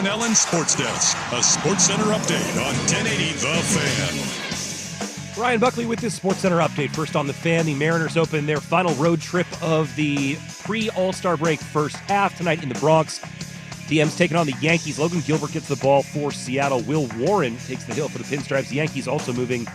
Allen Sports Desk, a Sports Center update on 1080 The Fan. Ryan Buckley with this Sports Center update. First on The Fan, the Mariners open their final road trip of the pre-All-Star break first half tonight in the Bronx. DM's taking on the Yankees. Logan Gilbert gets the ball for Seattle. Will Warren takes the hill for the Pinstripes. The Yankees also moving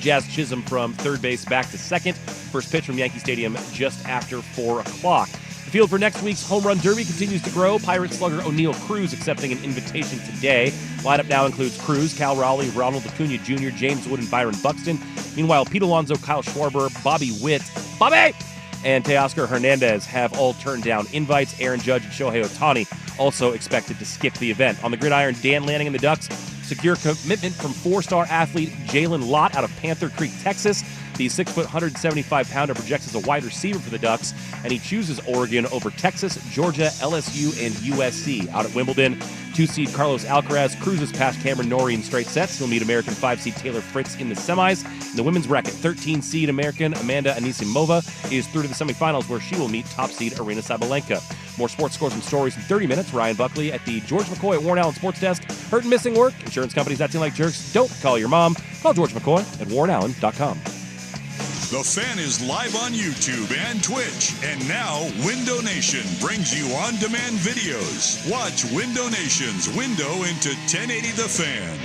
Jazz Chisholm from third base back to second. First pitch from Yankee Stadium just after 4 o'clock. The field for next week's Home Run Derby continues to grow. Pirates slugger O'Neal Cruz accepting an invitation today. Lineup now includes Cruz, Cal Raleigh, Ronald Acuna Jr., James Wood, and Byron Buxton. Meanwhile, Pete Alonso, Kyle Schwarber, Bobby Witt, and Teoscar Hernandez have all turned down invites. Aaron Judge and Shohei Ohtani also expected to skip the event. On the gridiron, Dan Lanning and the Ducks secure commitment from 4-star athlete Jalen Lott out of Panther Creek, Texas. The 6-foot, 175-pounder projects as a wide receiver for the Ducks, and he chooses Oregon over Texas, Georgia, LSU, and USC. Out at Wimbledon, 2-seed Carlos Alcaraz cruises past Cameron Norrie in straight sets. He'll meet American 5-seed Taylor Fritz in the semis. In the women's bracket, 13-seed American Amanda Anisimova is through to the semifinals, where she will meet top-seed Aryna Sabalenka. More sports scores and stories in 30 minutes. Ryan Buckley at the George McCoy at Warren Allen Sports Desk. Hurt and missing work? Insurance companies acting like jerks? Don't call your mom. Call George McCoy at warrenallen.com. The Fan is live on YouTube and Twitch. And now, Window Nation brings you on-demand videos. Watch Window Nation's window into 1080 The Fan.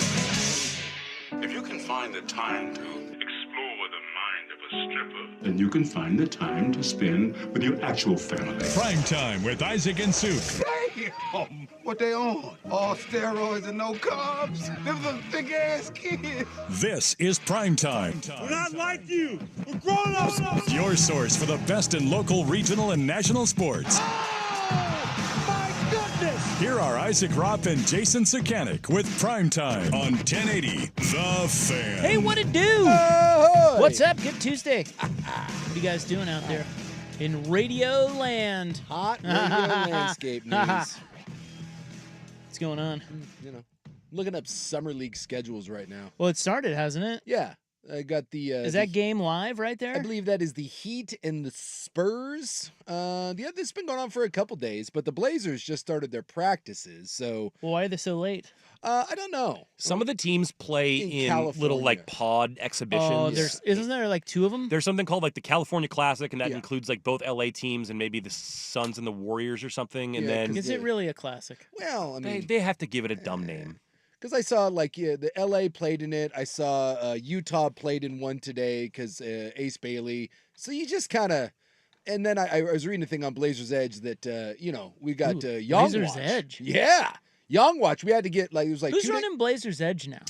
If you can find the time to explore the mind of a stripper, then you can find the time to spend with your actual family. Primetime with Isaac and Suk. Damn! What they on? All steroids and no carbs? Them some thick-ass kids. This is Primetime. We're not like you. We're grown-ups. Your source for the best in local, regional, and national sports. Oh, my goodness. Here are Isaac Ropp and Jason Sukanik with Primetime on 1080 The Fan. Hey, what it do? What's up? Good Tuesday. What are you guys doing out there in Radio Land? Hot radio landscape news. What's going on? You know, looking up summer league schedules right now. Well, it started, hasn't it? Yeah, I got the. Is that game live right there? I believe that is the Heat and the Spurs. This has been going on for a couple days, but the Blazers just started their practices. So, well, why are they so late? I don't know. Some of the teams play in little like pod exhibitions. Oh, isn't there like 2 of them? There's something called like the California Classic, and that includes like both LA teams and maybe the Suns and the Warriors or something. And then is it really a classic? Well, I mean, they have to give it a dumb name. Because I saw the LA played in it. I saw Utah played in one today because Ace Bailey. So you just kind of. And then I was reading a thing on Blazers Edge that we got Young Blazers Watch. Edge. Yeah. Young Watch. We had to get it was like who's running Blazers Edge now?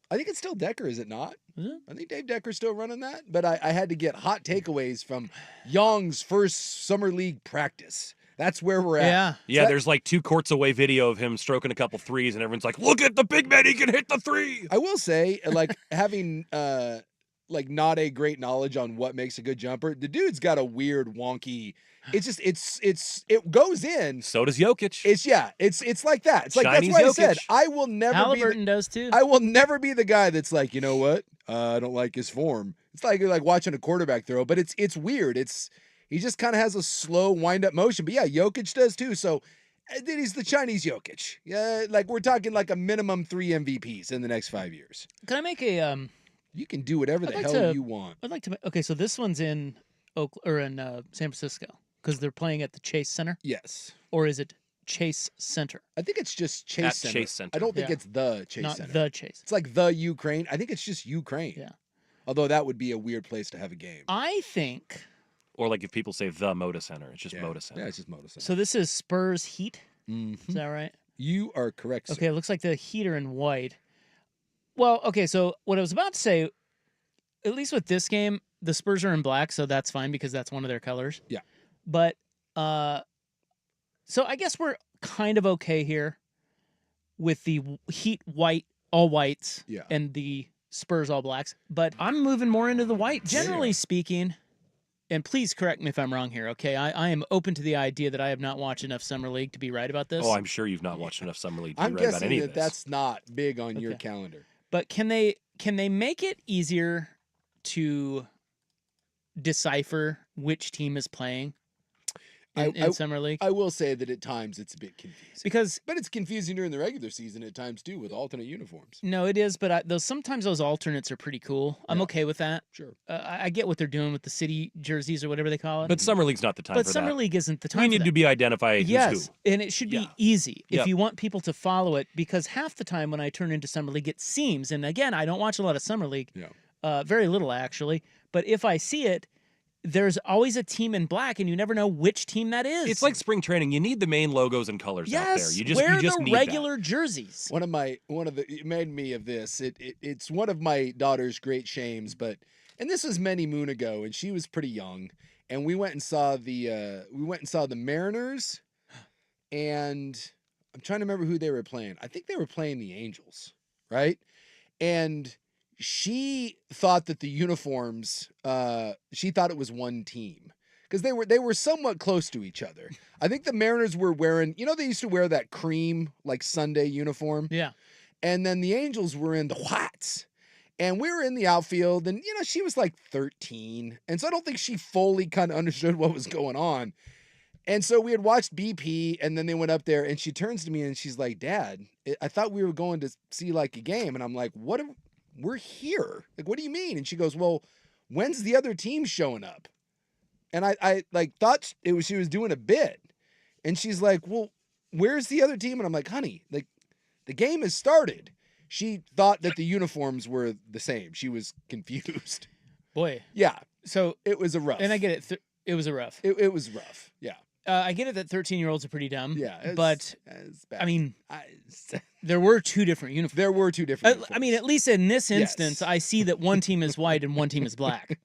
I think it's still Decker, is it not? Is it? I think Dave Decker's still running that. But I had to get hot takeaways from Young's first summer league practice. That's where we're at. Yeah, there's like 2 courts away video of him stroking a couple threes, and everyone's like, look at the big man, he can hit the 3. I will say, like, having not a great knowledge on what makes a good jumper, the dude's got a weird, wonky. It's just it goes in. So does Jokic. It's like that. It's like Chinese that's why Jokic. I said I will never Halliburton does too. I will never be the guy that's like, you know what? I don't like his form. It's like watching a quarterback throw, but it's weird. He just kind of has a slow wind up motion. But yeah, Jokic does too. So then he's the Chinese Jokic. Yeah, like we're talking like a minimum 3 MVPs in the next 5 years. Can I make a You can do whatever the hell you want. I'd like to. Okay, so this one's in San Francisco because they're playing at the Chase Center. Yes. Or is it Chase Center? I think it's just Chase Center. Chase Center. I don't think it's the Chase Not Center. the Chase. It's like the Ukraine. I think it's just Ukraine. Yeah. Although that would be a weird place to have a game. I think. Or like if people say the Moda Center, it's just Moda Center. Yeah, it's just Moda Center. So this is Spurs Heat. Mm-hmm. Is that right? You are correct, sir. Okay, it looks like the Heat are in white. Well, okay, so what I was about to say, at least with this game, the Spurs are in black, so that's fine because that's one of their colors. Yeah. But, so I guess we're kind of okay here with the Heat white, all whites, and the Spurs all blacks. But I'm moving more into the white. Generally speaking, and please correct me if I'm wrong here, okay? I am open to the idea that I have not watched enough Summer League to be right about this. Oh, I'm sure you've not watched enough Summer League to I'm be right about any guessing of this. that's not big on your calendar. But can they make it easier to decipher which team is playing? in Summer League? I will say that at times it's a bit confusing. But it's confusing during the regular season at times too with alternate uniforms. No, it is, but sometimes those alternates are pretty cool. I'm okay with that. Sure. I get what they're doing with the city jerseys or whatever they call it. But Summer League's not the time But for Summer that. League isn't the time We for need that. to be identifying Yes, who's who. and it should be easy if you want people to follow it, because half the time when I turn into Summer League, it seems, and again, I don't watch a lot of Summer League, very little actually, but if I see it, there's always a team in black, and you never know which team that is. It's like spring training. You need the main logos and colors out there. You just wear you just the need regular jerseys. It made me of this. It's one of my daughter's great shames, and this was many moon ago, and she was pretty young, and we went and saw the Mariners, and I'm trying to remember who they were playing. I think they were playing the Angels, right? And she thought that the uniforms, she thought it was one team because they were somewhat close to each other. I think the Mariners were wearing, they used to wear that cream like Sunday uniform. Yeah. And then the Angels were in the whites. And we were in the outfield, and she was like 13. And so I don't think she fully kind of understood what was going on. And so we had watched BP, and then they went up there, and she turns to me and she's like, "Dad, I thought we were going to see like a game." And I'm like, we're here. Like, what do you mean? And she goes, "Well, when's the other team showing up?" And I like thought she was doing a bit. And she's like, "Well, where's the other team?" And I'm like, "Honey, like the game has started." She thought that the uniforms were the same. She was confused. Boy. Yeah. So it was a rough. And I get it. It was a rough. It was rough. Yeah. I get it that 13-year-olds are pretty dumb. Yeah. But bad. I mean, there were two different uniforms. There were two different uniforms. I mean, at least in this instance, I see that one team is white and one team is black.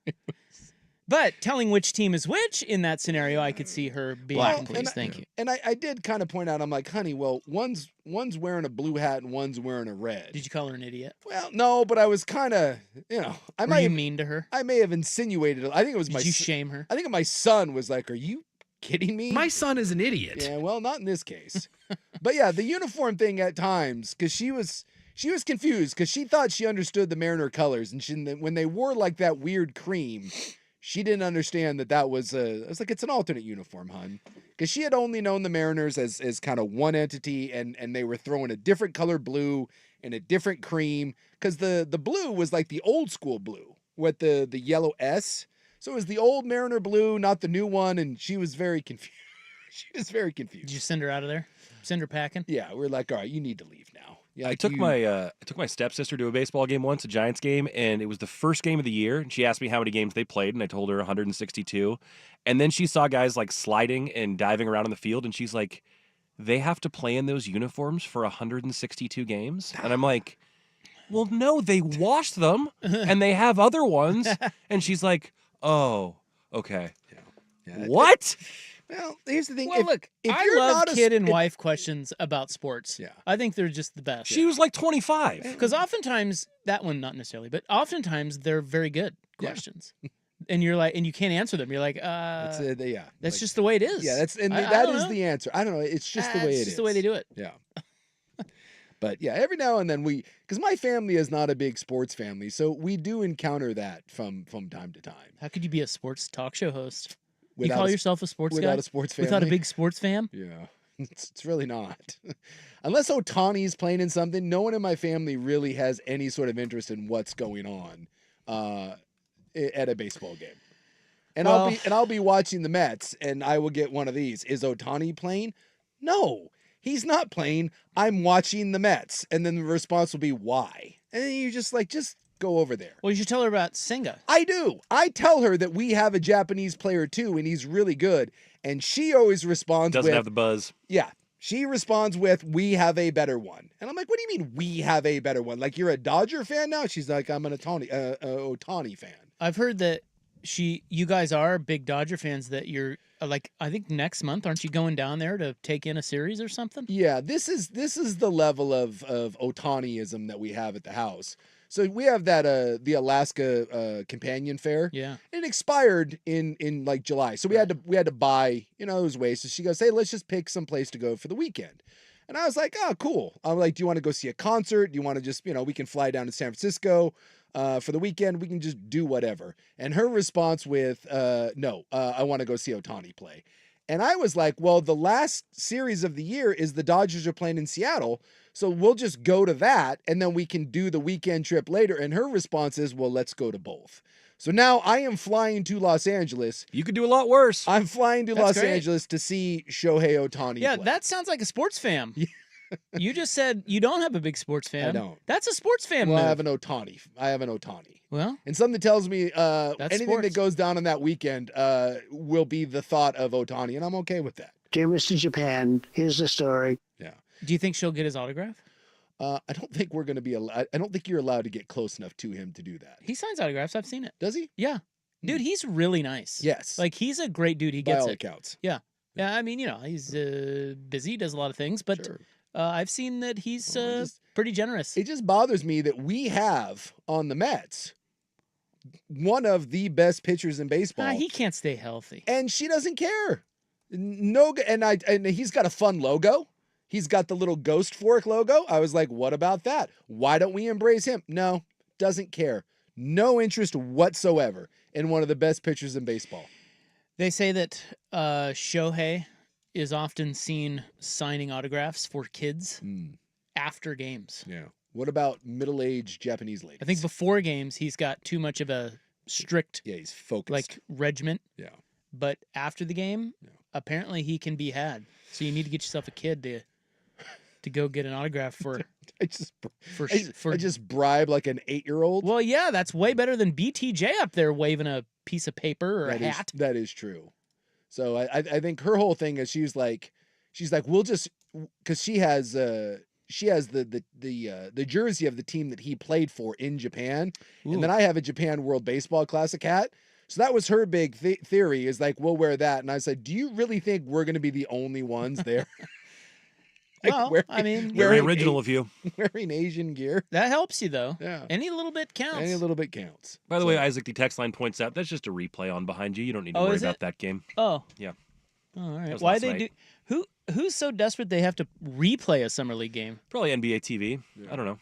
But telling which team is which in that scenario, I could see her being confused. Thank you. And I did kind of point out, I'm like, "Honey, well, one's wearing a blue hat and one's wearing a red." Did you call her an idiot? Well, no, but I was kind of, Were you mean to her? I may have insinuated it. I think it was Did you shame her? I think my son was like, "Are you kidding me? My son is an idiot." Yeah, well, not in this case. But yeah, the uniform thing at times, because she was confused because she thought she understood the Mariner colors, and when they wore like that weird cream, she didn't understand that was I was like, it's an alternate uniform, hon. Because she had only known the Mariners as kind of one entity, and they were throwing a different color blue and a different cream. Because the blue was like the old school blue with the yellow S. So it was the old Mariner blue, not the new one, and she was very confused. She was very confused. Did you send her out of there? Send her packing? Yeah, we're like, all right, you need to leave now. Yeah, I took my stepsister to a baseball game once, a Giants game, and it was the first game of the year. And she asked me how many games they played, and I told her 162. And then she saw guys like sliding and diving around in the field, and she's like, "They have to play in those uniforms for 162 games?" And I'm like, "Well, no, they washed them, and they have other ones." And she's like, "Oh, okay." Yeah, what? Well, here's the thing. Well, look, I love kid and wife questions about sports. Yeah. I think they're just the best. She was like 25. Because oftentimes, that one not necessarily, but oftentimes they're very good questions. And you're like, and you can't answer them. You're like, that's like, just the way it is. Yeah, that is the answer. I don't know. It's just the way it is. It's just the way they do it. Yeah. But yeah, every now and then because my family is not a big sports family, so we do encounter that from time to time. How could you be a sports talk show host? Without you call yourself a sports guy? Without a sports family? Without a big sports fam? Yeah. It's really not. Unless Ohtani's playing in something, no one in my family really has any sort of interest in what's going on at a baseball game. And I'll be watching the Mets, and I will get one of these. Is Ohtani playing? No, he's not playing. I'm watching the Mets. And then the response will be, why? And then you just go over there. Well, you should tell her about Senga. I do. I tell her that we have a Japanese player too, and he's really good. And she always responds Doesn't have the buzz. Yeah. She responds with, "We have a better one." And I'm like, "What do you mean we have a better one? Like you're a Dodger fan now?" She's like, "I'm an Ohtani fan." I've heard that you guys are big Dodger fans, that you're like, I think next month, aren't you going down there to take in a series or something? Yeah, this is the level of Ohtaniism that we have at the house. So we have that the Alaska companion fair. Yeah. And it expired in like July. So we had to buy, those ways. So she goes, "Hey, let's just pick some place to go for the weekend." And I was like, "Oh, cool." I'm like, "Do you want to go see a concert? Do you want to just, we can fly down to San Francisco for the weekend. We can just do whatever." And her response with, "No, I want to go see Ohtani play." And I was like, well, the last series of the year is the Dodgers are playing in Seattle. So we'll just go to that and then we can do the weekend trip later. And her response is, well, let's go to both. So now I am flying to Los Angeles. You could do a lot worse. I'm flying to That's Los great. Angeles to see Shohei Ohtani Yeah, play. that sounds like a sports fan. You just said you don't have a big sports fan. I don't. That's a sports fan Well, move. I have an Ohtani. Well, And something tells me anything sports. that goes down on that weekend will be the thought of Ohtani, and I'm okay with that. Dear Mr. Japan, here's the story. Yeah. do you think she'll get his autograph? I don't think we're going to be allowed. I don't think you're allowed to get close enough to him to do that. He signs autographs. I've seen it. Does he? Yeah. Dude, he's really nice. Yes. Like, he's a great dude. He By gets all it. accounts. Yeah. Yeah, I mean, he's busy, does a lot of things, but Sure. I've seen that he's pretty generous. It just bothers me that we have on the Mets one of the best pitchers in baseball. He can't stay healthy. And she doesn't care. No, and he's got a fun logo. He's got the little ghost fork logo. I was like, what about that? Why don't we embrace him? No, doesn't care. No interest whatsoever in one of the best pitchers in baseball. They say that Shohei is often seen signing autographs for kids after games. Yeah. What about middle-aged Japanese ladies? I think before games, he's got too much of a strict, he's focused. like, regiment. Yeah. But after the game, apparently he can be had. So you need to get yourself a kid to go get an autograph for. I just bribe like an 8-year-old. Well, yeah, that's way better than BTJ up there waving a piece of paper or a hat. That is true. So I think her whole thing is she's like we'll just because she has the jersey of the team that he played for in Japan, and then I have a Japan World Baseball Classic hat. So that was her big theory is like we'll wear that, and I said, do you really think we're going to be the only ones there? Well, I mean, very original of you. Wearing Asian gear. That helps you, though. Yeah. Any little bit counts. Any little bit counts. By the way, Isaac, the text line points out that's just a replay on behind you. You don't need to worry is about it? that game. Oh. Yeah. Oh, all That right. was Why last they night. do? Who's so desperate they have to replay a summer league game? Probably NBA TV. I don't know.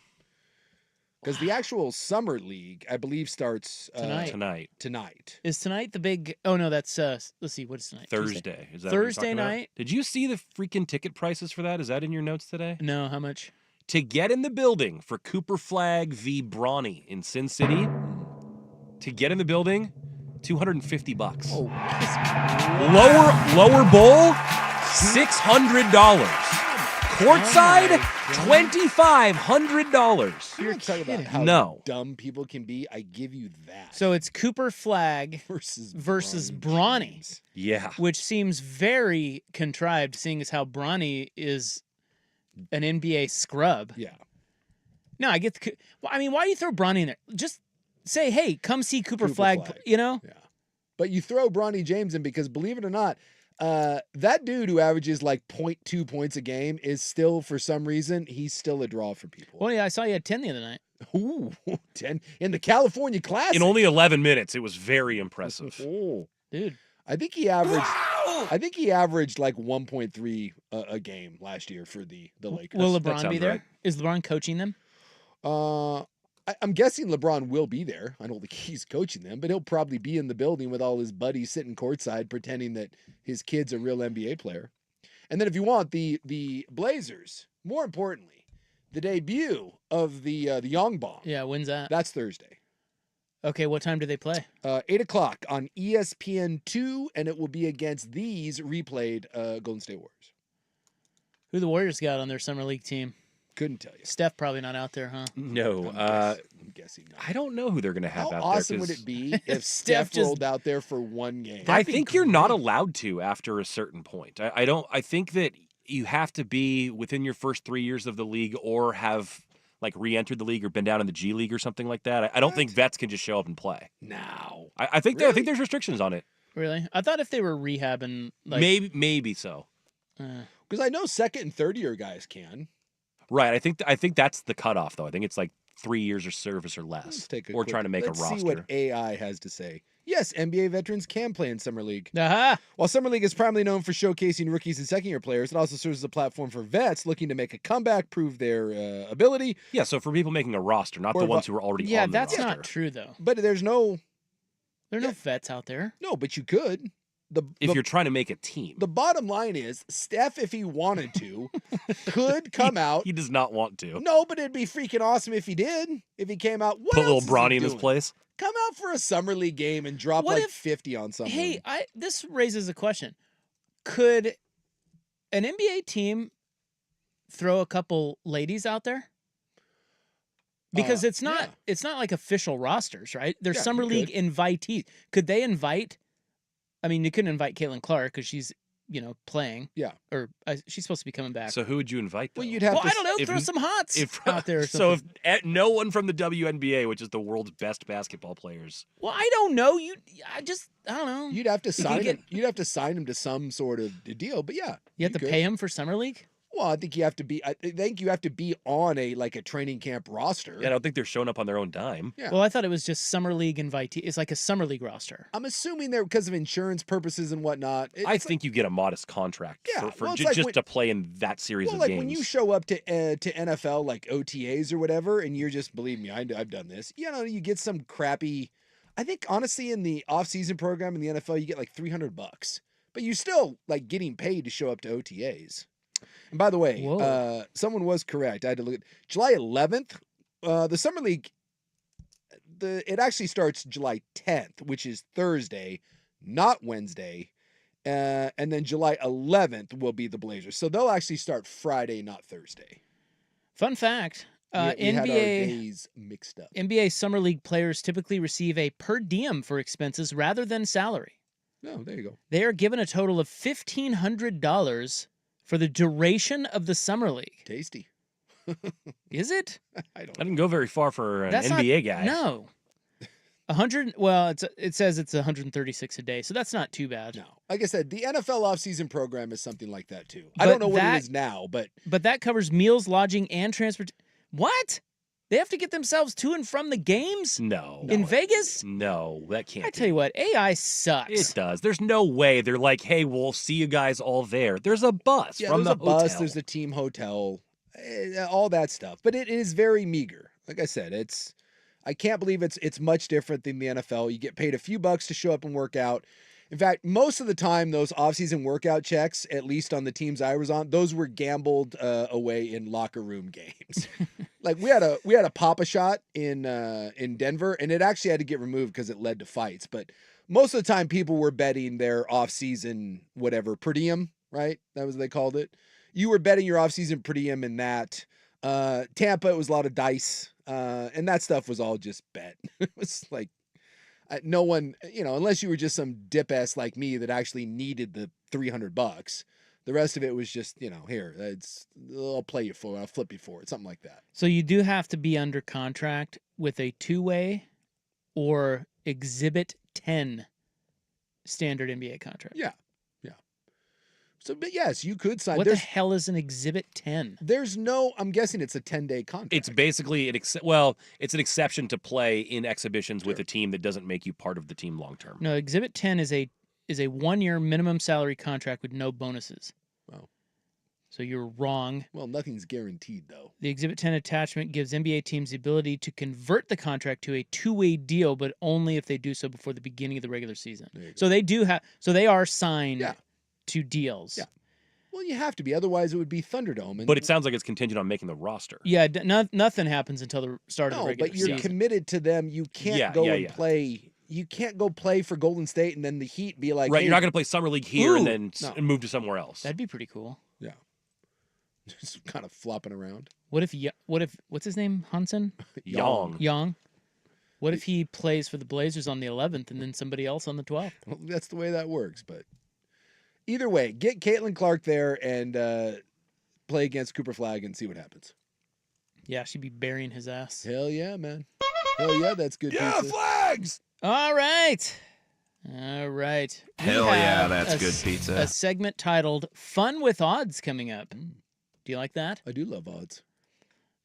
Because the actual summer league, I believe, starts Tonight. Tonight. Is tonight the big? Oh no, that's let's see. What is tonight? Thursday. Tuesday. Is that what you're Thursday talking about? night? Did you see the freaking ticket prices for that? Is that in your notes today? No, how much? To get in the building for Cooper Flag v. Brawny in Sin City, to get in the building, $250. Oh, Lower bowl, $600. Courtside, $2,500. You're talking about how No. dumb people can be. I give you that. So it's Cooper Flag versus Brawny, James. Yeah. which seems very contrived, seeing as how Brawny is an NBA scrub. Yeah. No, I get the. Well, I mean, why do you throw Bronny in there? Just say, hey, come see Cooper Flag. Flag. You know? Yeah. But you throw Bronny James in because, believe it or not, that dude who averages like 0.2 points a game is still, for some reason, he's still a draw for people. Well, yeah, I saw you had 10 the other night. Ooh, 10 in the California Classic. In only 11 minutes, it was very impressive. Oh, dude. I think he averaged. I think he averaged like 1.3 a game last year for the Lakers. Will that LeBron sounds be there? right. Is LeBron coaching them? I'm guessing LeBron will be there. I don't think he's coaching them, but he'll probably be in the building with all his buddies sitting courtside, pretending that his kid's a real NBA player. And then, if you want the Blazers, more importantly, the debut of the Young Bomb. Yeah, when's that? That's Thursday. Okay, what time do they play? 8:00 on ESPN2, and it will be against these replayed Golden State Warriors. Who the Warriors got on their summer league team? Couldn't tell you. Steph probably not out there, huh? No. I'm guessing not. I don't know who they're going to have How out awesome there. would 'cause it be if Steph just- rolled out there for one game? I think you're not allowed to after a certain point. I think that you have to be within your first 3 years of the league or have like re-entered the league or been down in the G League or something like that. I don't think vets can just show up and play. Now. I think Really? I think there's restrictions on it. Really? I thought if they were rehabbing, like Maybe so. Because I know second and third year guys can. Right. I think that's the cutoff though. I think it's like 3 years of service or less. Let's take a or quick- trying to make let's a roster. see what AI has to say. Yes, NBA veterans can play in Summer League. Aha! While Summer League is primarily known for showcasing rookies and second-year players, it also serves as a platform for vets looking to make a comeback, prove their ability. Yeah, so for people making a roster, not Or the if ones who are already Yeah, on the that's roster. not true though. But there's no... There are no vets out there. No, but you could. if you're trying to make a team. The bottom line is Steph, if he wanted to, could come out. He does not want to. No, but it'd be freaking awesome if he did. If he came out, what Put a little else is he Bronny in his doing? place. Come out for a summer league game and drop What like if- 50 on someone. Hey, this raises a question. Could an NBA team throw a couple ladies out there? Because it's not like official rosters, right? They're Yeah, summer you league invitees. Could they invite? I mean, you couldn't invite Caitlin Clark because she's playing. Yeah. Or she's supposed to be coming back. So who would you invite? Though? Well, you'd have Well, to. I don't know. if- Throw some hots out there. Or So something. if no one from the WNBA, which is the world's best basketball players, Well, I don't know. I don't know. You'd have to sign get- him. You'd have to sign him to some sort of deal. But yeah, You have to could. pay him for summer league. Well, I think you have to be. I think you have to be on a training camp roster. I don't think they're showing up on their own dime. Yeah. Well, I thought it was just summer league invitee. It's like a summer league roster. I'm assuming they're because of insurance purposes and whatnot. I think you get a modest contract Yeah, for well, it's just like when- to play in that series well, of like games. when you show up to NFL like OTAs or whatever, and you're just believe me, I've done this. You get some crappy. I think honestly, in the off-season program in the NFL, you get like $300, but you're still like getting paid to show up to OTAs. And by the way, Whoa. someone was correct. I had to look at July 11th. The summer league. It actually starts July 10th, which is Thursday, not Wednesday. And then July 11th will be the Blazers. So they'll actually start Friday, not Thursday. Fun fact: We had our NBA days mixed up. NBA summer league players typically receive a per diem for expenses rather than salary. No, there you go. They are given a total of $1,500 for the duration of the summer league. Tasty. Is it? I don't I didn't go very far for an That's NBA not, guy. No. 100. Well, it says it's 136 a day, so that's not too bad. know. Like I said, the NFL offseason program is something like that too. I But don't know what that- it is now, but But that covers meals, lodging, and transport. What? They have to get themselves to and from the games No. in Vegas? No, that can't I tell you what, AI sucks. It does. There's no way they're like, hey, we'll see you guys all there. There's a bus yeah, from there's the a bus, hotel. there's a team hotel, all that stuff. But it is very meager. Like I said, I can't believe it's much different than the NFL. You get paid a few bucks to show up and work out. In fact, most of the time, those offseason workout checks, at least on the teams I was on, those were gambled away in locker room games. Like we had a Papa shot in Denver, and it actually had to get removed because it led to fights. But most of the time, people were betting their offseason whatever per diem, right? That was what they called it. You were betting your offseason per diem in that. Tampa, it was a lot of dice, and that stuff was all just bet. It was like no one, unless you were just some dip ass like me that actually needed the $300. The rest of it was just, here, I'll play you for it, I'll flip you for it, something like that. So you do have to be under contract with a two-way or Exhibit 10 standard NBA contract. Yeah. So, but yes, you could sign. What the hell is an Exhibit 10? There's no, I'm guessing it's a 10-day contract. It's basically it's an exception to play in exhibitions with a team that doesn't make you part of the team long term. No, Exhibit 10 is a 1-year minimum salary contract with no bonuses. Wow. So you're wrong. Well, nothing's guaranteed, though. The Exhibit 10 attachment gives NBA teams the ability to convert the contract to a two-way deal, but only if they do so before the beginning of the regular season. So they are signed to deals. Yeah. Well, you have to be, otherwise it would be Thunderdome. But it sounds like it's contingent on making the roster. Yeah, nothing happens until the start of the regular but you're season. committed to them. You can't go and play. You can't go play for Golden State and then the Heat be like, right, hey, you're not going to play summer league here and then No. move to somewhere else. That'd be pretty cool. Yeah. Just kind of flopping around. What if what's his name? Hansen? Young. What if he plays for the Blazers on the 11th and then somebody else on the 12th? Well, that's the way that works. But either way, get Caitlin Clark there and play against Cooper Flag and see what happens. Yeah, she'd be burying his ass. Hell yeah, man. Hell yeah, that's good pizza. Flags! All right. We Hell yeah, have that's good pizza. A segment titled Fun with Odds coming up. Do you like that? I do love odds.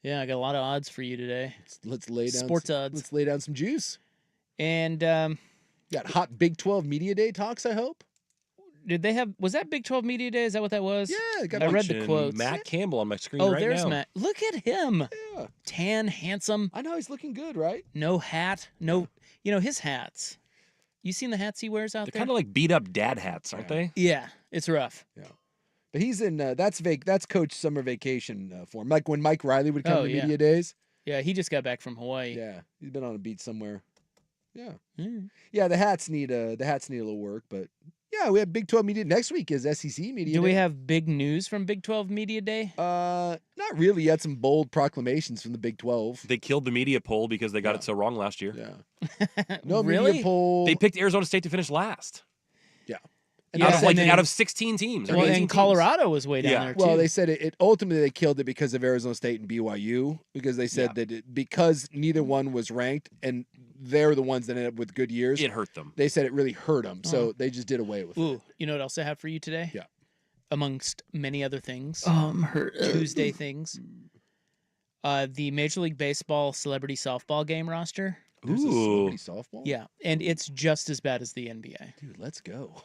Yeah, I got a lot of odds for you today. Let's lay down Sports odds. Let's lay down some juice. And Got hot Big 12 Media Day talks, I hope. was that Big 12 Media Day? Is that what that was? Yeah, I read the quotes. Matt Campbell on my screen Oh, right there's now. Matt. Look at him. Yeah. Tan, handsome, I know he's looking good, right? no hat, no, his hats. You seen the hats he wears out They're there? kind of like beat up dad hats, aren't they? Yeah, it's rough. Yeah. But he's in that's Coach summer vacation form. Like when Mike Riley would come to media days. Yeah, he just got back from Hawaii. Yeah, he's been on a beat somewhere. Yeah. Mm. Yeah, the hats need a little work, but yeah, we have Big 12 media next week is SEC media. Do day. we have big news from Big 12 Media Day? Not really. You had some bold proclamations from the Big 12. They killed the media poll because they got it so wrong last year. Yeah. No Really? media poll. They picked Arizona State to finish last. Yeah. And out of 16 teams. Well, 18 and teams. Colorado was way down there, too. Well, they said it ultimately they killed it because of Arizona State and BYU, because they said that because neither one was ranked and they're the ones that ended up with good years. It hurt them. They said it really hurt them, so they just did away with it. Ooh, you know what else I have for you today? Yeah. Amongst many other things. Hurt. Tuesday things. The Major League Baseball celebrity softball game roster. There's a celebrity softball? Yeah, and it's just as bad as the NBA. Dude, let's go.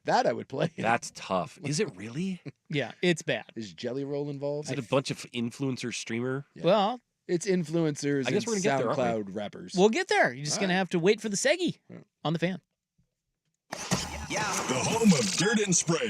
That I would play. That's tough. Is it really? Yeah, it's bad. Is Jelly Roll involved? Is it a bunch of influencer streamer? Yeah. Well, it's influencers I guess and we're gonna get there, aren't we? SoundCloud rappers. we'll get there. You're just All going to right. have to wait for the Seggy on the fan. The home of Dirt and Spray.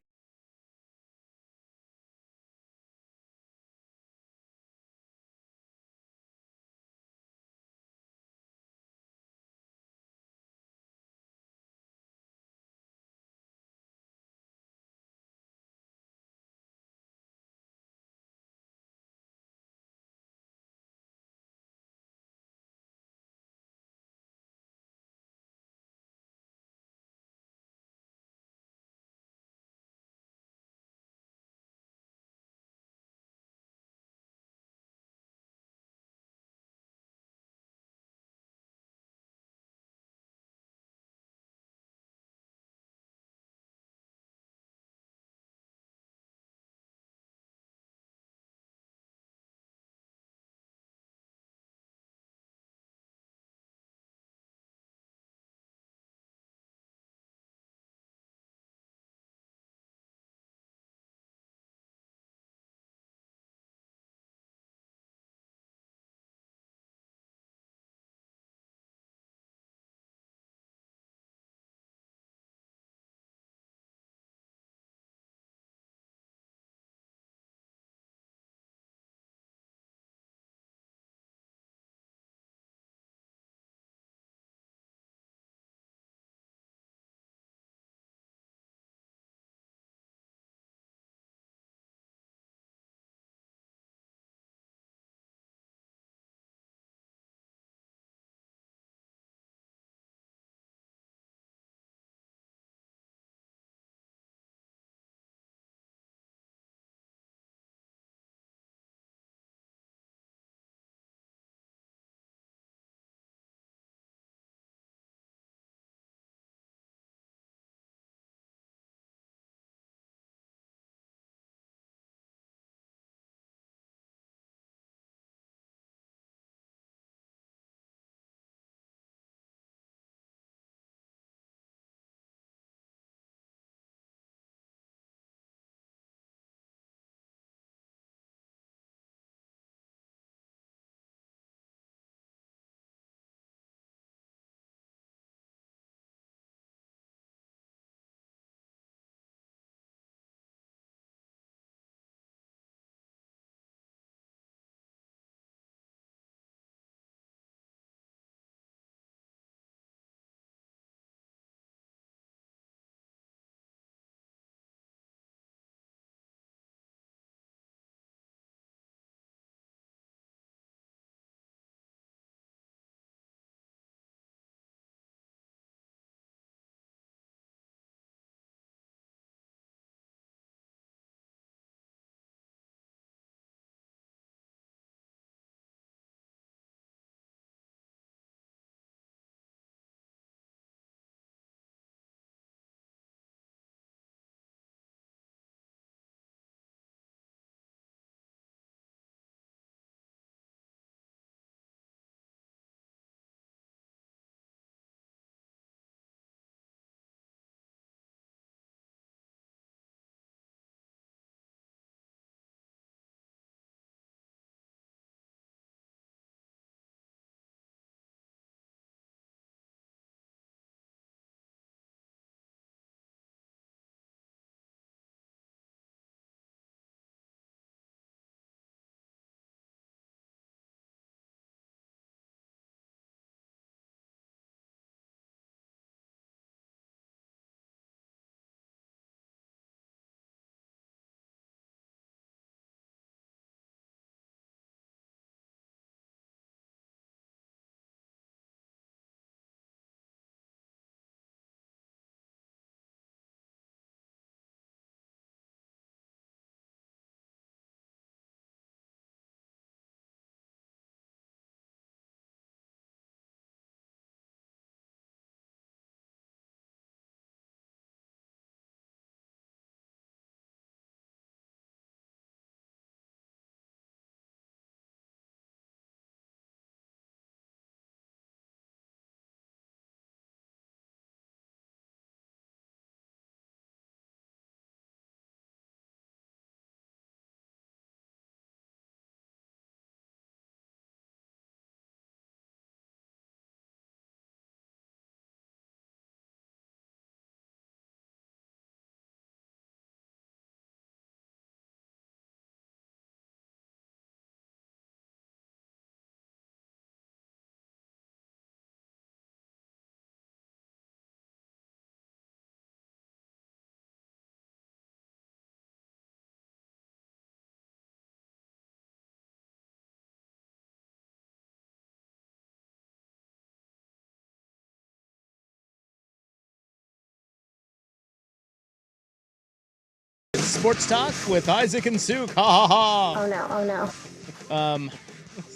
Sports Talk with Isaac and Suk. Ha ha ha. Oh no, oh no.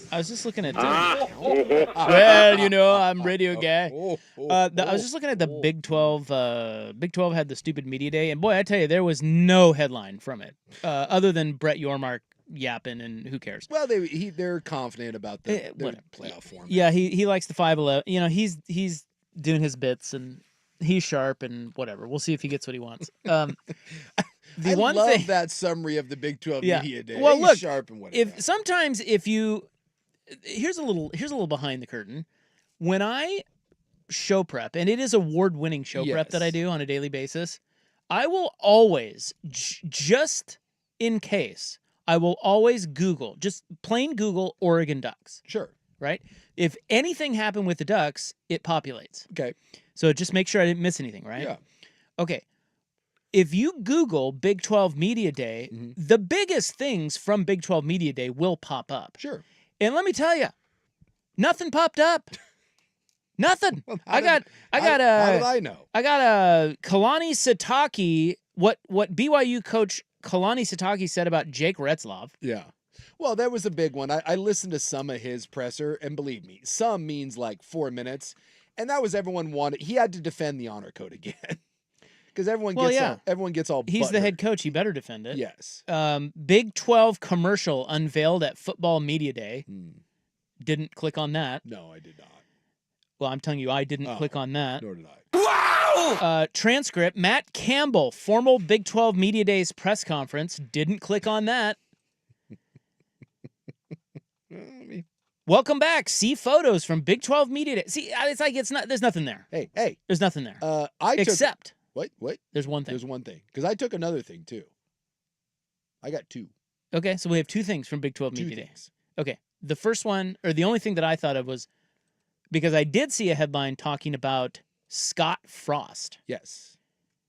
I was just looking at well, you know, I'm radio guy. I was just looking at the Big 12. Big 12 had the stupid media day, and boy, I tell you, there was no headline from it other than Brett Yormark yapping, and who cares? Well, they're confident about their playoff format. Yeah, he likes the 5'11". You know, he's doing his bits, and he's sharp, and whatever. We'll see if he gets what he wants. I love that summary of the Big 12 media day. Well, look, sharp and whatever. Here's a little behind the curtain. When I show prep, and it is award-winning show prep that I do on a daily basis, I will always, just in case, I will always Google, just plain Google Oregon Ducks. Sure. Right? If anything happened with the Ducks, it populates. Okay. So just make sure I didn't miss anything, right? Yeah. Okay. If you Google Big 12 Media Day, the biggest things from Big 12 Media Day will pop up. Sure. And let me tell you, nothing popped up. Nothing. Well, How did I know? I got a Kalani Sitake. What BYU coach Kalani Sitake said about Jake Retzlaff. Yeah. Well, that was a big one. I listened to some of his presser, and believe me, some means like 4 minutes, and that was everyone wanted. He had to defend the honor code again. Because everyone gets all. He's the head coach. He better defend it. Yes. Big 12 commercial unveiled at Football Media Day. Didn't click on that. No, I did not. Well, I'm telling you, I didn't click on that. Nor did I. Wow! Transcript, Matt Campbell, formal Big 12 Media Days press conference. Didn't click on that. Welcome back. See photos from Big 12 Media Day. See, it's like there's nothing there. Hey. There's nothing there. Except. What? There's one thing. There's one thing. Because I took another thing, too. I got two. Okay, so we have two things from Big 12 Media Day. Okay, the first one, or the only thing that I thought of was, because I did see a headline talking about Scott Frost. Yes.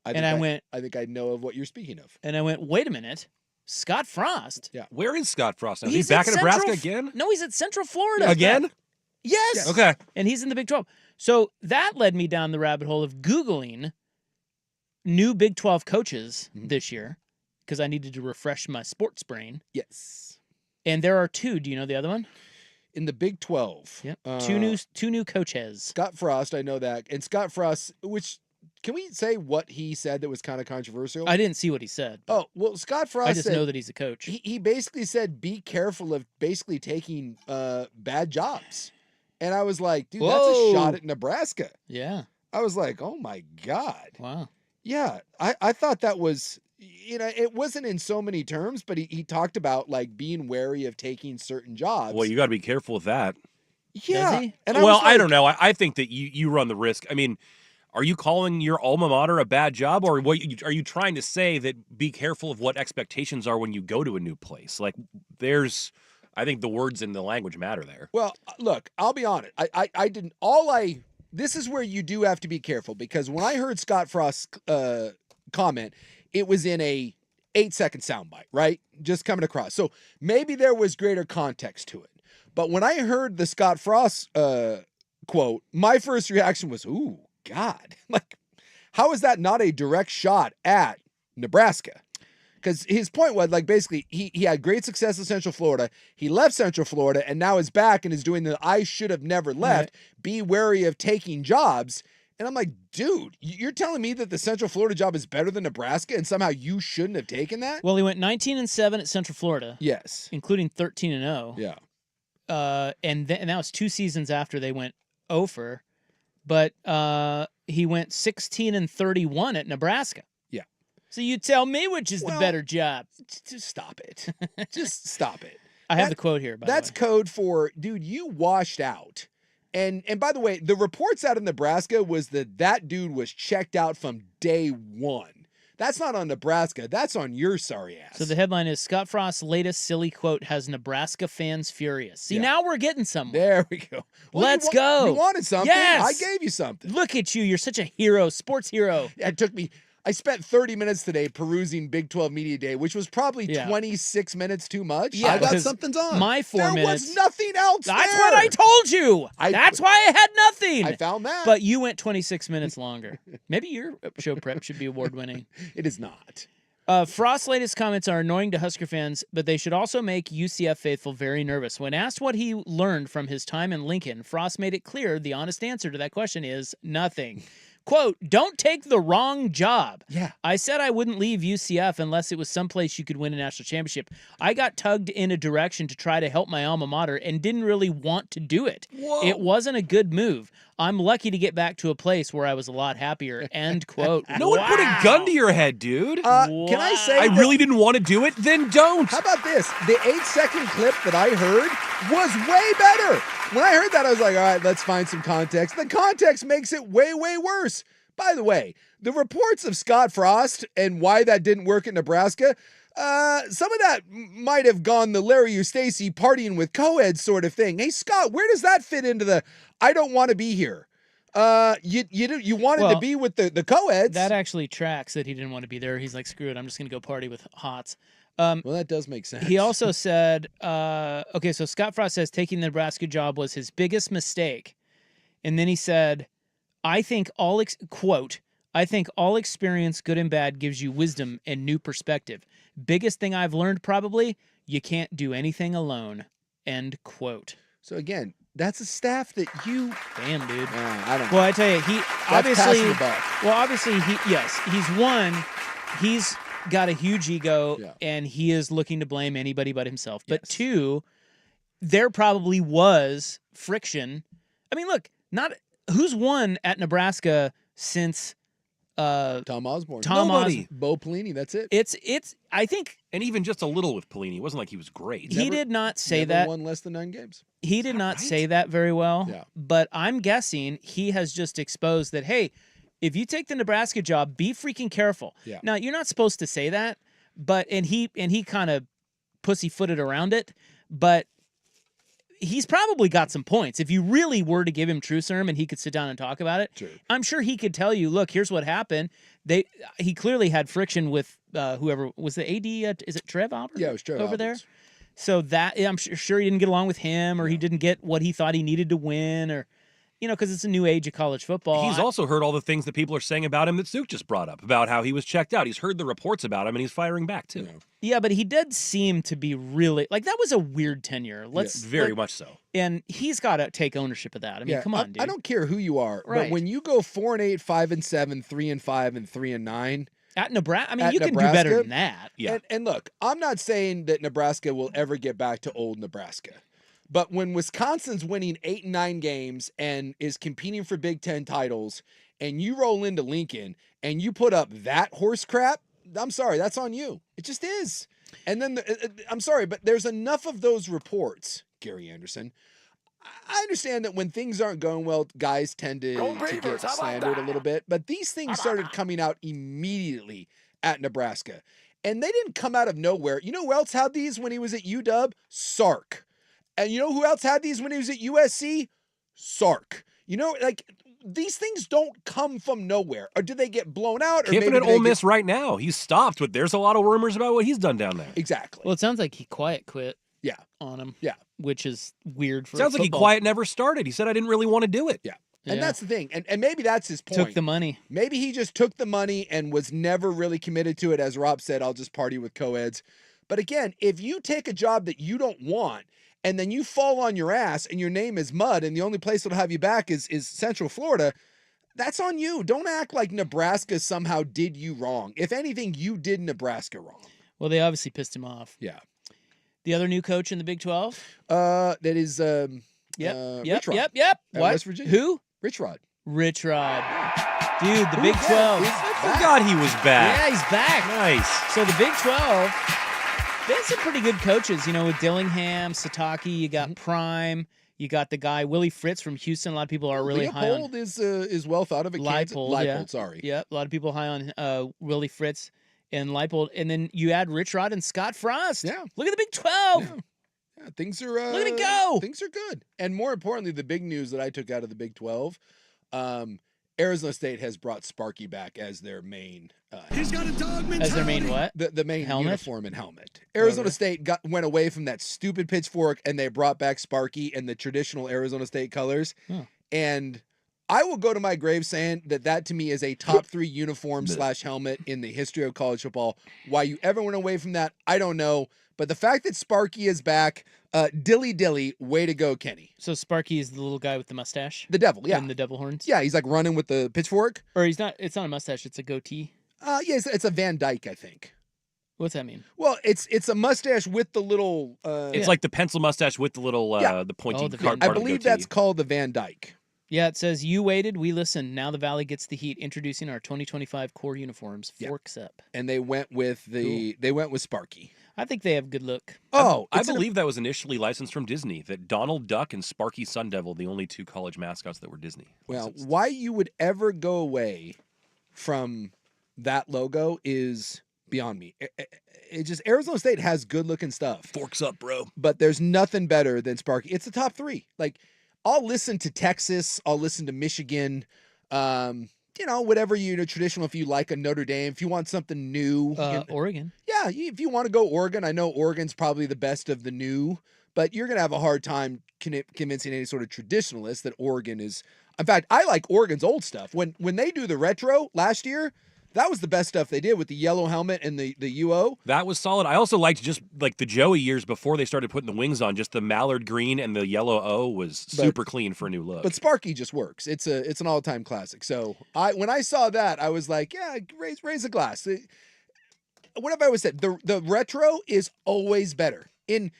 I think I know of what you're speaking of. And I went, wait a minute. Scott Frost? Yeah. Where is Scott Frost now? He's back in Nebraska again? No, he's at Central Florida. Again? Yes. Okay. And he's in the Big 12. So that led me down the rabbit hole of Googling new Big 12 coaches this year, because I needed to refresh my sports brain. Yes. And there are two. Do you know the other one? In the Big 12. Yep. Two new coaches. Scott Frost, I know that. And Scott Frost, which, can we say what he said that was kind of controversial? I didn't see what he said. Oh, well, Scott Frost I just know that he's a coach. He basically said, be careful of basically taking bad jobs. And I was like, dude, that's a shot at Nebraska. Yeah. I was like, oh my God. Wow. Yeah. I thought that was, it wasn't in so many terms, but he talked about like being wary of taking certain jobs. Well, you got to be careful with that. Yeah. Does he? And I don't know. I think that you run the risk. I mean, are you calling your alma mater a bad job, or are you trying to say that be careful of what expectations are when you go to a new place? Like, I think the words and the language matter there. Well, look, I'll be honest. This is where you do have to be careful, because when I heard Scott Frost's comment, it was in a 8-second soundbite, right? Just coming across. So maybe there was greater context to it. But when I heard the Scott Frost quote, my first reaction was, ooh, God. Like, how is that not a direct shot at Nebraska? Because his point was, like, basically, he had great success in Central Florida. He left Central Florida and now is back and is doing the I should have never left. Right. Be wary of taking jobs. And I'm like, dude, you're telling me that the Central Florida job is better than Nebraska and somehow you shouldn't have taken that? Well, he went 19-7 at Central Florida. Yes. Including 13-0. Yeah. And that was 2 seasons after they went over. But he went 16-31 at Nebraska. Yeah. So you tell me which is the better job. Just stop it. Just stop it. I have the quote here. That's code for, dude, you washed out. And by the way, the reports out of Nebraska was that dude was checked out from day one. That's not on Nebraska. That's on your sorry ass. So the headline is, Scott Frost's latest silly quote has Nebraska fans furious. See, now we're getting somewhere. There we go. Well, Let's go. You wanted something. Yes. I gave you something. Look at you. You're such a hero, sports hero. I spent 30 minutes today perusing Big 12 Media Day, which was probably 26 minutes too much. Yeah, I got something's on. My 4 minutes. There was nothing else That's there. what I told you. That's why I had nothing. I found that. But you went 26 minutes longer. Maybe your show prep should be award-winning. It is not. Frost's latest comments are annoying to Husker fans, but they should also make UCF faithful very nervous. When asked what he learned from his time in Lincoln, Frost made it clear the honest answer to that question is nothing. Quote, don't take the wrong job. Yeah. I said I wouldn't leave UCF unless it was someplace you could win a national championship. I got tugged in a direction to try to help my alma mater and didn't really want to do it. Whoa. It wasn't a good move. I'm lucky to get back to a place where I was a lot happier. End quote. No one put a gun to your head, dude. Can I say I that- really didn't want to do it? Then don't. How about this? The 8-second clip that I heard was way better. When I heard that, I was like, all right, let's find some context. The context makes it way, way worse. By the way, the reports of Scott Frost and why that didn't work in Nebraska, some of that might have gone the Larry Eustace partying with co-ed sort of thing. Hey, Scott, where does that fit into the I don't want to be here? You wanted to be with the co-eds. That actually tracks that he didn't want to be there. He's like, screw it, I'm just going to go party with Hots. Well, that does make sense. He also said, okay, so Scott Frost says taking the Nebraska job was his biggest mistake. And then he said, I think all experience, good and bad, gives you wisdom and new perspective. Biggest thing I've learned probably, you can't do anything alone. End quote. So again, that's a staff that you... Damn, dude. I don't know. Well, I tell you, he That's obviously... passing the buck. Well, obviously, he's one, he's got a huge ego, Yeah. and he is looking to blame anybody but himself. But two, there probably was friction. I mean, look, who's won at Nebraska since Tom Osborne. Nobody. Bo Pelini, that's it. It's I think, and even just a little with Pelini. It wasn't like he was great. He did not say never that. won less than 9 games. He did not say that very well. Yeah. But I'm guessing he has just exposed that, hey, if you take the Nebraska job, be freaking careful. Yeah. Now, you're not supposed to say that, but and he kind of pussyfooted around it, but he's probably got some points. If you really were to give him true serum and he could sit down and talk about it, Sure. I'm sure he could tell you, look, here's what happened. He clearly had friction with whoever was the AD. Is it Trev Albert? Yeah, it was Trev over there. Alberts. So that I'm sure he didn't get along with him, or he didn't get what he thought he needed to win, or because it's a new age of college football. He's also heard all the things that people are saying about him that Suk just brought up, about how he was checked out. He's heard the reports about him, and he's firing back, too. Yeah, but he did seem to be really, that was a weird tenure. Very much so. And he's got to take ownership of that. I mean, come on, dude. I don't care who you are, Right. but when you go 4-8, 5-7, 3-5, and 3-9 at Nebraska, I mean, at you can do Nebraska, better than that. Yeah. And look, I'm not saying that Nebraska will ever get back to old Nebraska. But when Wisconsin's winning 8 and 9 games and is competing for Big Ten titles, and you roll into Lincoln and you put up that horse crap, I'm sorry, that's on you. It just is. And then, I'm sorry, but there's enough of those reports, Gary Anderson. I understand that when things aren't going well, guys tend to get slandered a little bit. But these things started coming out immediately at Nebraska. And they didn't come out of nowhere. You know who else had these when he was at UW? Sark. And you know who else had these when he was at USC? Sark. These things don't come from nowhere. Or do they get blown out? Or Kiffin maybe at Ole Miss right now. He's stopped, but there's a lot of rumors about what he's done down there. Exactly. Well, it sounds like he quiet quit. Yeah. On him. Yeah. Which is weird for Sounds like he football. quiet never started. He said, I didn't really want to do it. Yeah. And that's the thing. And maybe that's his point. Took the money. Maybe he just took the money and was never really committed to it. As Rob said, I'll just party with co-eds. But again, if you take a job that you don't want and then you fall on your ass and your name is mud and the only place that'll have you back is Central Florida, that's on you. Don't act like Nebraska somehow did you wrong. If anything, you did Nebraska wrong. Well, they obviously pissed him off. Yeah. The other new coach in the Big 12? That is Yep. Rich Rod. Yep. At What? West Virginia. Who? Rich Rod. Rich Rod. Dude, the Big 12. I forgot he was back. Yeah, he's back. Nice. So the Big 12, they had some pretty good coaches, with Dillingham, Sataki, you got Prime, you got the guy Willie Fritz from Houston. A lot of people are really high on. Leipold is well thought of at Kansas. Leipold, sorry. Yeah, a lot of people high on Willie Fritz and Leipold. And then you add Rich Rod and Scott Frost. Yeah. Look at the Big 12. Yeah, things are Look at it go. Things are good. And more importantly, the big news that I took out of the Big 12, Arizona State has brought Sparky back as their main He's got a dog mentality. As their main what? the main Helmet? uniform and helmet. Arizona State went away from that stupid pitchfork and they brought back Sparky and the traditional Arizona State colors. Huh. And I will go to my grave saying that to me is a top 3 uniform / helmet in the history of college football. Why you ever went away from that, I don't know. But the fact that Sparky is back, dilly, way to go, Kenny. So Sparky is the little guy with the mustache? The devil, yeah. And the devil horns? Yeah, he's like running with the pitchfork. Or it's not a mustache, it's a goatee. Yeah, it's a Van Dyke, I think. What's that mean? Well, it's a mustache with the little... it's like the pencil mustache with the little, the pointy part I of the believe goatee. that's called the Van Dyke. Yeah, it says, you waited, we listened. Now the Valley gets the heat. Introducing our 2025 core uniforms. Forks up. And they went with Sparky. I think they have good look. Oh, I believe that was initially licensed from Disney, that Donald Duck and Sparky Sun Devil, the only 2 college mascots that were Disney. Well, why you would ever go away from that logo is beyond me. It just, Arizona State has good looking stuff. Forks up, bro. But there's nothing better than Sparky. It's the top 3. Like, I'll listen to Texas. I'll listen to Michigan. Whatever traditional. If you like a Notre Dame, if you want something new, Oregon. Yeah, if you want to go Oregon, I know Oregon's probably the best of the new, but you're gonna have a hard time convincing any sort of traditionalist that Oregon is. In fact, I like Oregon's old stuff. When they do the retro last year, that was the best stuff they did with the yellow helmet and the UO. That was solid. I also liked just like the Joey years before they started putting the wings on. Just the mallard green and the yellow O was super clean for a new look. But Sparky just works. It's an all-time classic. So when I saw that, I was like, yeah, raise a glass. What have I always said? The retro is always better in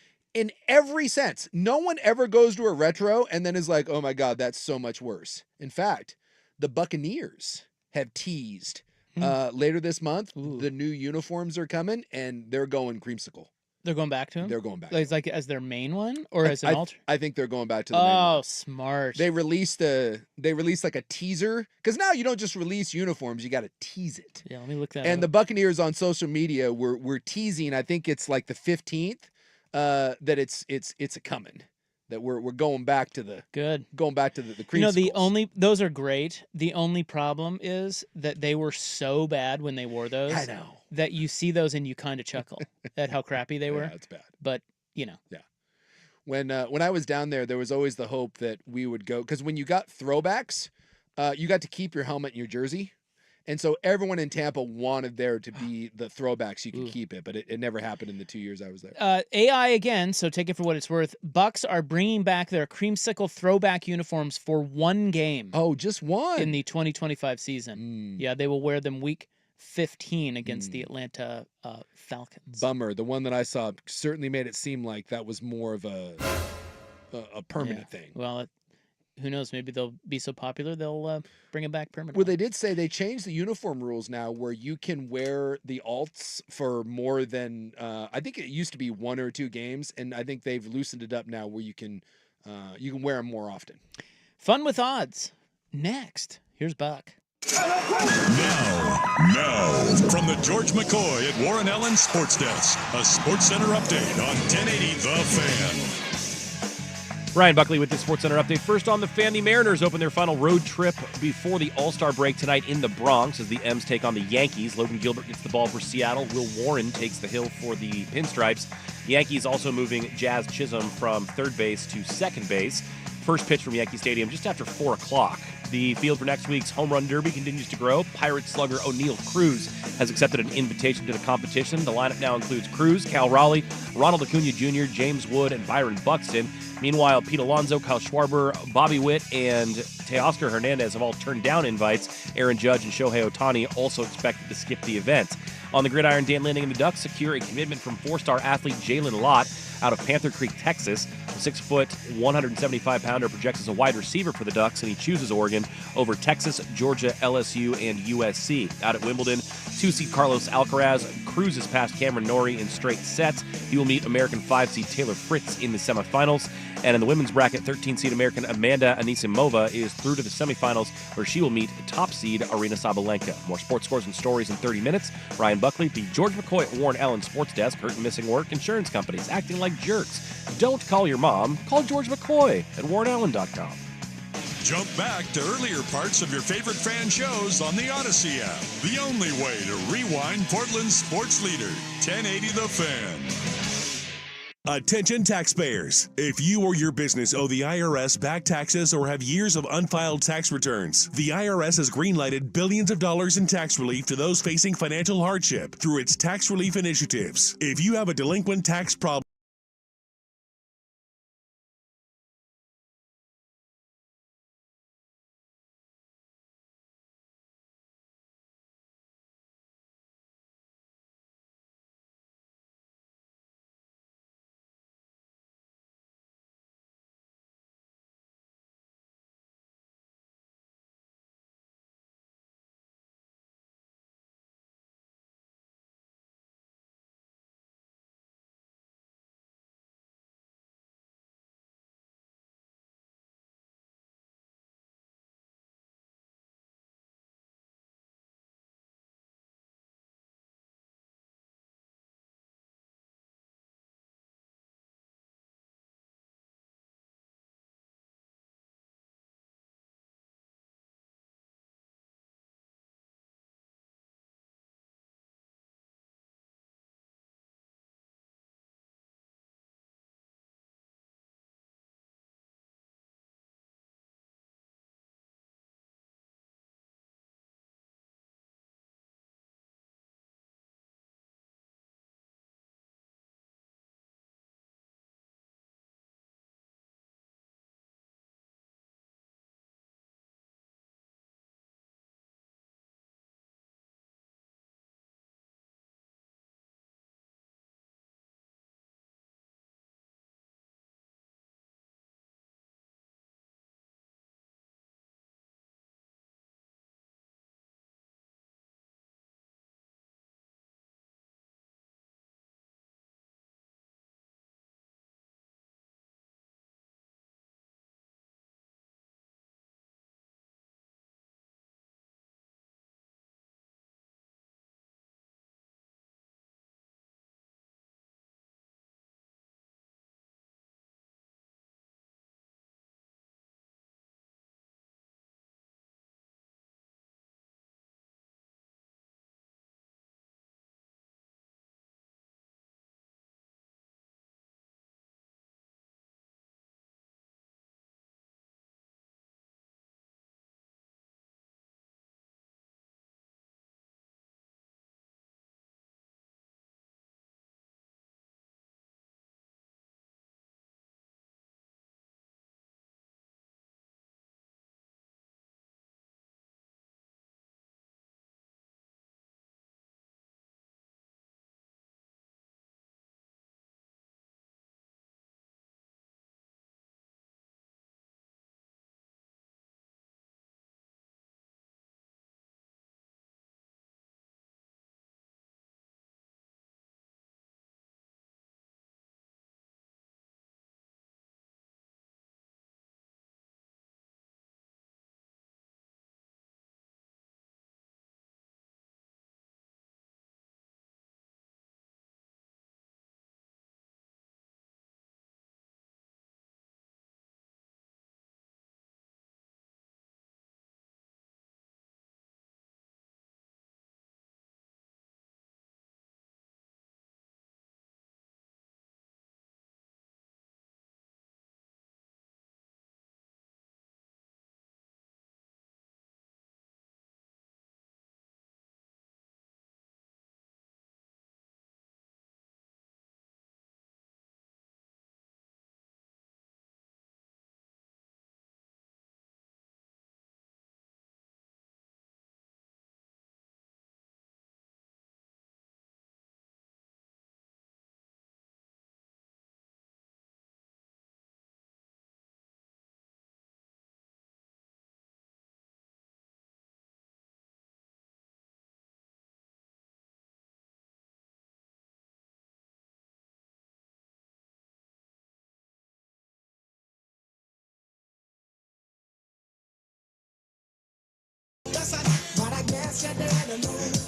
every sense. No one ever goes to a retro and then is like, oh my God, that's so much worse. In fact, the Buccaneers have teased. Later this month, the new uniforms are coming, and they're going creamsicle. They're going back to him? They're going back. Like as their main one, or as an alter? I think they're going back to the main one. Oh, smart. They released like a teaser, because now you don't just release uniforms, you got to tease it. Yeah, let me look that up. And the Buccaneers on social media were teasing, I think it's like the 15th, that it's a coming. That we're going back to the creamsicles. Those are great. The only problem is that they were so bad when they wore those. I know. That you see those and you kind of chuckle at how crappy they were. Yeah, it's bad. But Yeah. When I was down there was always the hope that we would go, because when you got throwbacks, you got to keep your helmet and your jersey. And so everyone in Tampa wanted there to be the throwbacks. You could keep it, but it never happened in the 2 years I was there. AI again, so take it for what it's worth. Bucks are bringing back their creamsicle throwback uniforms for 1 game. Oh, just one? In the 2025 season. Yeah, they will wear them week 15 against the Atlanta Falcons. Bummer. The one that I saw certainly made it seem like that was more of a permanent thing. Well, who knows? Maybe they'll be so popular they'll bring it back permanently. Well, they did say they changed the uniform rules now, where you can wear the alts for more than I think it used to be 1 or 2 games, and I think they've loosened it up now where you can wear them more often. Fun with odds. Next, here's Buck. Now, from the George McCoy at Warren Allen Sports Desk, a Sports Center update on 1080 The Fan. Ryan Buckley with the SportsCenter update. First on the Fan, the Mariners open their final road trip before the All-Star break tonight in the Bronx as the M's take on the Yankees. Logan Gilbert gets the ball for Seattle. Will Warren takes the hill for the Pinstripes. The Yankees also moving Jazz Chisholm from third base to second base. First pitch from Yankee Stadium just after 4 o'clock. The field for next week's Home Run Derby continues to grow. Pirate slugger O'Neal Cruz has accepted an invitation to the competition. The lineup now includes Cruz, Cal Raleigh, Ronald Acuna Jr., James Wood, and Byron Buxton. Meanwhile, Pete Alonso, Kyle Schwarber, Bobby Witt, and Teoscar Hernandez have all turned down invites. Aaron Judge and Shohei Ohtani also expected to skip the event. On the gridiron, Dan Lanning and the Ducks secure a commitment from 4-star athlete Jalen Lott out of Panther Creek, Texas. The 6-foot, 175-pounder projects as a wide receiver for the Ducks, and he chooses Oregon over Texas, Georgia, LSU, and USC. Out at Wimbledon, 2-seed Carlos Alcaraz cruises past Cameron Norrie in straight sets. He will meet American 5-seed Taylor Fritz in the semifinals. And in the women's bracket, 13-seed American Amanda Anisimova is through to the semifinals, where she will meet top seed Arina Sabalenka. More sports scores and stories in 30 minutes. Ryan Buckley, the George McCoy at Warren Allen Sports Desk. Hurt and missing work. Insurance companies acting like jerks. Don't call your mom. Call George McCoy at warrenallen.com. Jump back to earlier parts of your favorite fan shows on the Odyssey app. The only way to rewind Portland's sports leader, 1080 The Fan. Attention taxpayers. If you or your business owe the IRS back taxes or have years of unfiled tax returns, the IRS has greenlighted billions of dollars in tax relief to those facing financial hardship through its tax relief initiatives. If you have a delinquent tax problem,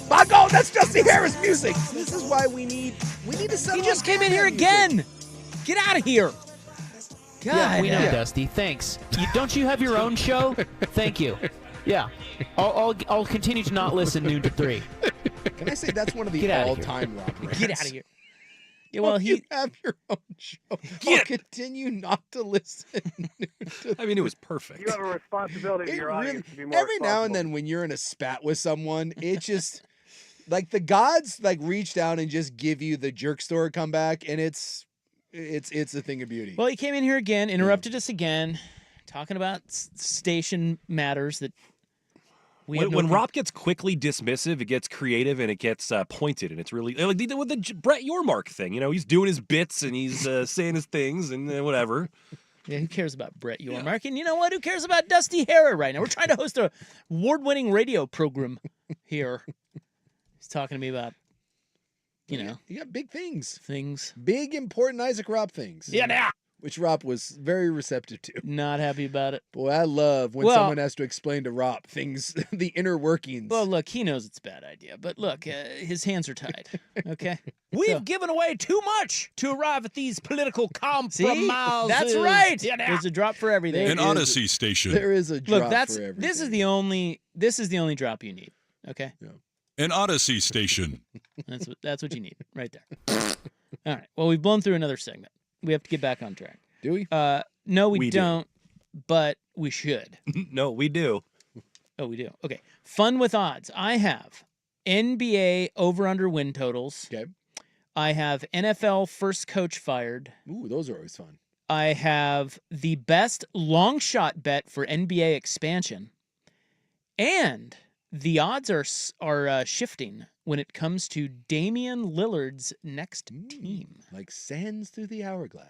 My God, that's Justin Harris music. This is why we need to settle. He just came in here again. Get out of here. God. Yeah, we know, Dusty. Thanks. Don't you have your own show? Thank you. Yeah. I'll continue to not listen noon to 3. Can I say that's one of the all-time rock bands? Get out of here. Yeah, well, you have your own show. I'll continue not to listen. I mean, it was perfect. You have a responsibility to your audience to be more every now and then when you're in a spat with someone, it just like the gods like reach down and just give you the jerk store comeback, and it's a thing of beauty. Well, he came in here again, interrupted us again, talking about station matters that when Rob gets quickly dismissive, it gets creative and it gets pointed, and it's really like they did with the Brett Yormark thing. You know, he's doing his bits and he's saying his things and whatever. Yeah, who cares about Brett Yormark? And you know what? Who cares about Dusty Harrer right now? We're trying to host a award-winning radio program here. He's talking to me about, you got big things. Things. Big, important Isaac Rob things. Yeah. Which Rob was very receptive to. Not happy about it. Boy, I love when someone has to explain to Rob things, the inner workings. Well, look, he knows it's a bad idea, but look, his hands are tied, okay? We've given away too much to arrive at these political compromises. See? That's right. There's a drop for everything. An Odyssey station. There is a drop for everything. This is the only drop you need, okay? Yeah. An Odyssey station. That's what you need right there. All right. Well, we've blown through another segment. We have to get back on track. Do we? No, we don't, but we should. No, we do. Oh, we do. Okay. Fun with odds. I have NBA over-under win totals. Okay. I have NFL first coach fired. Ooh, those are always fun. I have the best long shot bet for NBA expansion. And the odds are shifting when it comes to Damian Lillard's next team. Like sands through the hourglass.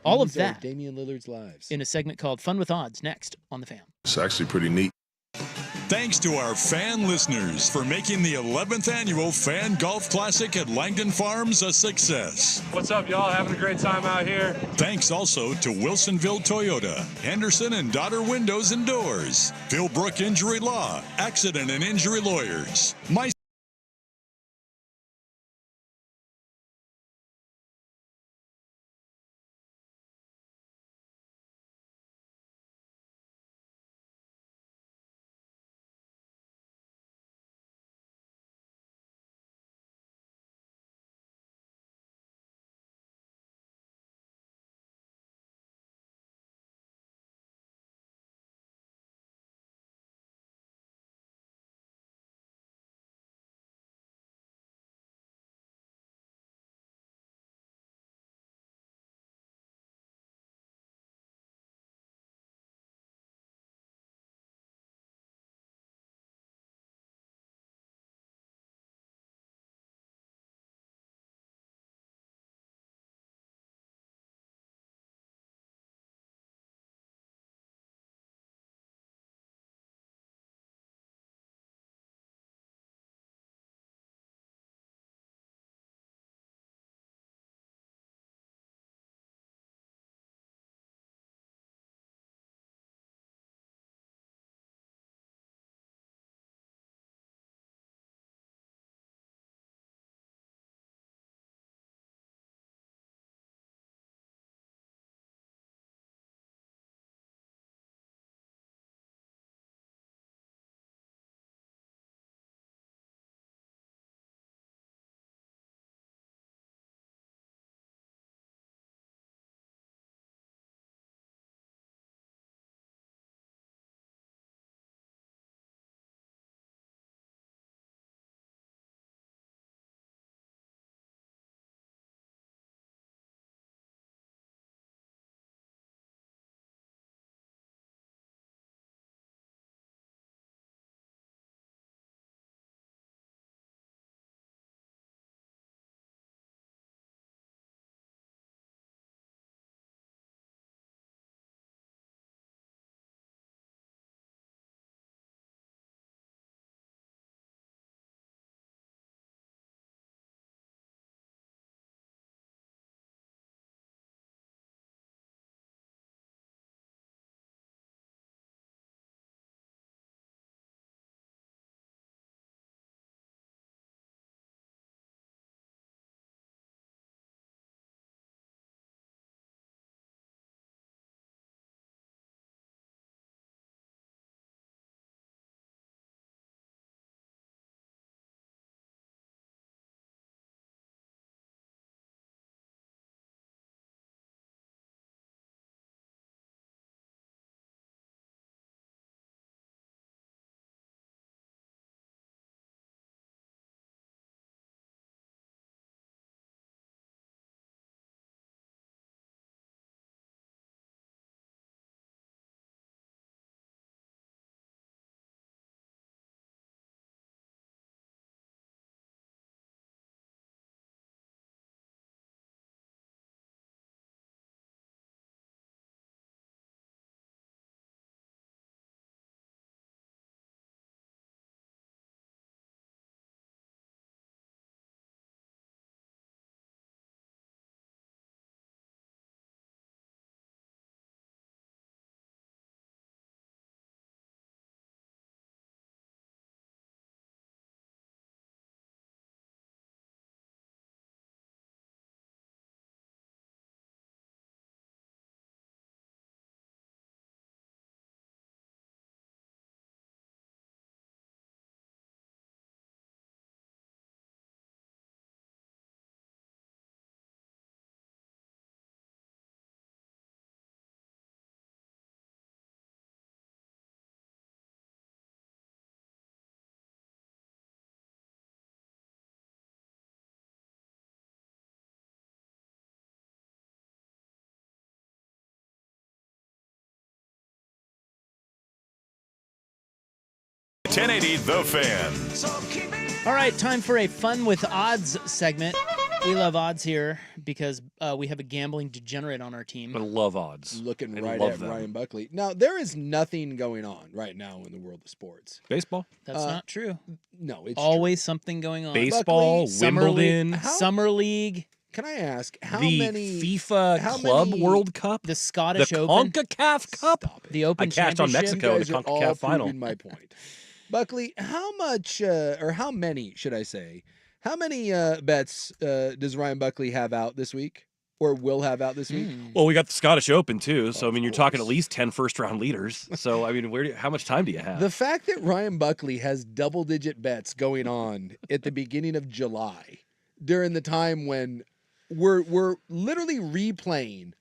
All of These are that Damian Lillard's lives. in a segment called Fun with Odds next on The Fan. It's actually pretty neat. Thanks to our fan listeners for making the 11th annual Fan Golf Classic at Langdon Farms a success. What's up, y'all? Having a great time out here. Thanks also to Wilsonville Toyota, Henderson and Daughter Windows and Doors, Philbrook Injury Law, Accident and Injury Lawyers, My 1080 The Fan. All right, time for a fun with odds segment. We love odds here because we have a gambling degenerate on our team. I love odds. Looking I right love at them. Ryan Buckley. Now, there is nothing going on right now in the world of sports. Baseball? That's not true. No, it's always something going on. Baseball, Buckley, Wimbledon. Summer League. Can I ask how the many FIFA Club World Cup, the Scottish the Open, CONCACAF Cup, the Open I cashed on Championship? Mexico in You the guys are all CONCACAF final. proving my point. Buckley, how much or how many should I say? How many bets does Ryan Buckley have out this week, or will have out this week? Well, we got the Scottish Open too, so I mean, you're talking at least 10 first-round leaders. So I mean, how much time do you have? The fact that Ryan Buckley has double-digit bets going on at the beginning of July, during the time when we're literally replaying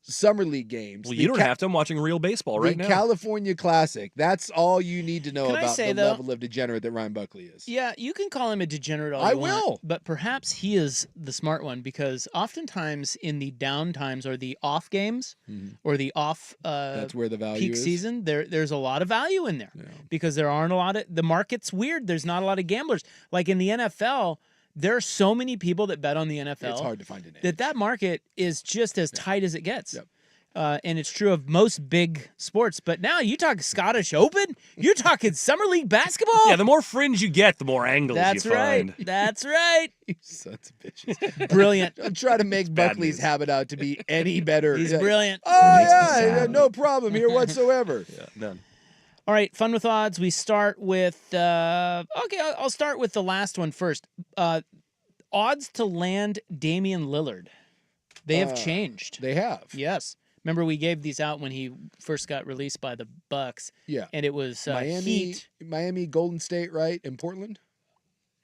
Summer League games. Well, you don't have to. I'm watching real baseball right now. The California Classic. That's all you need to know Can I about say, the though- level of degenerate that Ryan Buckley is. Yeah, you can call him a degenerate all I you want, will. but perhaps he is the smart one because oftentimes in the down times or the off games or the off That's where the value peak is. season, there's a lot of value in there because there aren't a lot of the market's weird. There's not a lot of gamblers like in the NFL. There are so many people that bet on the NFL. It's hard to find an edge. That market is just as tight as it gets. Yep. And it's true of most big sports. But now you talk Scottish Open, you're talking Summer League basketball. Yeah, the more fringe you get, the more angles That's you right. find. That's right. You sons of bitches. Brilliant. I'm trying to make bad Buckley's news. habit out to be any better. He's brilliant. Oh, Makes me yeah, sad. no problem here whatsoever. Yeah, none. All right, fun with odds. We start with I'll start with the last one first. Odds to land Damian Lillard. They have changed. They have. Yes. Remember we gave these out when he first got released by the Bucks. Yeah. And it was Heat. Miami, Golden State, right? And Portland?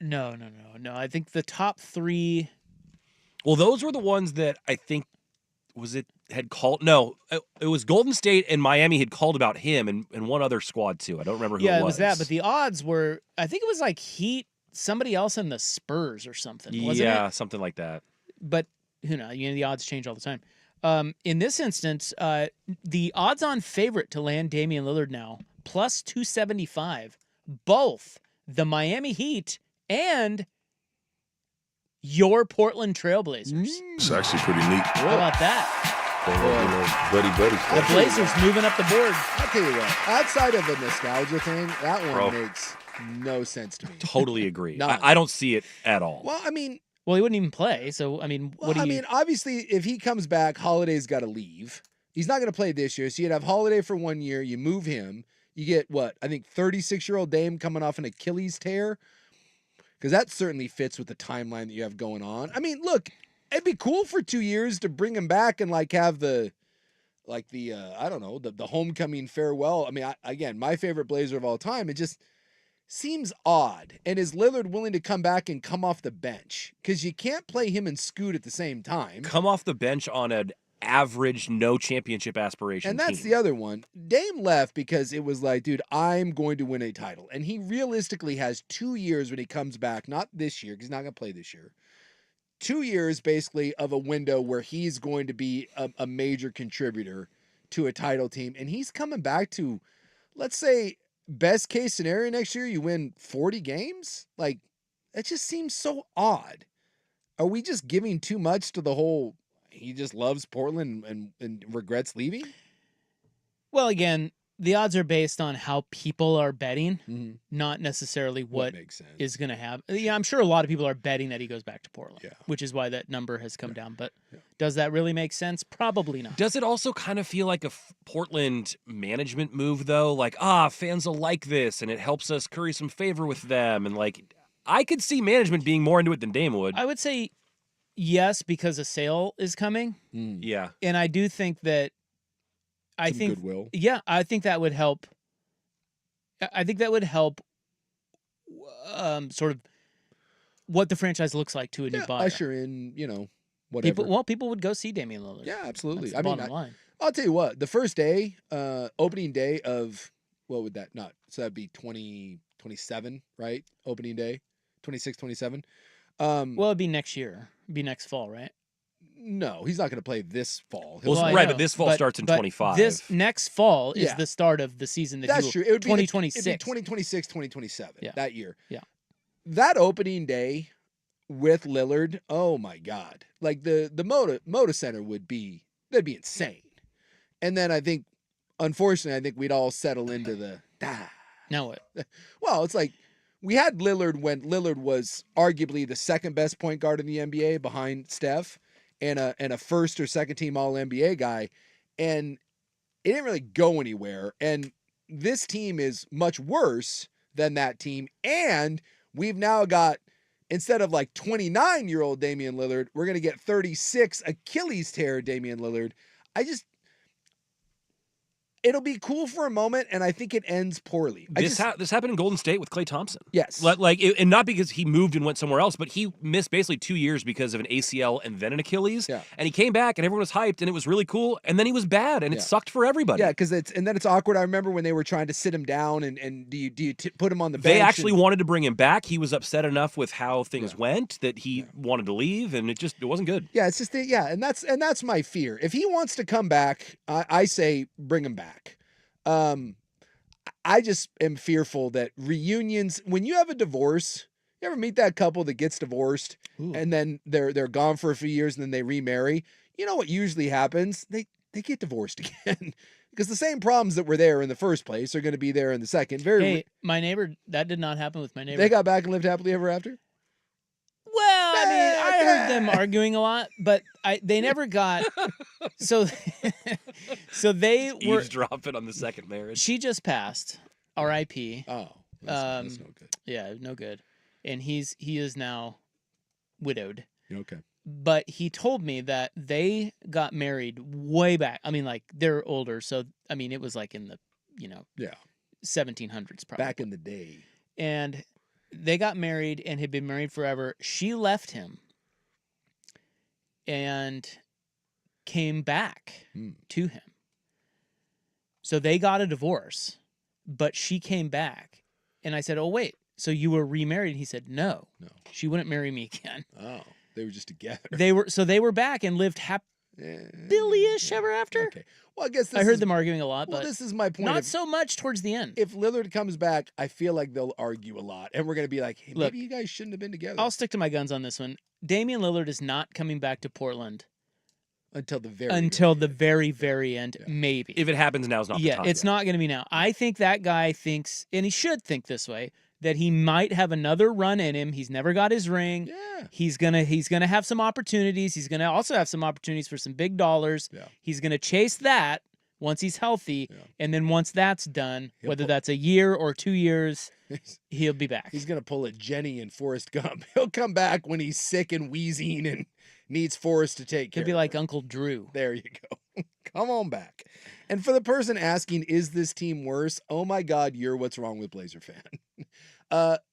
No. I think the top three. Well, those were the ones that I think had called. No, it was Golden State and Miami had called about him and one other squad too. I don't remember who Yeah, it was. it was that. But the odds were, I think it was like Heat, somebody else in the Spurs or something. Wasn't yeah, it? something like that. But who knows? The odds change all the time. In this instance, the odds-on favorite to land Damian Lillard now, plus 275, both the Miami Heat and your Portland Trailblazers. It's actually pretty neat. How about that? Buddy. The Blazers moving up the board. I'll tell you what, outside of the nostalgia thing, that one Bro. makes no sense to me. Totally agree. None. I don't see it at all. Well, I mean, Well, he wouldn't even play. So, I mean, what do you... obviously, if he comes back, Holiday's got to leave. He's not going to play this year. So you'd have Holiday for 1 year. You move him. You get, what, I think 36-year-old Dame coming off an Achilles tear? Because that certainly fits with the timeline that you have going on. I mean, look, it'd be cool for 2 years to bring him back and, like, have the I don't know, the homecoming farewell. I mean, again, my favorite Blazer of all time. It just seems odd. And is Lillard willing to come back and come off the bench? Because you can't play him and Scoot at the same time. Come off the bench on an average, no championship aspiration And that's team. the other one. Dame left because it was like, dude, I'm going to win a title. And he realistically has 2 years when he comes back, not this year, because he's not going to play this year. 2 years, basically, of a window where he's going to be a major contributor to a title team. And he's coming back to, let's say, best case scenario next year, you win 40 games? Like, that just seems so odd. Are we just giving too much to the whole, he just loves Portland and regrets leaving? Well, again, the odds are based on how people are betting, not necessarily what makes sense. is going to happen. Yeah, I'm sure a lot of people are betting that he goes back to Portland, which is why that number has come down. But does that really make sense? Probably not. Does it also kind of feel like a Portland management move, though? Like, fans will like this, and it helps us curry some favor with them. And, like, I could see management being more into it than Dame would. I would say yes, because a sale is coming. Yeah. And I do think that I think goodwill. Yeah, I think that would help. I think that would help sort of what the franchise looks like to a new buyer. Usher in, whatever. People would go see Damian Lillard. Yeah, absolutely. That's the bottom line. I'll tell you what, the first day, opening day of, what would that not? So that'd be 2027, right? Opening day, 26, 27. Well, it'd be next year. It'd be next fall, right? No, he's not going to play this fall. Well, right, but this fall starts in 25. This next fall is the start of the season. That's true. It would be 2026. 2026, 2027, that year. Yeah. That opening day with Lillard, oh my God. Like the Moda Center that'd be insane. And then I think, unfortunately, we'd all settle into the, Now what? Well, it's like we had Lillard when Lillard was arguably the second best point guard in the NBA behind Steph and a first or second team All NBA guy. And it didn't really go anywhere. And this team is much worse than that team. And we've now got, instead of like 29-year-old Damian Lillard, we're going to get 36 Achilles tear Damian Lillard. It'll be cool for a moment, and I think it ends poorly. This happened in Golden State with Klay Thompson. Yes. And not because he moved and went somewhere else, but he missed basically 2 years because of an ACL and then an Achilles. Yeah. And he came back, and everyone was hyped, and it was really cool. And then he was bad, and it sucked for everybody. Yeah, because then it's awkward. I remember when they were trying to sit him down, and do you put him on the bench? They actually wanted to bring him back. He was upset enough with how things went that he wanted to leave, and it wasn't good. Yeah, it's just and that's my fear. If he wants to come back, I say bring him back. I just am fearful that reunions, when you have a divorce, you ever meet that couple that gets divorced and then they're gone for a few years and then they remarry? You know what usually happens? They get divorced again because the same problems that were there in the first place are going to be there in the second. My neighbor, that did not happen with my neighbor. They got back and lived happily ever after? Well, I mean, I heard them arguing a lot, but they never got so they were eavesdropping on the second marriage. She just passed, R.I.P. Oh, that's no good. Yeah, no good. And he is now widowed. Okay. But he told me that they got married way back. I mean, like they're older, so I mean, it was like in the 1700s probably. Back in the day. And they got married and had been married forever. She left him and came back to him. So they got a divorce, but she came back. And I said, oh, wait, so you were remarried? He said, no, she wouldn't marry me again. Oh, they were just together. They were back and lived happily-ish ever after. Okay. Well, I guess I heard them arguing a lot, but this is my point. Not so much towards the end. If Lillard comes back, I feel like they'll argue a lot, and we're going to be like, hey, maybe you guys shouldn't have been together. I'll stick to my guns on this one. Damian Lillard is not coming back to Portland until the very, very end, maybe. If it happens now, it's not the time. It's not going to be now. I think that guy thinks, and he should think this way, that he might have another run in him. He's never got his ring. Yeah. He's gonna have some opportunities. He's gonna also have some opportunities for some big dollars. Yeah. He's gonna chase that once he's healthy, and then once that's done, whether that's a year or 2 years, he'll be back. He's gonna pull a Jenny in Forrest Gump. He'll come back when he's sick and wheezing and needs Forrest to take care. He'll be like Uncle Drew. There you go. Come on back. And for the person asking, is this team worse? Oh my God, you're what's wrong with Blazer fan.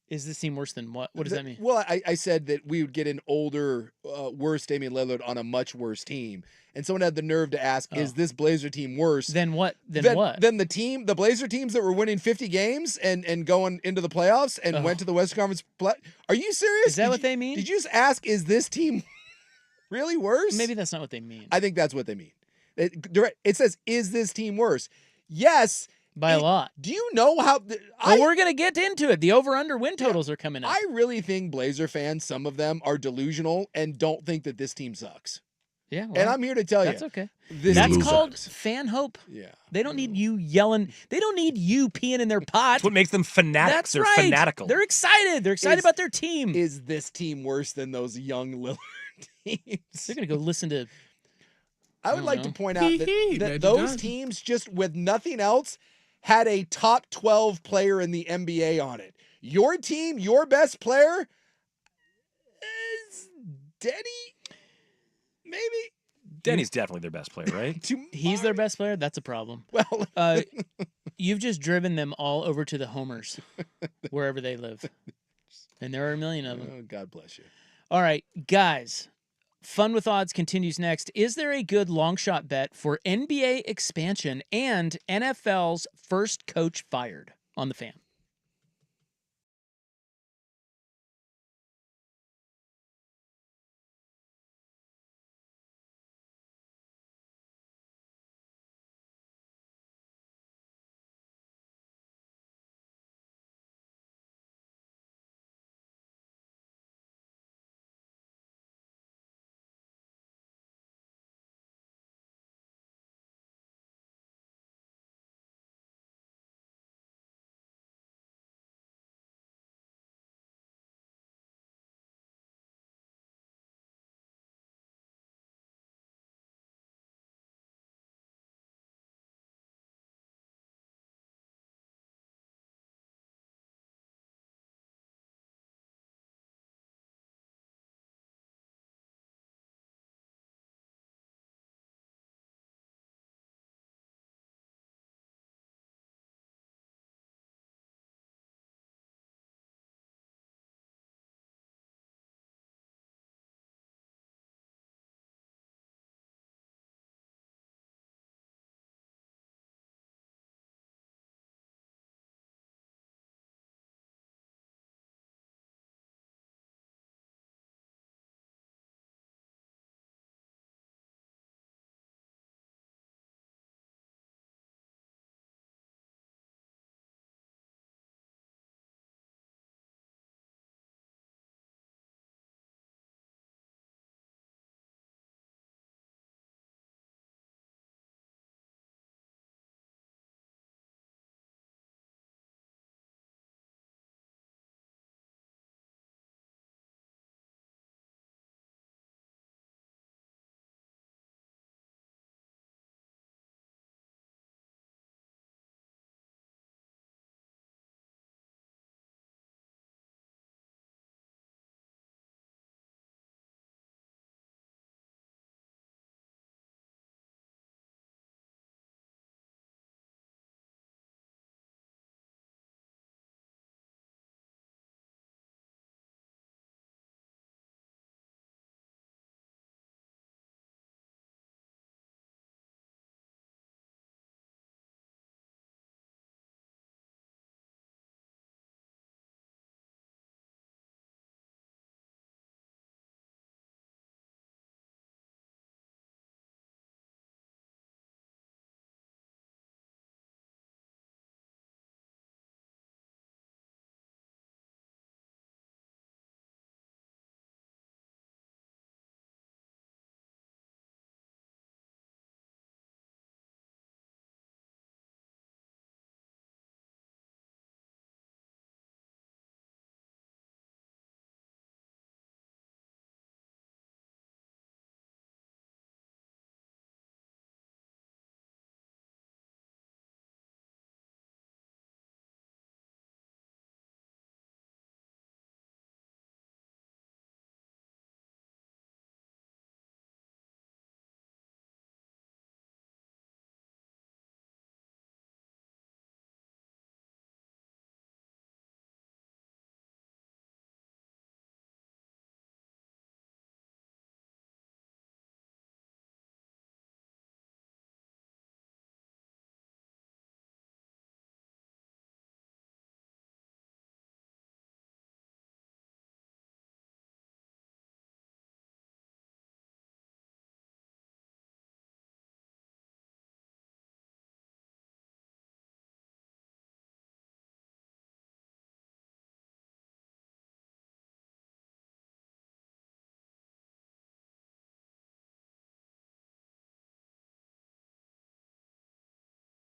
Is this team worse than what? What does that mean? Well, I said that we would get an older, worse Damian Lillard on a much worse team. And someone had the nerve to ask, is this Blazer team worse? Then what? Then the Blazer teams that were winning 50 games and going into the playoffs and went to the West Conference play. Are you serious? Is that what they mean? Did you just ask, is this team really worse? Maybe that's not what they mean. I think that's what they mean. It says, is this team worse? Yes. By a lot. Do you know how... we're going to get into it. The over-under win totals are coming up. I really think Blazer fans, some of them, are delusional and don't think that this team sucks. Yeah, well, and I'm here to tell you. That's okay. That's called fan hope. Yeah. They don't need you yelling. They don't need you peeing in their pot. That's what makes them fanatics. They're fanatical. They're excited. They're excited about their team. Is this team worse than those young Lillard teams? They're going to go listen to... I would like to point out that those teams, just with nothing else, had a top 12 player in the NBA on it. Your team, your best player is Denny? Maybe? Denny's definitely their best player, right? He's their best player? That's a problem. Well, you've just driven them all over to the homers, wherever they live. And there are a million of them. Oh, God bless you. All right, guys. Fun with Odds continues next. Is there a good long shot bet for NBA expansion and NFL's first coach fired on the Fan?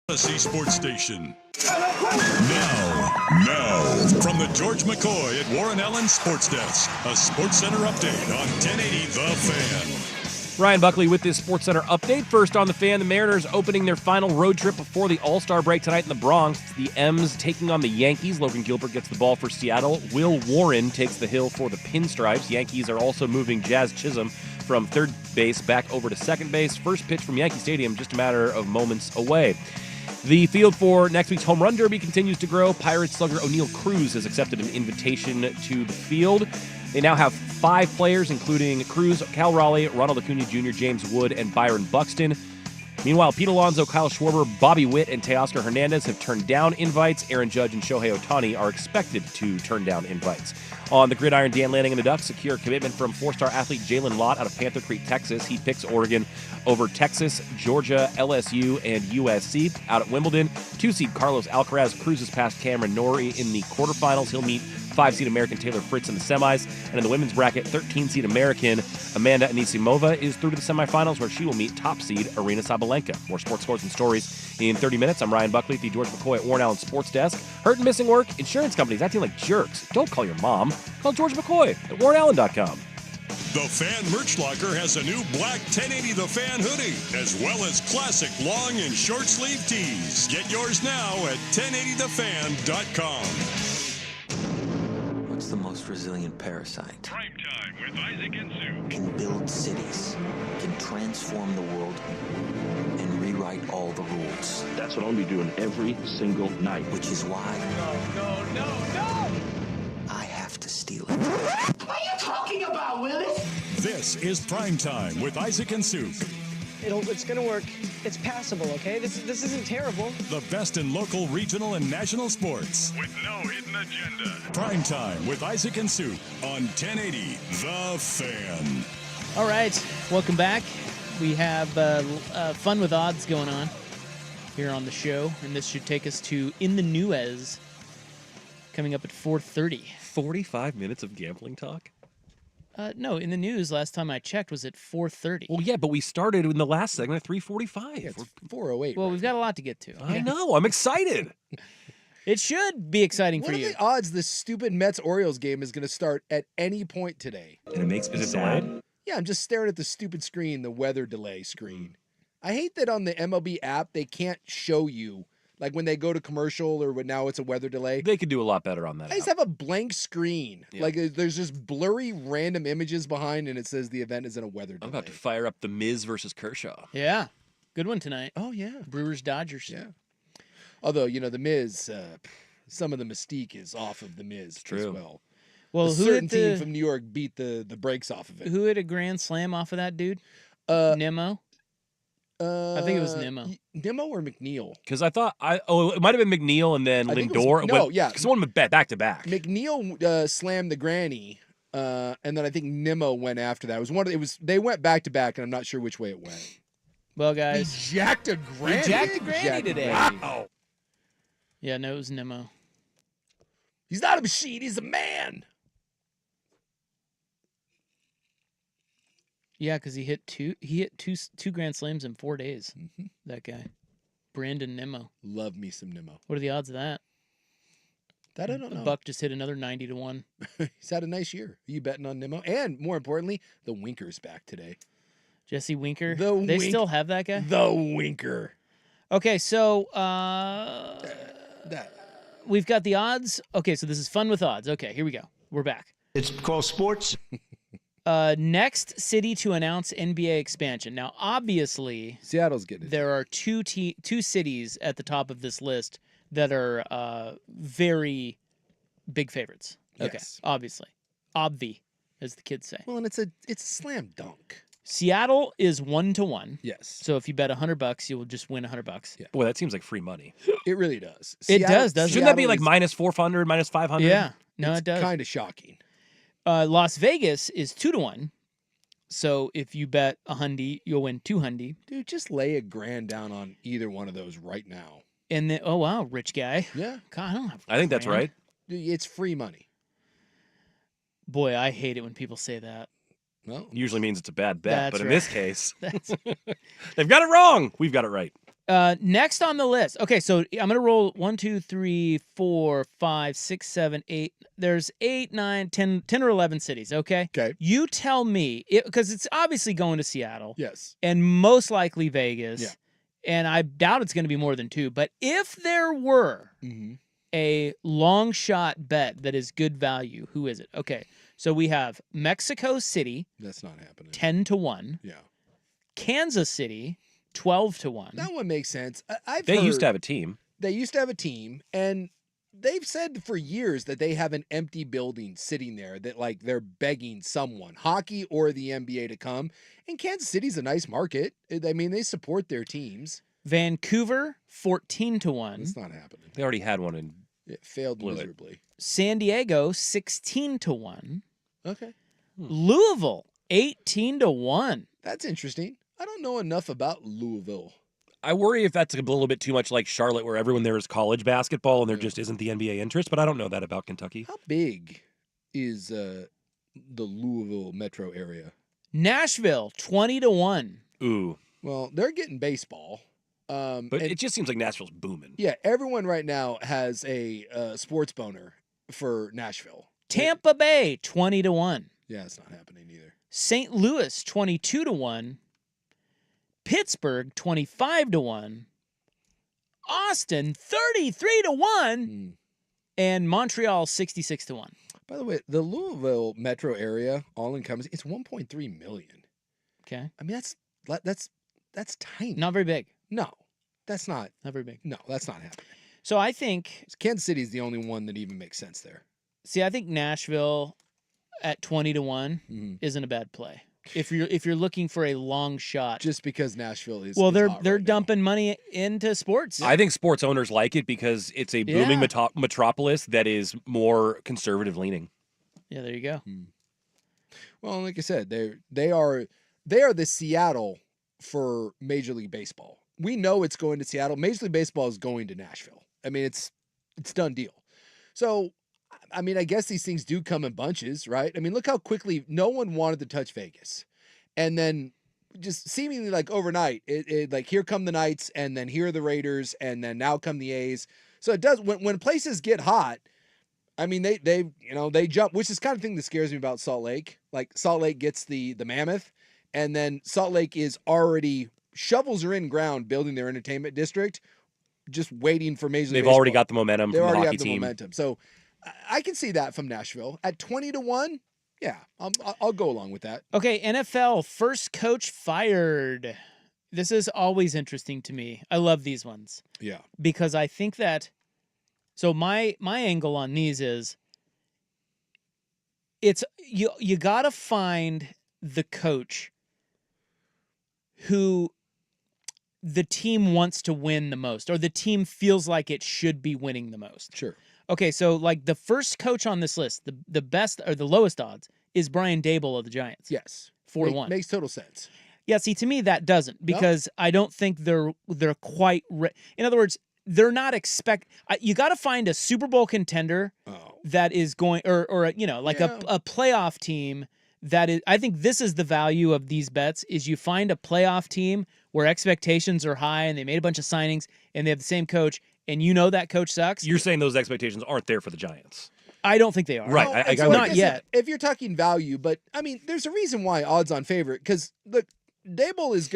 Fantasy Sports Station. Now, from the George McCoy at Warren Allen Sports Desk, a Sports Center update on 1080 The Fan. Ryan Buckley with this Sports Center update. First on the Fan, the Mariners opening their final road trip before the All-Star break tonight in the Bronx. It's the M's taking on the Yankees. Logan Gilbert gets the ball for Seattle. Will Warren takes the hill for the Pinstripes. Yankees are also moving Jazz Chisholm from third base back over to second base. First pitch from Yankee Stadium just a matter of moments away. The field for next week's Home Run Derby continues to grow. Pirates slugger O'Neal Cruz has accepted an invitation to the field. They now have 5 players, including Cruz, Cal Raleigh, Ronald Acuna Jr., James Wood, and Byron Buxton. Meanwhile, Pete Alonso, Kyle Schwarber, Bobby Witt, and Teoscar Hernandez have turned down invites. Aaron Judge and Shohei Ohtani are expected to turn down invites. On the gridiron, Dan Lanning and the Ducks secure a commitment from 4-star athlete Jalen Lott out of Panther Creek, Texas. He picks Oregon over Texas, Georgia, LSU, and USC. Out at Wimbledon, 2-seed Carlos Alcaraz cruises past Cameron Norrie in the quarterfinals. He'll meet 5-seed American Taylor Fritz in the semis. And in the women's bracket, 13-seed American Amanda Anisimova is through to the semifinals, where she will meet top-seed Arena Sabalenka. More sports scores and stories in 30 minutes. I'm Ryan Buckley at the George McCoy at Warren Allen Sports Desk. Hurt and missing work? Insurance companies acting like jerks. Don't call your mom. Call George McCoy at WarrenAllen.com. The Fan Merch Locker has a new black 1080 The Fan hoodie, as well as classic long and short sleeve tees. Get yours now at 1080thefan.com. What's the most resilient parasite? Primetime with Isaac and Sue. Can build cities, can transform the world, and rewrite all the rules. That's what I'll be doing every single night. Which is why No! I have to steal it. What are you talking about, Willis? This is Primetime with Isaac and Sue. It's gonna work. It's passable, okay? This isn't terrible. The best in local, regional, and national sports. With no hidden agenda. Primetime with Isaac and Sue on 1080 The Fan. All right, welcome back. We have fun with odds going on here on the show, and this should take us to In the News coming up at 4:30. 45 minutes of gambling talk? No, In the News last time I checked was at 4:30. Well, yeah, but we started in the last segment at 3:45. Yeah, it's 4:08. Well, we've got a lot to get to. I know. I'm excited. It should be exciting What for are you. the odds this stupid Mets-Orioles game is going to start at any point today? And it makes me sad. Yeah, I'm just staring at the stupid screen, the weather delay screen. I hate that on the MLB app, they can't show you, like when they go to commercial or when now it's a weather delay. They could do a lot better on that. I just have a blank screen. Yeah. Like there's just blurry random images behind and it says the event is in a weather delay. I'm about to fire up the Miz versus Kershaw. Yeah, good one tonight. Oh, yeah. Brewers, Dodgers. Yeah. Although, the Miz, some of the mystique is off of the Miz as well. Well, a certain team from New York beat the brakes off of it. Who hit a grand slam off of that dude? Nemo? I think it was Nemo. Nemo or McNeil? Because I thought it might have been McNeil and then Lindor. Because one went back to back. McNeil slammed the granny, and then I think Nemo went after that. They went back to back, and I'm not sure which way it went. Well, guys, he jacked a granny. He jacked a granny today. Wow. Yeah, no, it was Nemo. He's not a machine. He's a man. Yeah, because he hit two grand slams in 4 days. Mm-hmm. That guy, Brandon Nemo. Love me some Nemo. What are the odds of that? That I don't know. Buck just hit another 90-1. He's had a nice year. Are you betting on Nemo? And more importantly, the Winker's back today. Jesse Winker. They still have that guy? The Winker. Okay, so we've got the odds. Okay, so this is fun with odds. Okay, here we go. We're back. It's called sports. Next city to announce NBA expansion. Now, obviously, Seattle's getting it. There are two cities at the top of this list that are very big favorites. Okay, Yes. obviously, obvi, as the kids say. Well, and it's a slam dunk. Seattle is 1-1. Yes. So if you bet $100, you will just win $100. Yeah. Boy, that seems like free money. It really does. It does, doesn't it? Shouldn't that be like minus 400, minus 500? Yeah. No, it does. Kind of shocking. Las Vegas is 2-1. So if you bet $100, you'll win $200. Dude, just lay $1,000 down on either one of those right now. And then, oh wow, rich guy. Yeah. God, I don't have. I think that's right. Dude, it's free money. Boy, I hate it when people say that. Well, Usually means it's a bad bet, That's but in right. this case, they've got it wrong. We've got it right. Next on the list. Okay, so I'm going to roll 1, 2, 3, 4, 5, 6, 7, 8. There's 8, 9, 10 or 11 cities, okay? Okay. You tell me, because it's obviously going to Seattle. Yes. And most likely Vegas. Yeah. And I doubt it's going to be more than 2. But if there were a long shot bet that is good value, who is it? Okay, so we have Mexico City. That's not happening. 10-1. Yeah. Kansas City. 12-1. That one makes sense. They used to have a team. They used to have a team, and they've said for years that they have an empty building sitting there that like they're begging someone, hockey or the NBA, to come. And Kansas City's a nice market. I mean, they support their teams. Vancouver 14-1. It's not happening. They already had one and it failed miserably. San Diego 16-1. Okay. Louisville 18-1. That's interesting. I don't know enough about Louisville. I worry if that's a little bit too much like Charlotte, where everyone there is college basketball and there just isn't the NBA interest, but I don't know that about Kentucky. How big is the Louisville metro area? Nashville 20-1. Ooh. Well, they're getting baseball. But it just seems like Nashville's booming. Yeah, everyone right now has a sports boner for Nashville. Tampa Bay 20-1. Yeah, it's not happening either. St. Louis 22-1. Pittsburgh 25-1. Austin 33-1. And Montreal 66-1. By the way, the Louisville metro area, all encompassing, it's 1.3 million. Okay. I mean, that's tiny. Not very big. No, that's not. Not very big. No, that's not happening. So I think Kansas City is the only one that even makes sense there. See, I think Nashville at 20-1 isn't a bad play. If you're looking for a long shot, just because Nashville is they're dumping money into sports. I think sports owners like it because it's a booming metropolis that is more conservative leaning. Yeah, there you go. Well, like I said, they are the Seattle for Major League Baseball. We know it's going to Seattle. Major League Baseball is going to Nashville. I mean, it's done deal. So, I mean, I guess these things do come in bunches, right? I mean, look how quickly no one wanted to touch Vegas. And then just seemingly like overnight, it like here come the Knights, and then here are the Raiders, and then now come the A's. So it does, when places get hot, I mean, they jump, which is kind of thing that scares me about Salt Lake. Like Salt Lake gets the mammoth, and then Salt Lake is already, shovels are in ground building their entertainment district, just waiting for Major League They've Baseball. already got the momentum from the hockey team. They already have the momentum. So I can see that from Nashville. At 20-1, yeah, I'll go along with that. Okay, NFL, first coach fired. This is always interesting to me. I love these ones. Yeah. Because I think that, so my angle on these is, it's you got to find the coach who the team wants to win the most, or the team feels like it should be winning the most. Sure. Okay, so like the first coach on this list, the best or the lowest odds is Brian Daboll of the Giants. Yes. 4-1. Makes total sense. Yeah, see, to me that doesn't, because I don't think they're quite in other words, they're not you got to find a Super Bowl contender that is going, or a playoff team that is. I think this is the value of these bets: is you find a playoff team where expectations are high and they made a bunch of signings and they have the same coach, and you know that coach sucks. You're saying those expectations aren't there for the Giants. I don't think they are. Right. No, not yet. If you're talking value, but I mean, there's a reason why odds on favorite, because look, Daboll is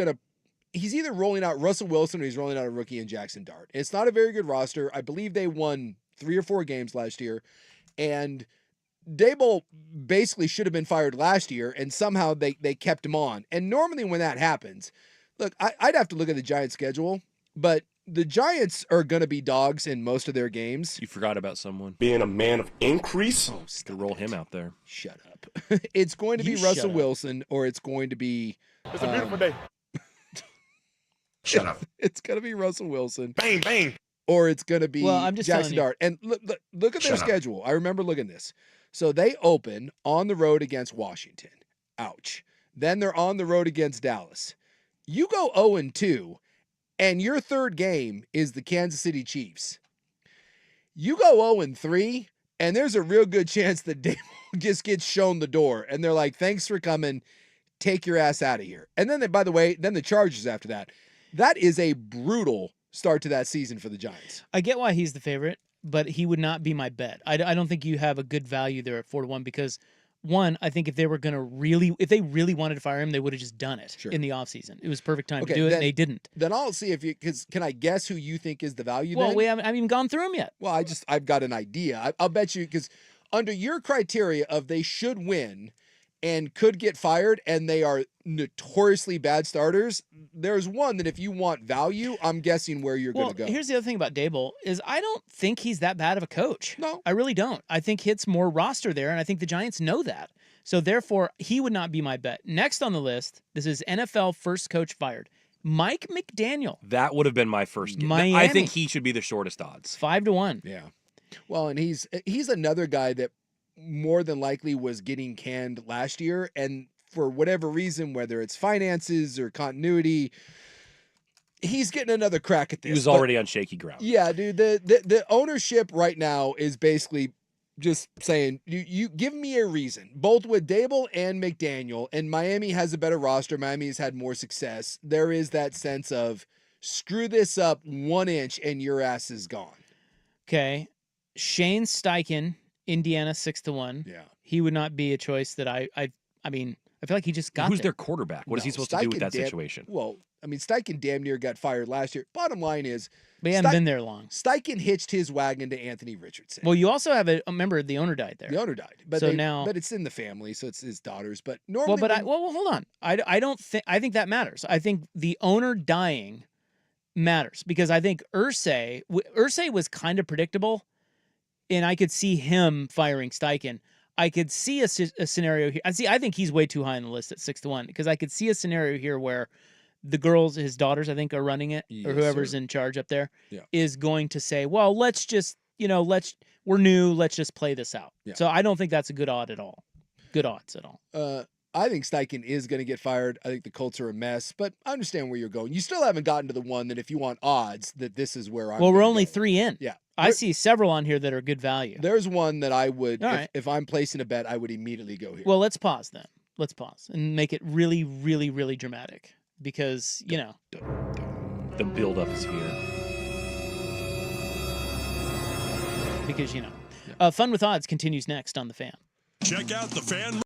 he's either rolling out Russell Wilson or he's rolling out a rookie in Jackson Dart. It's not a very good roster. I believe they won 3 or 4 games last year, and Daboll basically should have been fired last year, and somehow they kept him on. And normally when that happens, look, I'd have to look at the Giants' schedule, but the Giants are going to be dogs in most of their games. You forgot about someone. Being a man of increase. Oh, to roll him out there. Shut up. It's going to be Russell Wilson, or it's going to be... It's a beautiful day. Shut up. It's going to be Russell Wilson. Bang, bang. Or it's going to be I'm just Jackson Dart. And look at their schedule. I remember looking at this. So they open on the road against Washington. Ouch. Then they're on the road against Dallas. You go 0-2, and your third game is the Kansas City Chiefs. You go 0-3, and there's a real good chance that Daboll just gets shown the door. And they're like, thanks for coming. Take your ass out of here. And then, by the way, the Chargers after that. That is a brutal start to that season for the Giants. I get why he's the favorite, but he would not be my bet. I don't think you have a good value there at 4-1 because, one, I think if they really wanted to fire him, they would have just done it in the offseason. It was perfect time to do it, and they didn't. Then I'll see if can I guess who you think is the value Well, then? we haven't even gone through them yet. Well, I've got an idea. I'll bet you, because under your criteria of they should win and could get fired, and they are notoriously bad starters, there's one that if you want value, I'm guessing where you're going to go. Here's the other thing about Dable is I don't think he's that bad of a coach. No. I really don't. I think it's more roster there, and I think the Giants know that. So therefore, he would not be my bet. Next on the list, this is NFL first coach fired. Mike McDaniel. That would have been my first guess. Miami. I think he should be the shortest odds. 5-1. Yeah. Well, and he's another guy that more than likely was getting canned last year, and for whatever reason, whether it's finances or continuity, he's getting another crack at this. He was already on shaky ground. Yeah, dude. The ownership right now is basically just saying, you give me a reason, both with Dable and McDaniel, and Miami has a better roster. Miami has had more success. There is that sense of screw this up 1 inch and your ass is gone. Okay. Shane Steichen, Indiana 6-1. Yeah. He would not be a choice that I mean, I feel like he just got Who's there. their quarterback? What is he supposed to do with that Steichen situation? Well, I mean, Steichen damn near got fired last year. Bottom line is, But he hadn't been there long. Steichen hitched his wagon to Anthony Richardson. Well, you also have a member, the owner died there. The owner died, but but it's in the family, so it's his daughters. But normally, well, hold on. I don't think that matters. I think the owner dying matters because I think Irsay was kind of predictable, and I could see him firing Steichen. I could see a scenario here. I think he's way too high on the list at 6-1 because I could see a scenario here where the girls, his daughters, I think, are running it, or whoever's in charge up there, is going to say, well, let's just, we're new, let's just play this out. Yeah. So I don't think that's a good odds at all. I think Steichen is going to get fired. I think the Colts are a mess, but I understand where you're going. You still haven't gotten to the one that if you want odds, that this is where I'm. Well, we're only 3 in. Yeah. I see several on here that are good value. There's one that I would, right. if I'm placing a bet, I would immediately go here. Well, let's pause then. Let's pause and make it really, really, really dramatic because, the buildup is here. Because, Fun with Odds continues next on The Fan. Check out The Fan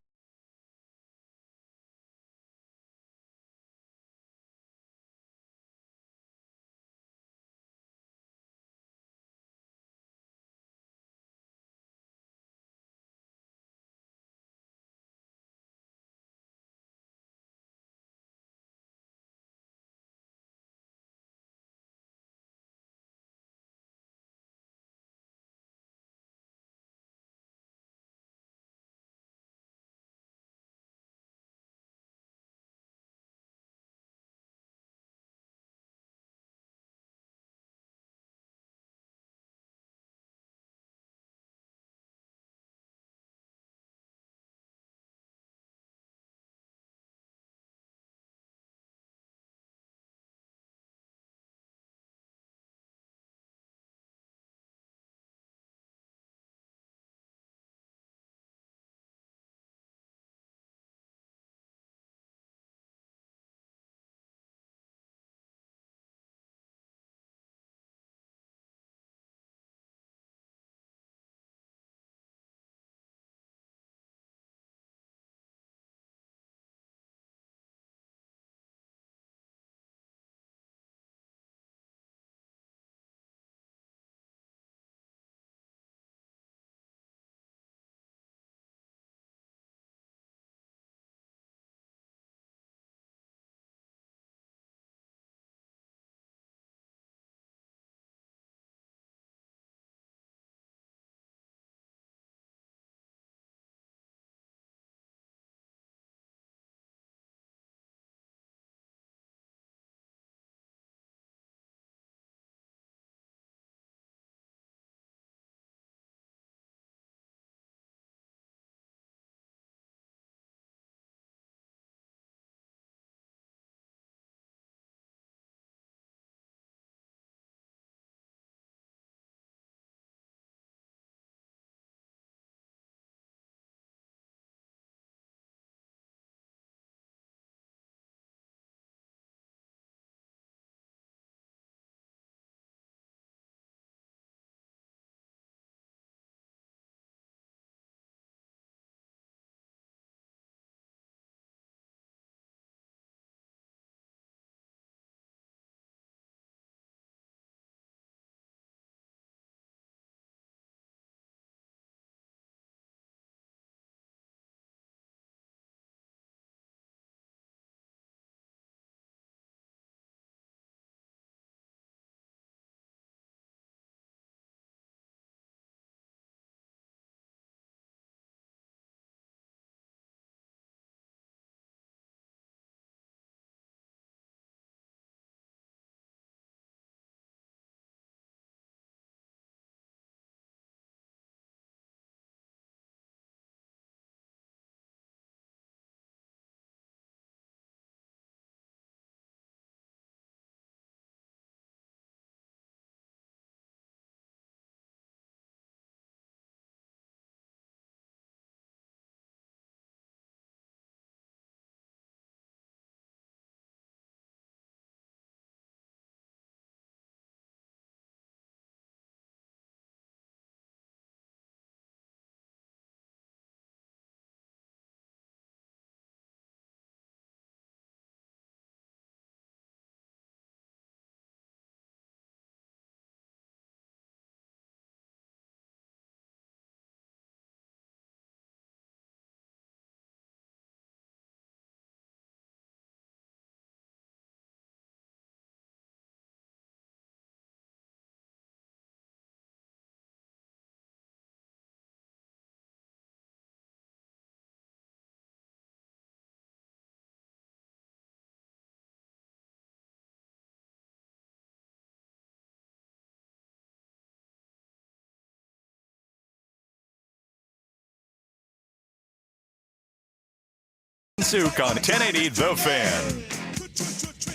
Souk on 1080 The Fan.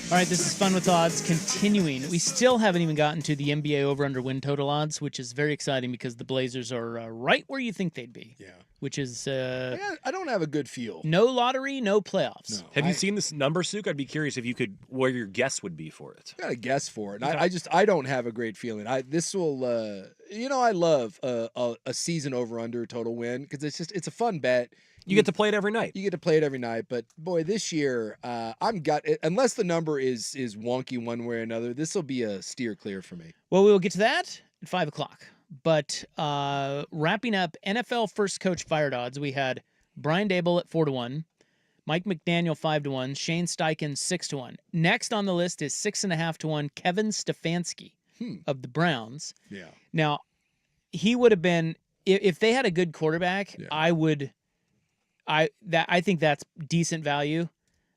All right, this is Fun with Odds continuing. We still haven't even gotten to the NBA over-under win total odds, which is very exciting because the Blazers are right where you think they'd be. Yeah. Which is I don't have a good feel. No lottery, no playoffs. Have you seen this number, Souk? I'd be curious if you could where your guess would be for it. I got a guess for it. I don't have a great feeling. This will I love a season over under total win because it's a fun bet. You get to play it every night. You get to play it every night, but boy, this year unless the number is wonky one way or another, this will be a steer clear for me. Well, we will get to that at 5 o'clock. But wrapping up NFL first coach fired odds, we had Brian Daboll at 4-1, Mike McDaniel 5-1, Shane Steichen 6-1. Next on the list is 6.5-1 Kevin Stefanski of the Browns. Yeah. Now, he would have been if they had a good quarterback. Yeah. I think that's decent value,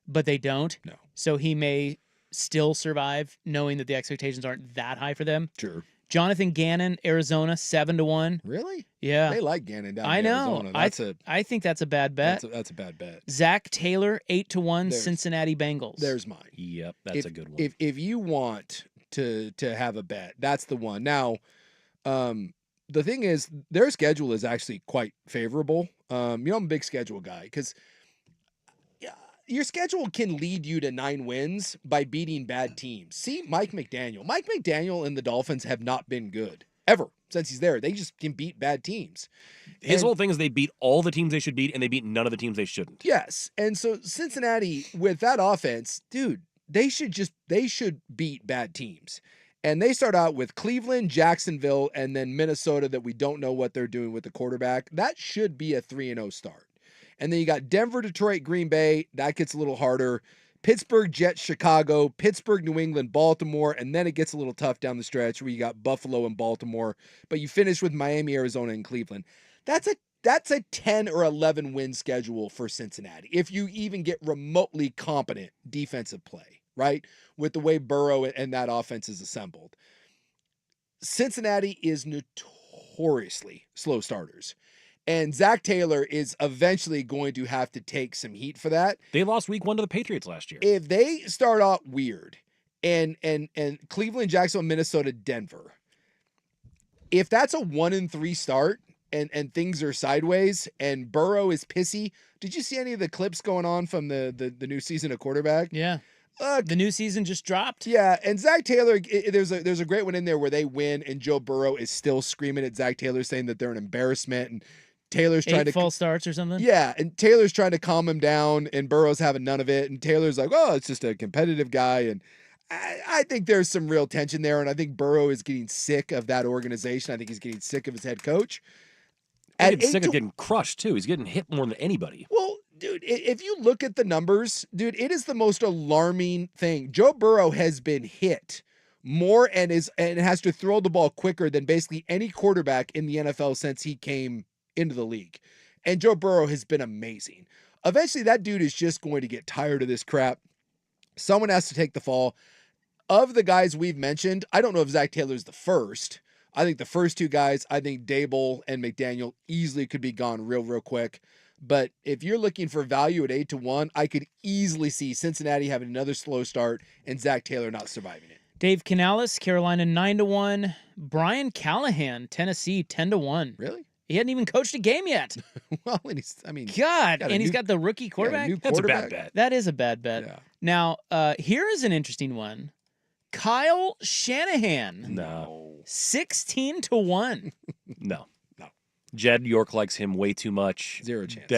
but they don't. No. So he may still survive, knowing that the expectations aren't that high for them. Sure. Jonathan Gannon, Arizona, 7-1. Really? Yeah. They like Gannon down I in know. Arizona. I think that's a bad bet. That's a bad bet. Zach Taylor, 8-1, Cincinnati Bengals. There's mine. Yep, that's a good one. If you want to have a bet, that's the one. Now, the thing is, their schedule is actually quite favorable. I'm a big schedule guy because your schedule can lead you to 9 wins by beating bad teams. See Mike McDaniel. Mike McDaniel and the Dolphins have not been good ever since he's there. They just can beat bad teams. His whole thing is they beat all the teams they should beat, and they beat none of the teams they shouldn't. Yes, and so Cincinnati with that offense, dude, they should beat bad teams. And they start out with Cleveland, Jacksonville, and then Minnesota that we don't know what they're doing with the quarterback. That should be a 3-0 start. And then you got Denver, Detroit, Green Bay. That gets a little harder. Pittsburgh, Jets, Chicago, Pittsburgh, New England, Baltimore, and then it gets a little tough down the stretch where you got Buffalo and Baltimore, but you finish with Miami, Arizona, and Cleveland. That's a 10 or 11 win schedule for Cincinnati if you even get remotely competent defensive play, right? With the way Burrow and that offense is assembled. Cincinnati is notoriously slow starters. And Zach Taylor is eventually going to have to take some heat for that. They lost week 1 to the Patriots last year. If they start out weird and Cleveland, Jacksonville, Minnesota, Denver, if that's a 1-3 start and things are sideways and Burrow is pissy, did you see any of the clips going on from the new season of quarterback? Yeah. The new season just dropped. Yeah, and Zach Taylor, there's a great one in there where they win and Joe Burrow is still screaming at Zach Taylor saying that they're an embarrassment and Taylor's trying 8 false starts or something. Yeah, and Taylor's trying to calm him down and Burrow's having none of it and Taylor's like, oh, it's just a competitive guy. And I think there's some real tension there and I think Burrow is getting sick of that organization. I think he's getting sick of his head coach. He's getting sick of getting crushed too. He's getting hit more than anybody. Well, dude, if you look at the numbers, dude, it is the most alarming thing. Joe Burrow has been hit more and has to throw the ball quicker than basically any quarterback in the NFL since he came into the league. And Joe Burrow has been amazing. Eventually, that dude is just going to get tired of this crap. Someone has to take the fall. Of the guys we've mentioned, I don't know if Zach Taylor's the first. I think the first 2 guys, I think Daboll and McDaniel easily could be gone real quick. But if you're looking for value at 8-1, I could easily see Cincinnati having another slow start and Zach Taylor not surviving it. Dave Canales, Carolina 9-1. Brian Callahan, Tennessee 10-1. Really? He hadn't even coached a game yet. Well, and he's he's got the rookie quarterback. That's a bad bet. That is a bad bet. Yeah. Now, here is an interesting one. Kyle Shanahan. No. 16-1. No. Jed York likes him way too much. Zero chance.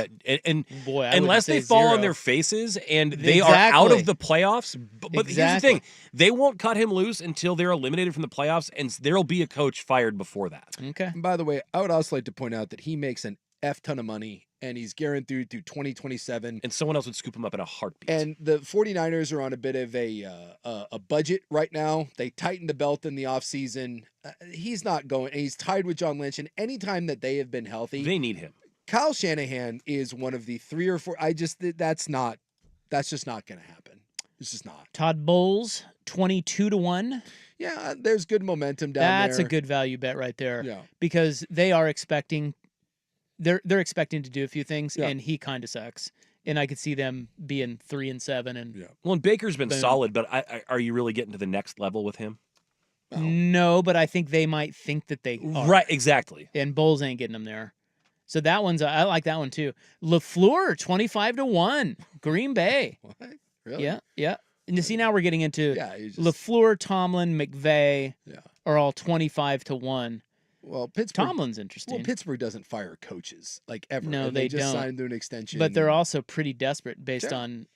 Boy, unless they fall on their faces and they are out of the playoffs. But here's the thing. They won't cut him loose until they're eliminated from the playoffs, and there'll be a coach fired before that. Okay. And by the way, I would also like to point out that he makes an F ton of money, and he's guaranteed through 2027. And someone else would scoop him up in a heartbeat. And the 49ers are on a bit of a budget right now. They tightened the belt in the offseason. He's not going. And he's tied with John Lynch, and anytime that they have been healthy, they need him. Kyle Shanahan is one of the 3 or 4. That's just not going to happen. It's just not. Todd Bowles, 22-1. Yeah, there's good momentum down there. That's a good value bet right there. Yeah. Because they are expecting they're expecting to do a few things, and he kind of sucks. and I could see them being 3-7. And Well, and Baker's been boom. solid, but are you really getting to the next level with him? No, but I think they might think that they are. Right, exactly. And Bulls ain't getting them there. So that one's I like that one too. LaFleur 25-1, Green Bay. What? Really? Yeah. And you see now we're getting into LaFleur, Tomlin, McVay are all 25-1. Well, Pittsburgh. Tomlin's interesting. Well, Pittsburgh doesn't fire coaches like ever. No, and they just don't. signed to an extension. But they're also pretty desperate based Sure. on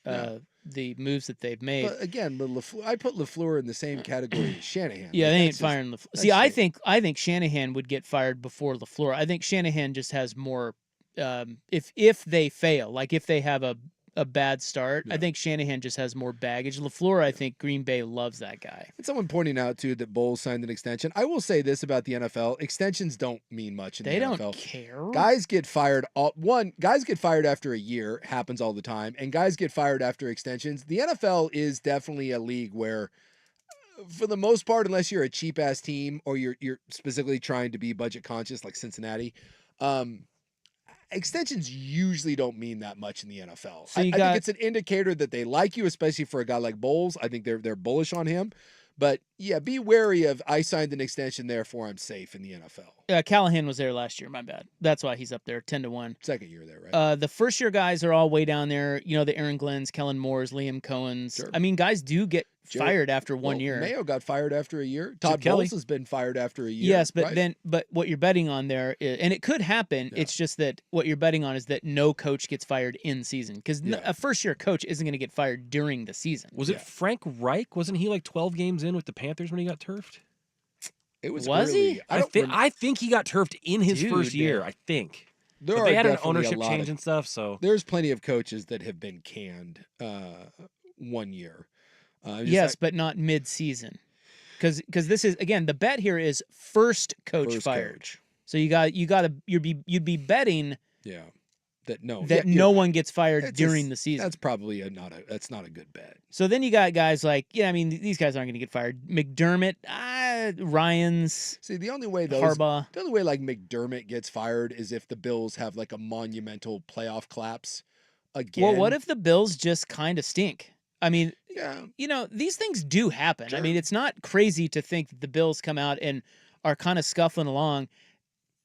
the moves that they've made. But again, I put LaFleur in the same category as Shanahan. Yeah, Like, they ain't that's firing LaFleur. that's See, I just- think Shanahan would get fired before LaFleur. I think Shanahan just has more. If they fail, like if they have a bad start, I think Shanahan just has more baggage. LaFleur, I think Green Bay loves that guy. And someone pointing out too that Bowles signed an extension. I will say this about the NFL: extensions don't mean much in They the don't NFL. care. Guys get fired. Guys get fired after a year. Happens all the time, and guys get fired after extensions. The NFL is definitely a league where, for the most part, unless you're a cheap ass team or you're specifically trying to be budget conscious like Cincinnati, extensions usually don't mean that much in the NFL. So I you think got- it's an indicator that they like you, especially for a guy like Bowles. I think they're bullish on him. But yeah, be wary of I signed an extension, therefore I'm safe in the NFL. Callahan was there last year. My bad. That's why he's up there 10-1. Second year there, right? The first year guys are all way down there. You know, the Aaron Glenn's, Kellen Moore's, Liam Cohen's. Sure. I mean, guys do get fired after 1 year. Mayo got fired after a year. Todd Kelly. Bowles has been fired after a year. Yes, but right? but what you're betting on there, and it could happen. It's just that what you're betting on is that no coach gets fired in season because a first year coach isn't going to get fired during the season. Was it Frank Reich? Wasn't he like 12 games in with the Panthers when he got turfed? It was he? he? I think he got turfed in his first Dude, year. yeah. I think. There But are they had an definitely a ownership lot change of- and stuff, so There's plenty of coaches that have been canned 1 year. Yes, but not mid-season, because this is again the bet here is first coach First fired. coach. So you'd be betting that no one gets fired That's during the season. That's probably that's not a good bet. So then you got guys like I mean these guys aren't going to get fired. McDermott, Ryans. See, the only way Harbaugh. the only way like McDermott gets fired is if the Bills have like a monumental playoff collapse again. Well, what if the Bills just kind of stink? I mean, Yeah. you know, these things do happen. I mean, it's not crazy to think that the Bills come out and are kind of scuffling along.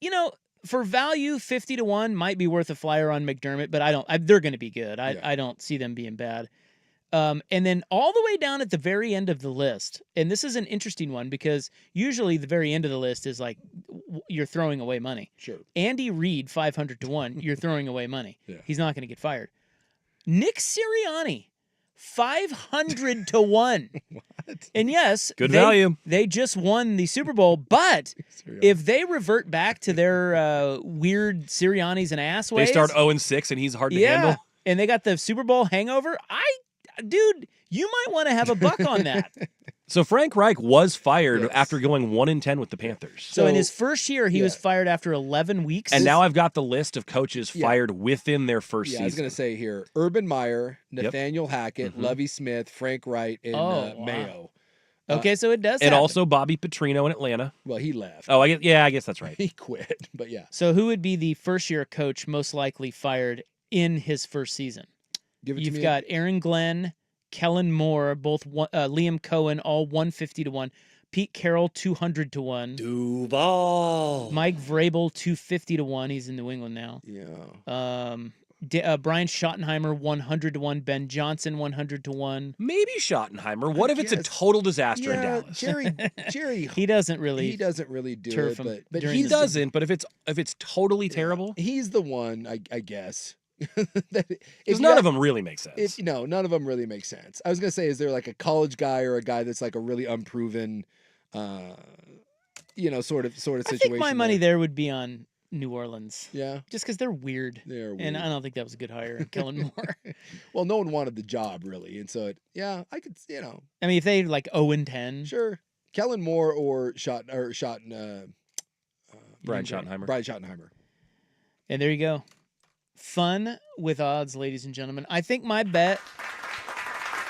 You know, for value, 50-1 might be worth a flyer on McDermott, but they're going to be good. I don't see them being bad. And then all the way down at the very end of the list, and this is an interesting one because usually the very end of the list is like you're throwing away money. Sure. Andy Reid, 500-1, you're throwing away money. Yeah. He's not going to get fired. Nick Sirianni, 500-1. And yes, Good value. They just won the Super Bowl, but if they revert back to their weird Sirianni's and ass ways, they start 0-6 and he's hard to handle. and they got the Super Bowl hangover. Dude, you might want to have a buck on that. So Frank Reich was fired after going 1-10 with the Panthers. So in his first year, he was fired after 11 weeks. And now I've got the list of coaches fired within their first season. I was going to say here, Urban Meyer, Nathaniel Hackett, Lovie Smith, Frank Wright, and Mayo. Okay, so it does And happen. also Bobby Petrino in Atlanta. Well, he left. Oh, I guess that's right. He quit, but yeah. So who would be the first-year coach most likely fired in his first season? Give it to You've me. got Aaron Glenn, Kellen Moore, both Liam Cohen, all 150-1. Pete Carroll, 200-1. Duval. Mike Vrabel, 250-1. He's in New England now. Yeah. Brian Schottenheimer, 100-1. Ben Johnson, 100-1. Maybe Schottenheimer. What if it's a total disaster in Dallas? Jerry, he doesn't really. He doesn't really do turf it, him but during He the doesn't. But if it's totally terrible, he's the one, I guess. because none of them really make sense. None of them really make sense. I was gonna say, is there like a college guy or a guy that's like a really unproven, sort of situation? I think my money there would be on New Orleans. Yeah, just because they're weird. They're weird. And I don't think that was a good hire, Kellen Moore. Well, no one wanted the job really, and so I could, I mean, if they like 0-10, sure, Kellen Moore or Brian Schottenheimer. Brian Schottenheimer. And there you go. Fun with odds, ladies and gentlemen. I think my bet,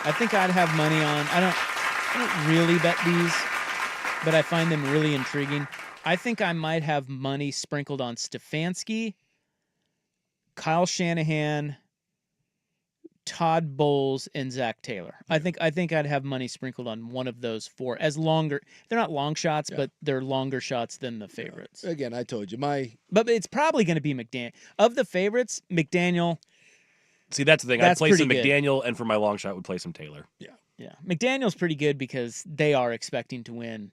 I think I'd have money on. I don't really bet these, but I find them really intriguing. I think I might have money sprinkled on Stefanski, Kyle Shanahan, Todd Bowles and Zach Taylor. I think I'd have money sprinkled on one of those four. They're not long shots, but they're longer shots than the favorites. Again, I told you but it's probably going to be McDaniel. Of the favorites, McDaniel. See, that's the thing. I'd play some McDaniel, and for my long shot, would play some Taylor. Yeah. McDaniel's pretty good because they are expecting to win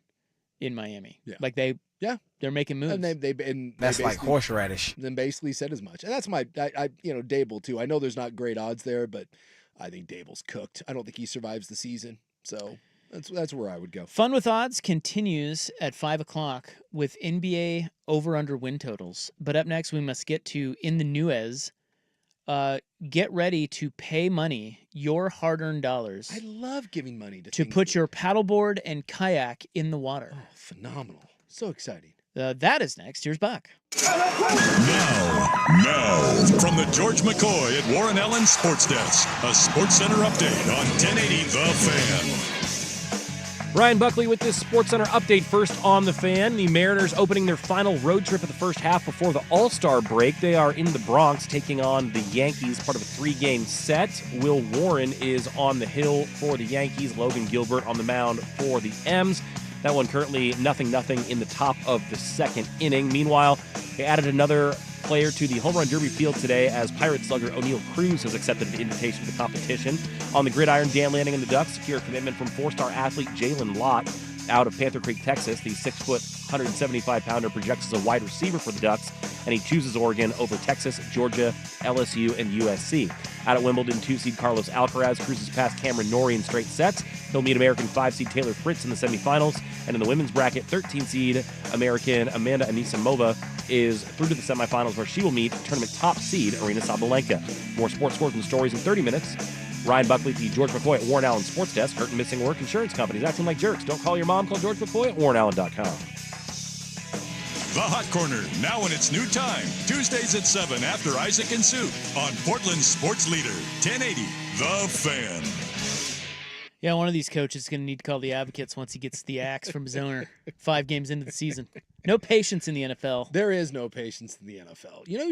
in Miami. Yeah. Like they're making moves. And That's like horseradish. Then basically said as much. And that's Dable too. I know there's not great odds there, but I think Dable's cooked. I don't think he survives the season. So that's where I would go. Fun with Odds continues at 5:00 with NBA over/under win totals. But up next, we must get to In the Nuez. Get ready to pay money, your hard-earned dollars. I love giving money to put your paddleboard and kayak in the water. Oh, phenomenal. So exciting. That is next. Here's Buck. Now, from the George McCoy at Warren Allen Sports Desk, a Sports Center update on 1080 The Fan. Ryan Buckley with this SportsCenter update. First on the Fan, the Mariners opening their final road trip of the first half before the All-Star break. They are in the Bronx taking on the Yankees, part of a 3-game set. Will Warren is on the hill for the Yankees. Logan Gilbert on the mound for the M's. That one currently 0-0 in the top of the second inning. Meanwhile, they added another player to the Home Run Derby field today as Pirate slugger O'Neal Cruz has accepted an invitation to the competition. On the gridiron, Dan Lanning and the Ducks secure a commitment from 4-star athlete Jalen Lott out of Panther Creek, Texas. The 6-foot, 175-pounder projects as a wide receiver for the Ducks, and he chooses Oregon over Texas, Georgia, LSU, and USC. Out at Wimbledon, 2-seed Carlos Alcaraz cruises past Cameron Norrie in straight sets. He'll meet American 5-seed Taylor Fritz in the semifinals. And in the women's bracket, 13-seed American Amanda Anisimova is through to the semifinals, where she will meet tournament top seed Arina Sabalenka. More sports scores and stories in 30 minutes. Ryan Buckley, the George McCoy at Warren Allen Sports Desk. Hurt and missing work insurance companies acting like jerks. Don't call your mom. Call George McCoy at warrenallen.com. The Hot Corner, now in its new time. Tuesdays at 7 after Isaac and Sue on Portland's sports leader, 1080 The Fan. Yeah, one of these coaches is going to need to call the Advocates once he gets the axe from his owner 5 games into the season. No patience in the NFL. There is no patience in the NFL. You know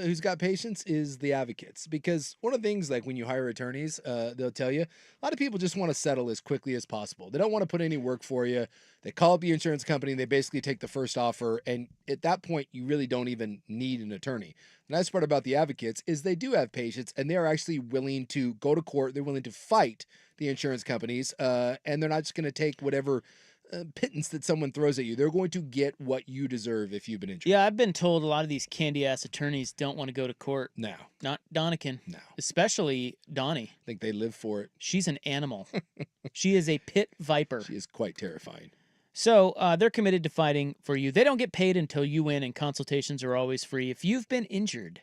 who's got patience is the Advocates, because one of the things, like when you hire attorneys, they'll tell you a lot of people just want to settle as quickly as possible. They don't want to put any work for you. They call up the insurance company. They basically take the first offer, and at that point, you really don't even need an attorney. The nice part about the Advocates is they do have patience, and they are actually willing to go to court. They're willing to fight the insurance companies, and they're not just going to take whatever pittance that someone throws at you. They're going to get what you deserve if you've been injured. Yeah, I've been told a lot of these candy-ass attorneys don't want to go to court. No. Not Donikin. No. Especially Donnie. I think they live for it. She's an animal. She is a pit viper. She is quite terrifying. So they're committed to fighting for you. They don't get paid until you win, and consultations are always free. If you've been injured,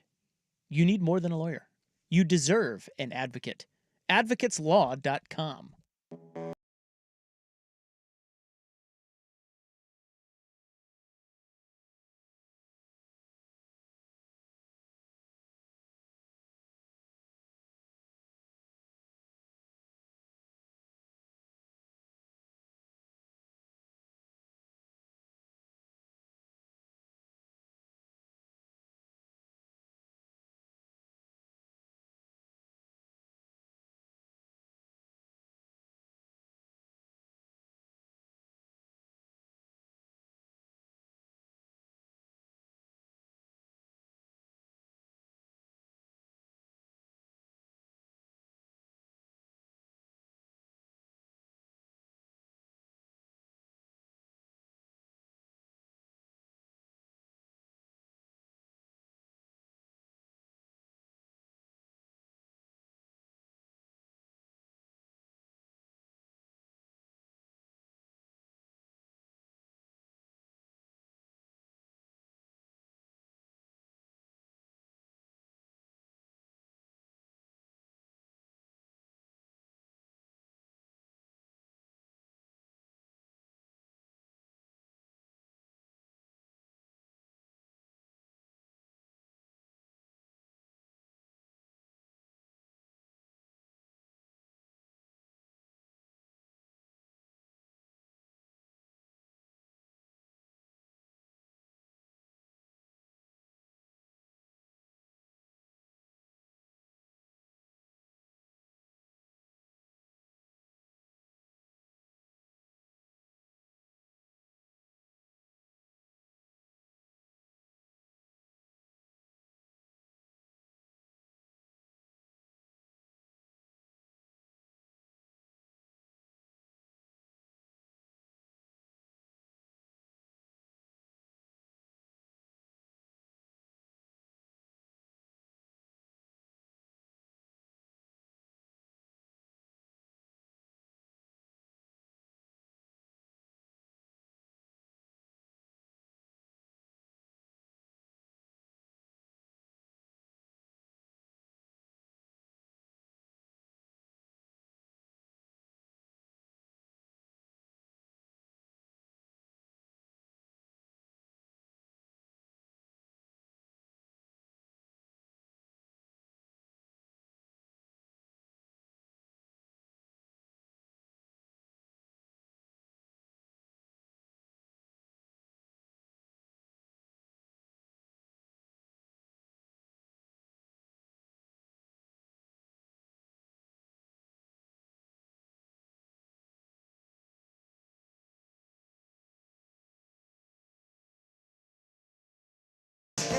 you need more than a lawyer. You deserve an advocate. advocateslaw.com.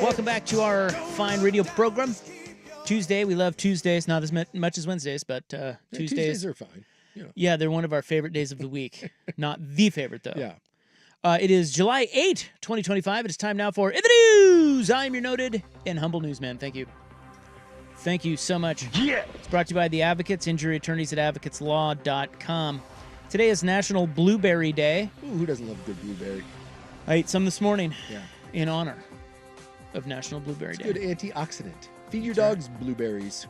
Welcome back to our fine radio program. Tuesday, we love Tuesdays, not as much as Wednesdays, but Tuesdays are fine. Yeah, they're one of our favorite days of the week. Not the favorite, though. Yeah. It is July 8, 2025. It is time now for In the News. I am your noted and humble newsman. Thank you. Thank you so much. Yeah. It's brought to you by the Advocates, injury attorneys at advocateslaw.com. Today is National Blueberry Day. Ooh, who doesn't love good blueberry? I ate some this morning. Yeah. In honor of National Blueberry Day. Good antioxidant. Feed your dogs blueberries.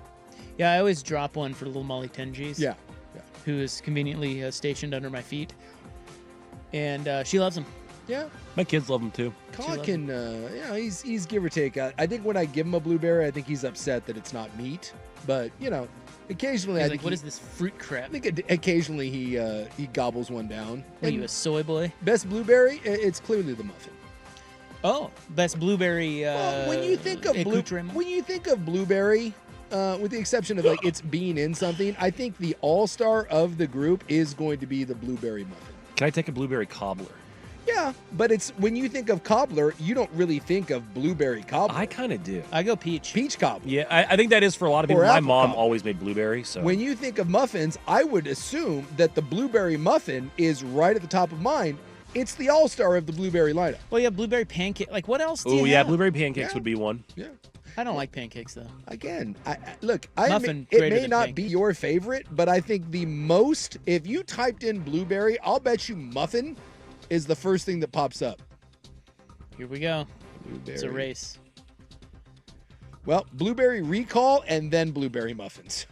Yeah, I always drop one for little Molly Tenji's. Yeah. Who is conveniently stationed under my feet. And she loves them. Yeah. My kids love them too. Colin can, he's give or take. I think when I give him a blueberry, I think he's upset that it's not meat. But, occasionally He's I think what is this fruit crap? I think occasionally he gobbles one down. Are you a soy boy? Best blueberry, it's clearly the muffin. Oh, best blueberry. When you think of blueberry, with the exception of it's being in something, I think the all-star of the group is going to be the blueberry muffin. Can I take a blueberry cobbler? Yeah, but it's when you think of cobbler, you don't really think of blueberry cobbler. I kind of do. I go peach. Peach cobbler. Yeah, I think that is for a lot of people. Or My apple mom cobbler. always made blueberry. So When you think of muffins, I would assume that the blueberry muffin is right at the top of mind. It's the all-star of the blueberry lineup. Well, you have blueberry pancake. Like, what else do you Oh, yeah, have? blueberry pancakes would be one. Yeah. I don't like pancakes, though. Again, it Muffin may greater not than be your favorite, but I think the most, if you typed in blueberry, I'll bet you muffin is the first thing that pops up. Here we go. Blueberry. It's a race. Well, blueberry recall and then blueberry muffins.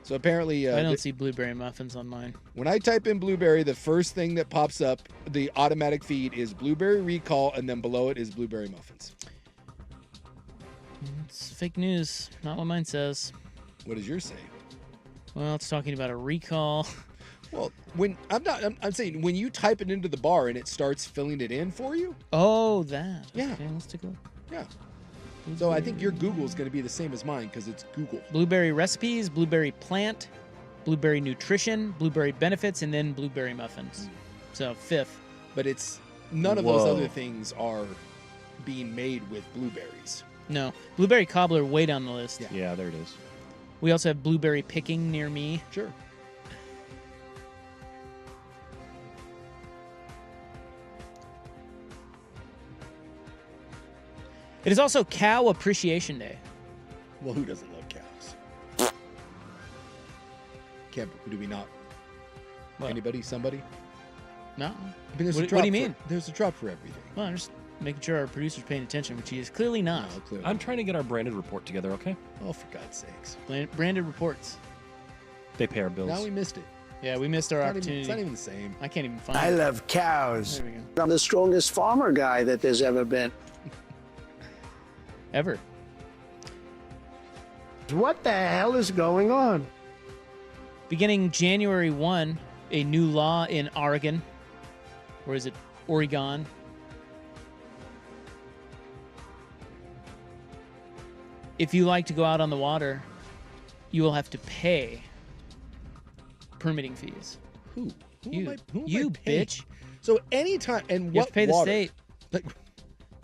So apparently... I don't see blueberry muffins on mine. When I type in blueberry, the first thing that pops up, the automatic feed, is blueberry recall, and then below it is blueberry muffins. It's fake news. Not what mine says. What does yours say? Well, it's talking about a recall. Well, I'm saying when you type it into the bar and it starts filling it in for you. Oh, that. Yeah. Okay, let's take a look. Yeah. So I think your Google is going to be the same as mine because it's Google. Blueberry recipes, blueberry plant, blueberry nutrition, blueberry benefits, and then blueberry muffins. So fifth. But it's none of those other things are being made with blueberries. No. Blueberry cobbler way down the list. Yeah, there it is. We also have blueberry picking near me. Sure. It is also Cow Appreciation Day. Well, who doesn't love cows? Do we not? What? Anybody? Somebody? No. I mean, What do you mean? There's a drop for everything. Well, I'm just making sure our producer's paying attention, which he is clearly not. No, clearly. I'm trying to get our branded report together, okay? Oh, for God's sakes. Branded reports. They pay our bills. Now we missed it. Yeah, we missed our It's opportunity. not even the same. I can't even find I it. love cows. There we go. I'm the strongest farmer guy that there's ever been. Ever. What the hell is going on? Beginning January 1, a new law in Oregon. Or is it Oregon? If you like to go out on the water, you will have to pay permitting fees. Who You, am I you paying? bitch. So anytime, and You what have to pay the water? state. Like,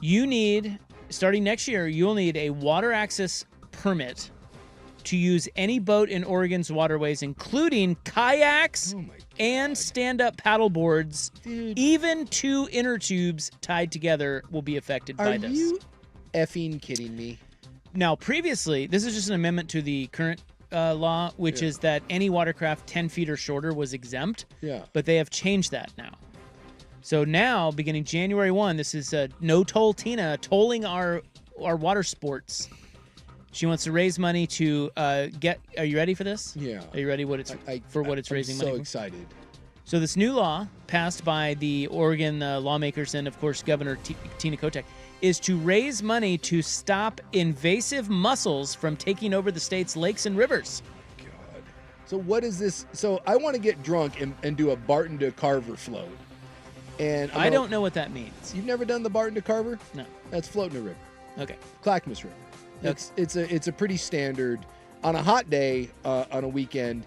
You need, starting next year, you'll need a water access permit to use any boat in Oregon's waterways, including kayaks and stand-up paddle boards. Dude. Even two inner tubes tied together will be affected by Are this. you effing kidding me? Now, previously, this is just an amendment to the current law, which is that any watercraft 10 feet or shorter was exempt. Yeah. But they have changed that now. So now, beginning January 1, this is No Toll Tina tolling our water sports. She wants to raise money to get. Are you ready for this? Yeah. Are you ready? What it's raising money I'm so for? excited. So this new law passed by the Oregon lawmakers and, of course, Governor Tina Kotek is to raise money to stop invasive mussels from taking over the state's lakes and rivers. God. So what is this? So I want to get drunk and do a Barton to Carver float. And I don't know what that means. You've never done the Barton to Carver? No. That's floating a river. Okay. Clackamas River. It's a pretty standard. On a hot day, on a weekend,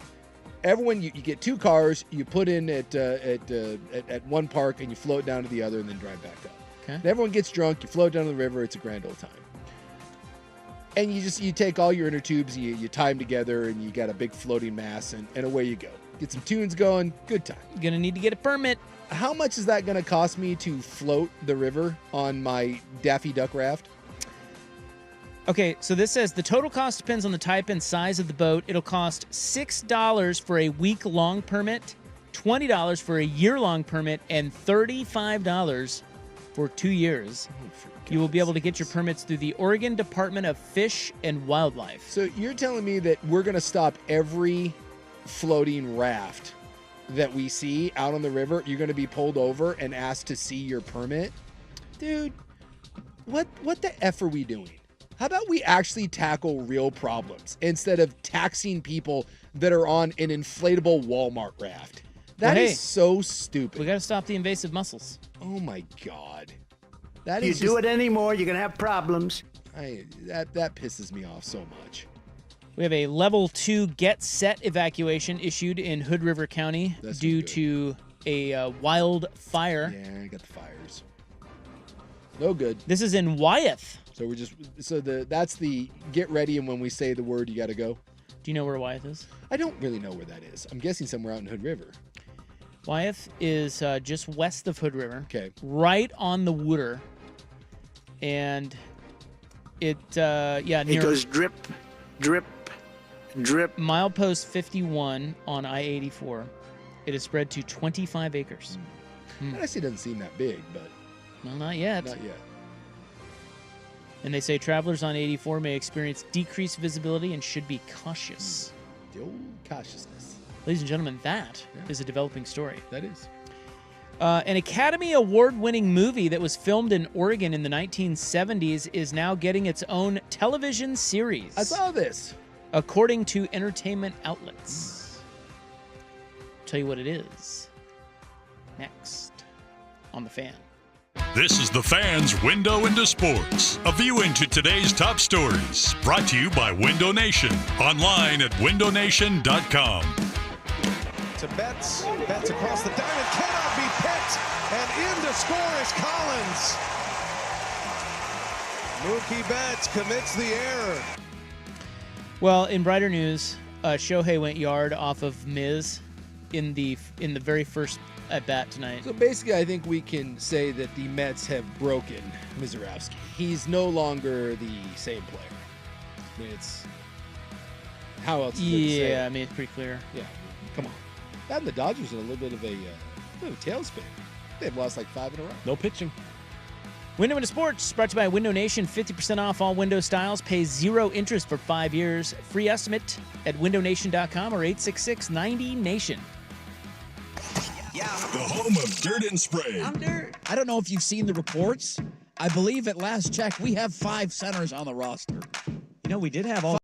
everyone you get two cars, you put in at one park and you float down to the other and then drive back up. Okay. And everyone gets drunk. You float down to the river. It's a grand old time. And you take all your inner tubes, you tie them together, and you got a big floating mass, and away you go. Get some tunes going. Good time. Gonna need to get a permit. How much is that going to cost me to float the river on my Daffy Duck raft? Okay, so this says the total cost depends on the type and size of the boat. It'll cost $6 for a week-long permit, $20 for a year-long permit, and $35 for 2 years. You will be able to get your permits through the Oregon Department of Fish and Wildlife. So you're telling me that we're going to stop every floating raft that we see out on the river? You're going to be pulled over and asked to see your permit? Dude, what the F are we doing? How about we actually tackle real problems instead of taxing people that are on an inflatable Walmart raft? That is so stupid. We got to stop the invasive mussels. Oh my God. You do it anymore, you're going to have problems. That pisses me off so much. We have a level 2 get set evacuation issued in Hood River County due to a wild fire. Yeah, I got the fires. No good. This is in Wyeth. So that's the get ready, and when we say the word, you got to go. Do you know where Wyeth is? I don't really know where that is. I'm guessing somewhere out in Hood River. Wyeth is just west of Hood River. Okay. Right on the water. And it It goes drip, drip, drip. Milepost 51 on I-84. It is spread to 25 acres. That actually doesn't seem that big, but... Well, not yet. Not yet. And they say travelers on 84 may experience decreased visibility and should be cautious. The old cautiousness. Ladies and gentlemen, that is a developing story. That is. An Academy Award-winning movie that was filmed in Oregon in the 1970s is now getting its own television series. I saw this. According to entertainment outlets. Tell you what it is. Next on The Fan. This is The Fan's Window into Sports, a view into today's top stories, brought to you by Window Nation, online at windownation.com. To Betts across the diamond, cannot be picked, and in to score is Collins. Mookie Betts commits the error. Well, in brighter news, Shohei went yard off of Miz in the very first at bat tonight. So basically, I think we can say that the Mets have broken Mizorowski. He's no longer the same player. I mean, it's how else? Yeah, I mean it's pretty clear. Yeah, come on. That and the Dodgers in a little bit of a tailspin. They've lost like 5 in a row. No pitching. Window into Sports, brought to you by Window Nation. 50% off all window styles. Pay 0 interest for 5 years. Free estimate at windownation.com or 866-90-NATION. The home of Dirt and Spray. I'm Dirt. I don't know if you've seen the reports. I believe at last check, we have 5 centers on the roster. You know, we did have all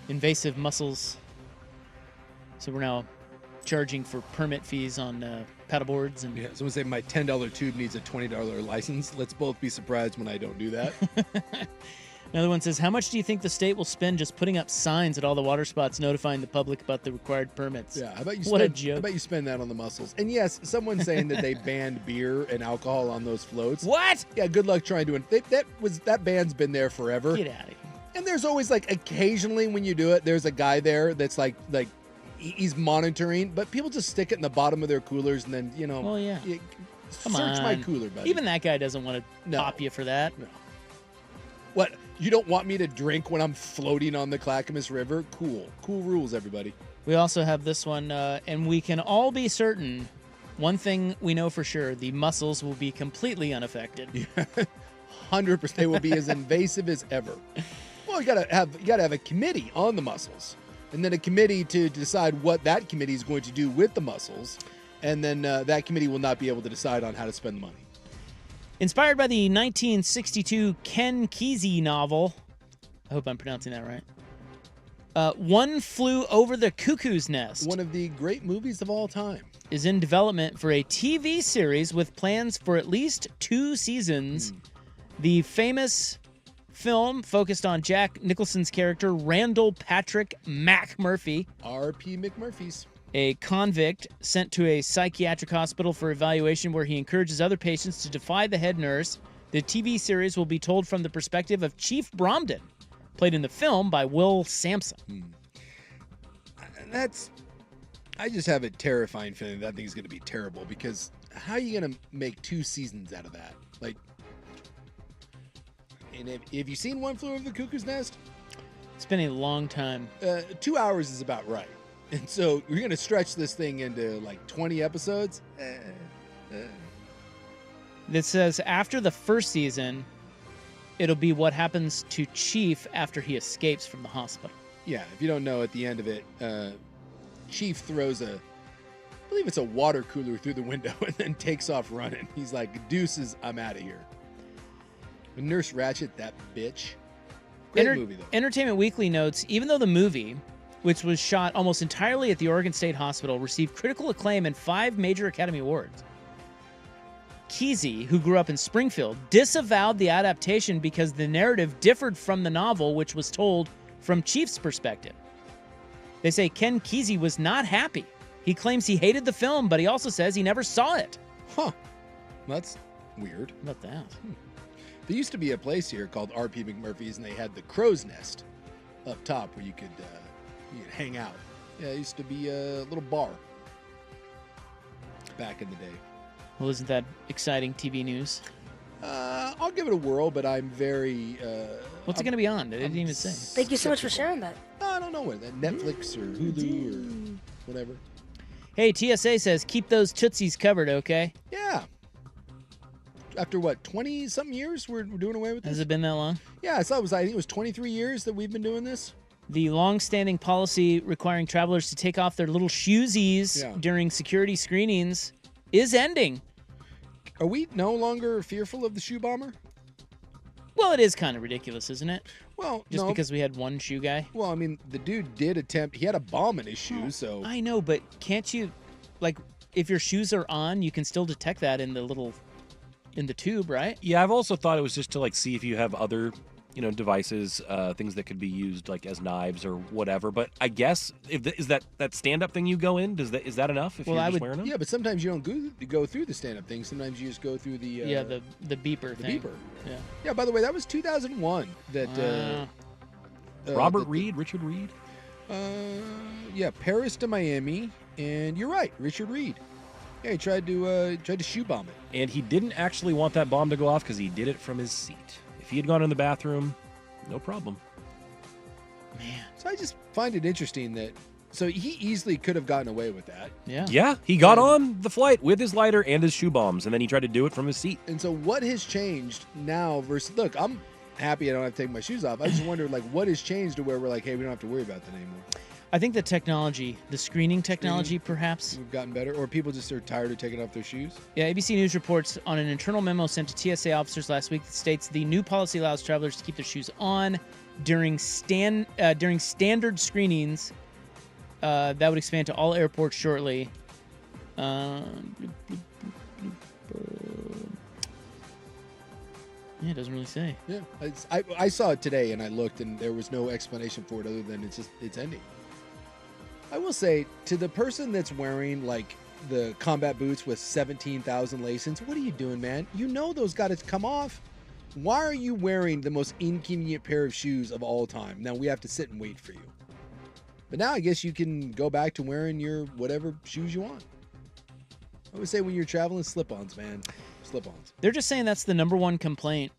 invasive mussels. So we're now charging for permit fees on paddleboards. And yeah, someone say my $10 tube needs a $20 license. Let's both be surprised when I don't do that. Another one says, how much do you think the state will spend just putting up signs at all the water spots notifying the public about the required permits? Yeah, how about you what spend, a joke. How about you spend that on the mussels? And yes, someone's saying that they banned beer and alcohol on those floats. What? Yeah, good luck trying to. That ban's been there forever. Get out of here. And there's always like occasionally when you do it, there's a guy there that's like he's monitoring, but people just stick it in the bottom of their coolers and then Well, yeah. Search my cooler, buddy. Even that guy doesn't want to pop you for that. No. What? You don't want me to drink when I'm floating on the Clackamas River? Cool. Cool rules, everybody. We also have this one, and we can all be certain, one thing we know for sure, the mussels will be completely unaffected. 100%. They will be as invasive as ever. Well, you gotta have a committee on the mussels, and then a committee to decide what that committee is going to do with the mussels, and then that committee will not be able to decide on how to spend the money. Inspired by the 1962 Ken Kesey novel, I hope I'm pronouncing that right, One Flew Over the Cuckoo's Nest. One of the great movies of all time. Is in development for a TV series with plans for at least 2 seasons. The famous film focused on Jack Nicholson's character, Randall Patrick McMurphy. R.P. McMurphy's. A convict sent to a psychiatric hospital for evaluation where he encourages other patients to defy the head nurse. The TV series will be told from the perspective of Chief Bromden, played in the film by Will Sampson. I just have a terrifying feeling that thing's going to be terrible, because how are you going to make 2 seasons out of that? Like, and have you seen One Flew Over the Cuckoo's Nest? It's been a long time. 2 hours is about right. And so you're going to stretch this thing into like 20 episodes? That says after the first season, it'll be what happens to Chief after he escapes from the hospital. Yeah, if you don't know, at the end of it, Chief throws I believe it's a water cooler through the window and then takes off running. He's like, deuces, I'm out of here. And Nurse Ratched, that bitch. Great movie, though. Entertainment Weekly notes, even though the movie, which was shot almost entirely at the Oregon State Hospital, received critical acclaim and 5 major Academy Awards, Kesey, who grew up in Springfield, disavowed the adaptation because the narrative differed from the novel, which was told from Chief's perspective. They say Ken Kesey was not happy. He claims he hated the film, but he also says he never saw it. Huh. That's weird. How about that? There used to be a place here called R.P. McMurphy's, and they had the Crow's Nest up top where you could hang out. Yeah, it used to be a little bar back in the day. Well, isn't that exciting TV news? I'll give it a whirl, but I'm very... What's it going to be on? They didn't even say. Thank you so much for sharing that. I don't know what, Netflix or Hulu or whatever. Hey, TSA says, keep those Tootsies covered, okay? Yeah. After what, 20-something years we're doing away with this? Has it been that long? Yeah, I think it was 23 years that we've been doing this. The long-standing policy requiring travelers to take off their little shoesies during security screenings is ending. Are we no longer fearful of the shoe bomber? Well, it is kind of ridiculous, isn't it? Well, just no. because we had one shoe guy? Well, I mean, the dude did attempt. He had a bomb in his shoes, so... I know, but can't you... Like, if your shoes are on, you can still detect that in the little... in the tube, right? Yeah, I've also thought it was just to, like, see if you have other... devices, things that could be used like as knives or whatever. But I guess is that stand-up thing you go in? Is that enough? If you're just wearing them? Yeah, but sometimes you don't go through the stand-up thing. Sometimes you just go through the the beeper thing. Beeper. Yeah. Yeah. By the way, that was 2001. That Robert Reed, Richard Reed. Yeah, Paris to Miami, and you're right, Richard Reed. Yeah, he tried to shoe bomb it, and he didn't actually want that bomb to go off because he did it from his seat. If he had gone in the bathroom, no problem. Man. So I just find it interesting that... So he easily could have gotten away with that. Yeah. Yeah, he got on the flight with his lighter and his shoe bombs, and then he tried to do it from his seat. And so what has changed now versus... Look, I'm happy I don't have to take my shoes off. I just wonder, like, what has changed to where we're like, hey, we don't have to worry about that anymore. I think the technology, the screening technology, perhaps. We've gotten better, or people just are tired of taking off their shoes. Yeah, ABC News reports on an internal memo sent to TSA officers last week that states the new policy allows travelers to keep their shoes on during standard screenings. That would expand to all airports shortly. Yeah, it doesn't really say. Yeah, I saw it today and I looked and there was no explanation for it other than it's ending. I will say to the person that's wearing like the combat boots with 17,000 lacings, what are you doing, man? You know those got to come off. Why are you wearing the most inconvenient pair of shoes of all time? Now we have to sit and wait for you. But now I guess you can go back to wearing your whatever shoes you want. I would say when you're traveling, slip-ons, man. Slip-ons. They're just saying that's the number one complaint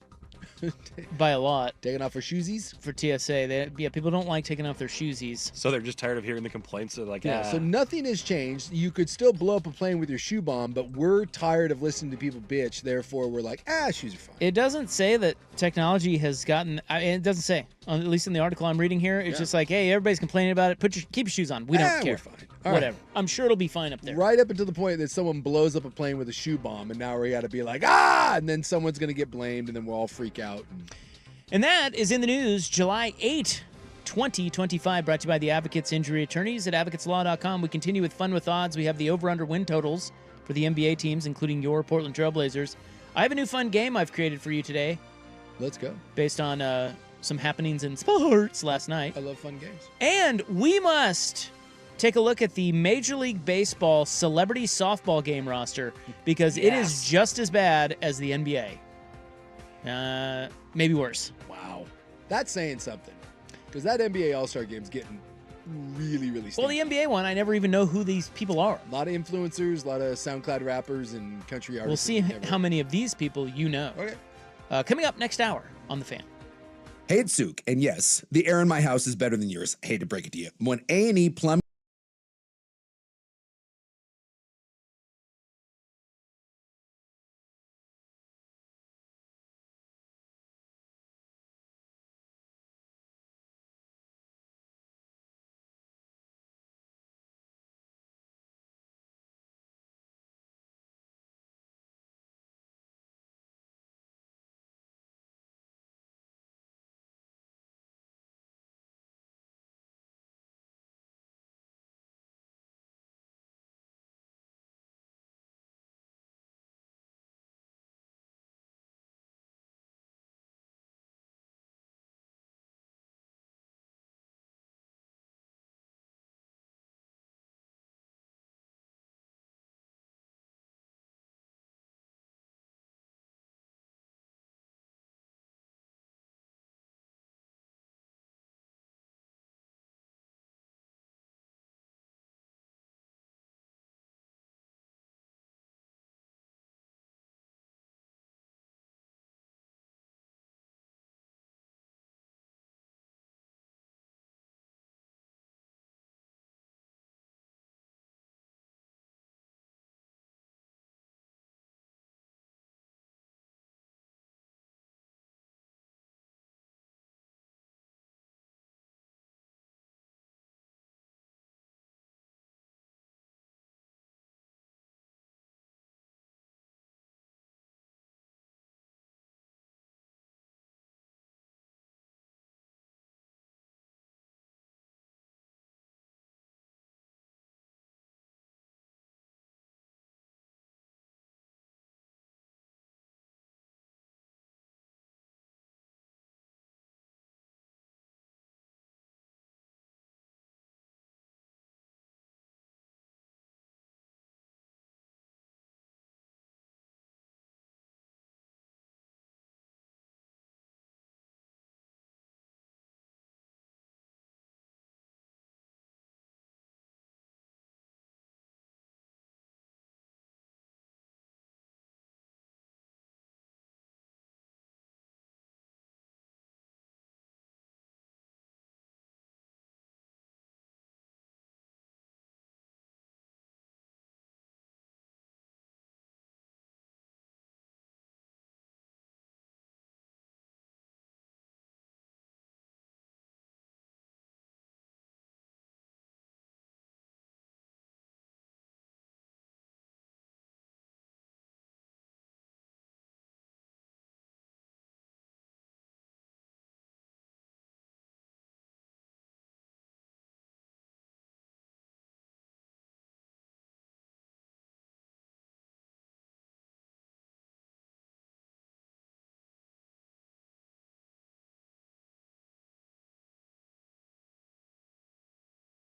by a lot. Taking off our shoesies? For TSA. People don't like taking off their shoesies. So they're just tired of hearing the complaints. They're like, yeah. So nothing has changed. You could still blow up a plane with your shoe bomb, but we're tired of listening to people bitch. Therefore, we're like, shoes are fine. It doesn't say that technology has gotten. It doesn't say. At least in the article I'm reading here, it's just like, hey, everybody's complaining about it. Keep your shoes on. We don't care. We're fine. All Whatever. Right. I'm sure it'll be fine up there. Right up until the point that someone blows up a plane with a shoe bomb, and now we got to be like, and then someone's gonna get blamed, and then we'll all freak out. And that is in the news, July 8, 2025, brought to you by the Advocates Injury Attorneys at advocateslaw.com. We continue with Fun with Odds. We have the over-under win totals for the NBA teams, including your Portland Trailblazers. I have a new fun game I've created for you today. Let's go. Based on some happenings in sports last night. I love fun games. And we must take a look at the Major League Baseball celebrity softball game roster because it is just as bad as the NBA. Maybe worse. Wow. That's saying something. Because that NBA All-Star game's getting really, really stinky. Well, the NBA one, I never even know who these people are. A lot of influencers, a lot of SoundCloud rappers and country artists. We'll see how many of these people you know. Okay. Coming up next hour on The Fan. Hey, it's Sook, and yes, the air in my house is better than yours. I hate to break it to you. When A&E Plumbing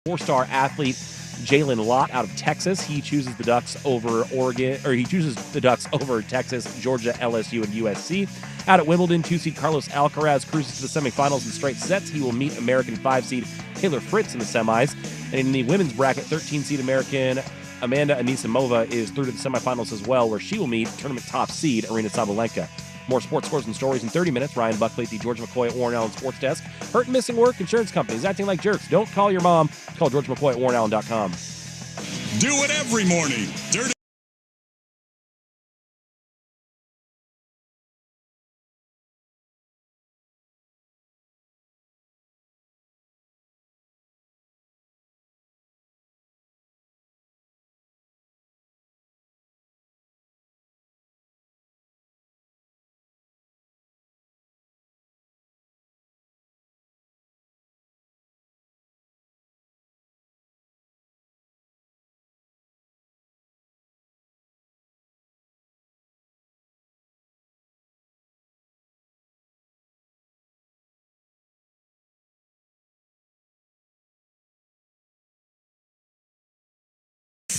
Four-star athlete Jalen Lott out of Texas. He chooses the Ducks over Texas, Georgia, LSU, and USC. Out at Wimbledon, 2-seed Carlos Alcaraz cruises to the semifinals in straight sets. He will meet American 5-seed Taylor Fritz in the semis. And in the women's bracket, 13-seed American Amanda Anisimova is through to the semifinals as well, where she will meet tournament top seed Arina Sabalenka. More sports scores and stories in 30 minutes. Ryan Buckley at the George McCoy at Warren Allen Sports Desk. Hurt and missing work, insurance companies acting like jerks. Don't call your mom. Call George McCoy at warrenallen.com. Do it every morning. Dirty.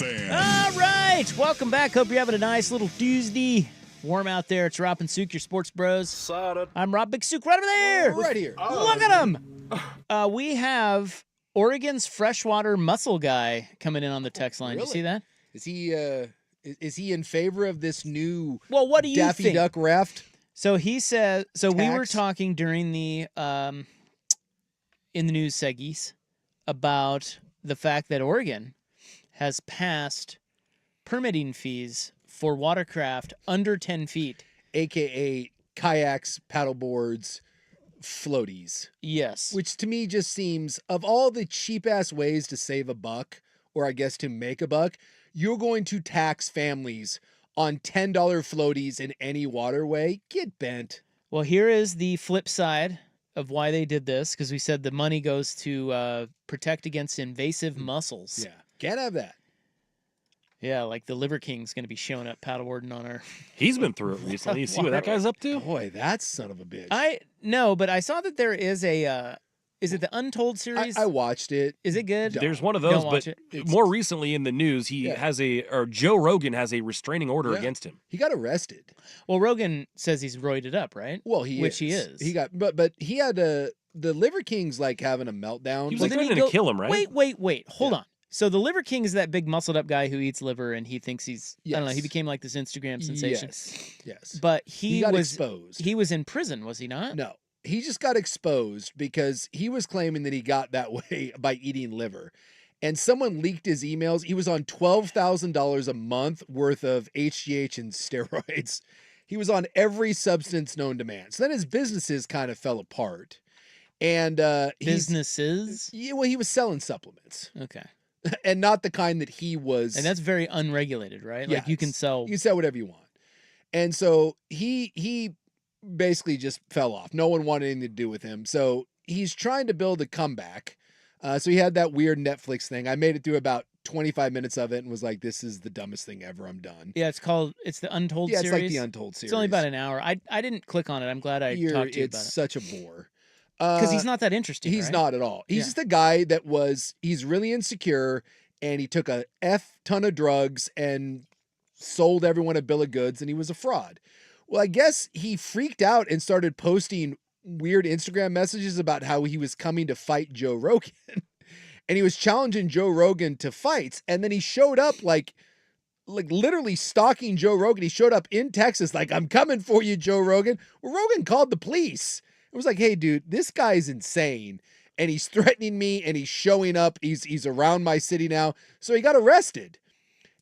All right, welcome back. Hope you're having a nice little Tuesday. Warm out there. It's Rob and Sook, your sports bros. I'm Rob Big Sook right over there. Right here. Look at him. We have Oregon's freshwater mussel guy coming in on the text line. Really? You see that? Is he in favor of this new what do you Daffy think? Duck raft? So he says. So we were Tax? talking during the in the news seggies about the fact that Oregon has passed permitting fees for watercraft under 10 feet. AKA kayaks, paddleboards, floaties. Yes. Which to me just seems, of all the cheap-ass ways to save a buck, or I guess to make a buck, you're going to tax families on $10 floaties in any waterway. Get bent. Well, here is the flip side of why they did this, because we said the money goes to protect against invasive mussels. Yeah. Can't have that. Yeah, like the Liver King's going to be showing up paddleboarding on our... He's been through it recently. You see what that guy's up to? Boy, that son of a bitch. But I saw that there is a... is it the Untold series? I watched it. Is it good? There's one of those, Don't but watch it. more recently in the news, Joe Rogan has a restraining order against him. He got arrested. Well, Rogan says he's roided up, right? Well, he is. He got, but he had the Liver King's like having a meltdown. He was threatening to kill him, right? Wait. Hold on. So the Liver King is that big muscled up guy who eats liver, and he thinks he's I don't know. He became like this Instagram sensation. Yes. But he got was exposed. He was in prison, was he not? No, he just got exposed because he was claiming that he got that way by eating liver, and someone leaked his emails. He was on $12,000 a month worth of HGH and steroids. He was on every substance known to man. So then his businesses kind of fell apart, and businesses. Yeah, well, he was selling supplements. Okay. And not the kind that he was. And that's very unregulated, right? Yeah, like you can sell whatever you want. And so he basically just fell off. No one wanted anything to do with him. So he's trying to build a comeback. So he had that weird Netflix thing. I made it through about 25 minutes of it and was like, this is the dumbest thing ever. I'm done. Yeah, it's the Untold series. Yeah, it's like the Untold series. It's only about an hour. I didn't click on it. I'm glad I talked to you about it. It's such a bore. Because he's not that interesting. He's right? not at all. He's just a guy he's really insecure, and he took a F ton of drugs and sold everyone a bill of goods, and he was a fraud. Well, I guess he freaked out and started posting weird Instagram messages about how he was coming to fight Joe Rogan. And he was challenging Joe Rogan to fights. And then he showed up like literally stalking Joe Rogan. He showed up in Texas like, I'm coming for you, Joe Rogan. Well, Rogan called the police. It was like, hey, dude, this guy's insane. And he's threatening me and he's showing up. He's around my city now. So he got arrested.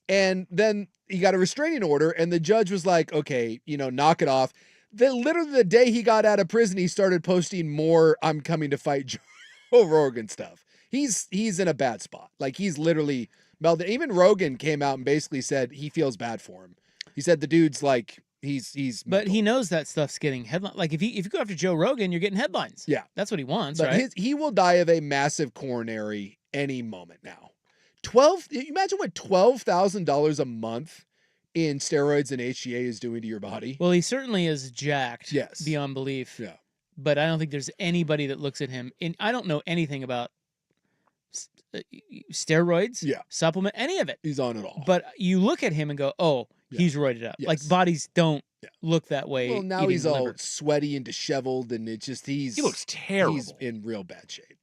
And then he got a restraining order. And the judge was like, okay, knock it off. Then literally the day he got out of prison, he started posting more I'm coming to fight Joe Rogan stuff. He's in a bad spot. Like he's literally melted. Even Rogan came out and basically said he feels bad for him. He said the dude's like, he's but he knows that stuff's getting headlines. Like if you go after Joe Rogan, you're getting headlines. Yeah. That's what he wants, but right? He will die of a massive coronary any moment now. Imagine what $12,000 a month in steroids and HGA is doing to your body. Well, he certainly is jacked. Yes. Beyond belief. Yeah. But I don't think there's anybody that looks at him. I don't know anything about steroids, Yeah. supplement, any of it. He's on it all. But you look at him and go, oh, he's roided up. Yes. Like bodies don't look that way. Well, now eating he's all liver. sweaty and disheveled, and He looks terrible. He's in real bad shape.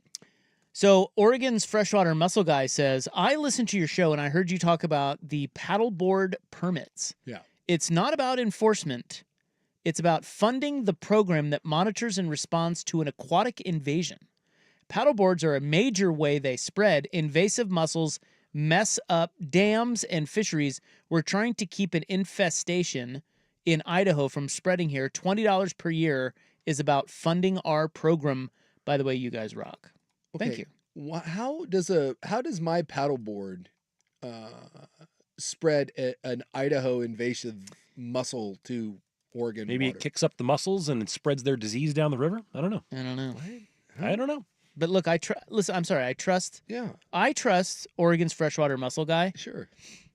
So Oregon's freshwater muscle guy says, I listened to your show and I heard you talk about the paddleboard permits. Yeah. It's not about enforcement. It's about funding the program that monitors and responds to an aquatic invasion. Paddleboards are a major way they spread. Invasive mussels mess up dams and fisheries. We're trying to keep an infestation in Idaho from spreading here. $20 per year is about funding our program. By the way, you guys rock. Thank you. How does my paddleboard spread an Idaho invasive mussel to Oregon? Maybe water? it kicks up the mussels and it spreads their disease down the river. I don't know. I don't know. But look, listen, I'm sorry. I trust Oregon's freshwater mussel guy. Sure.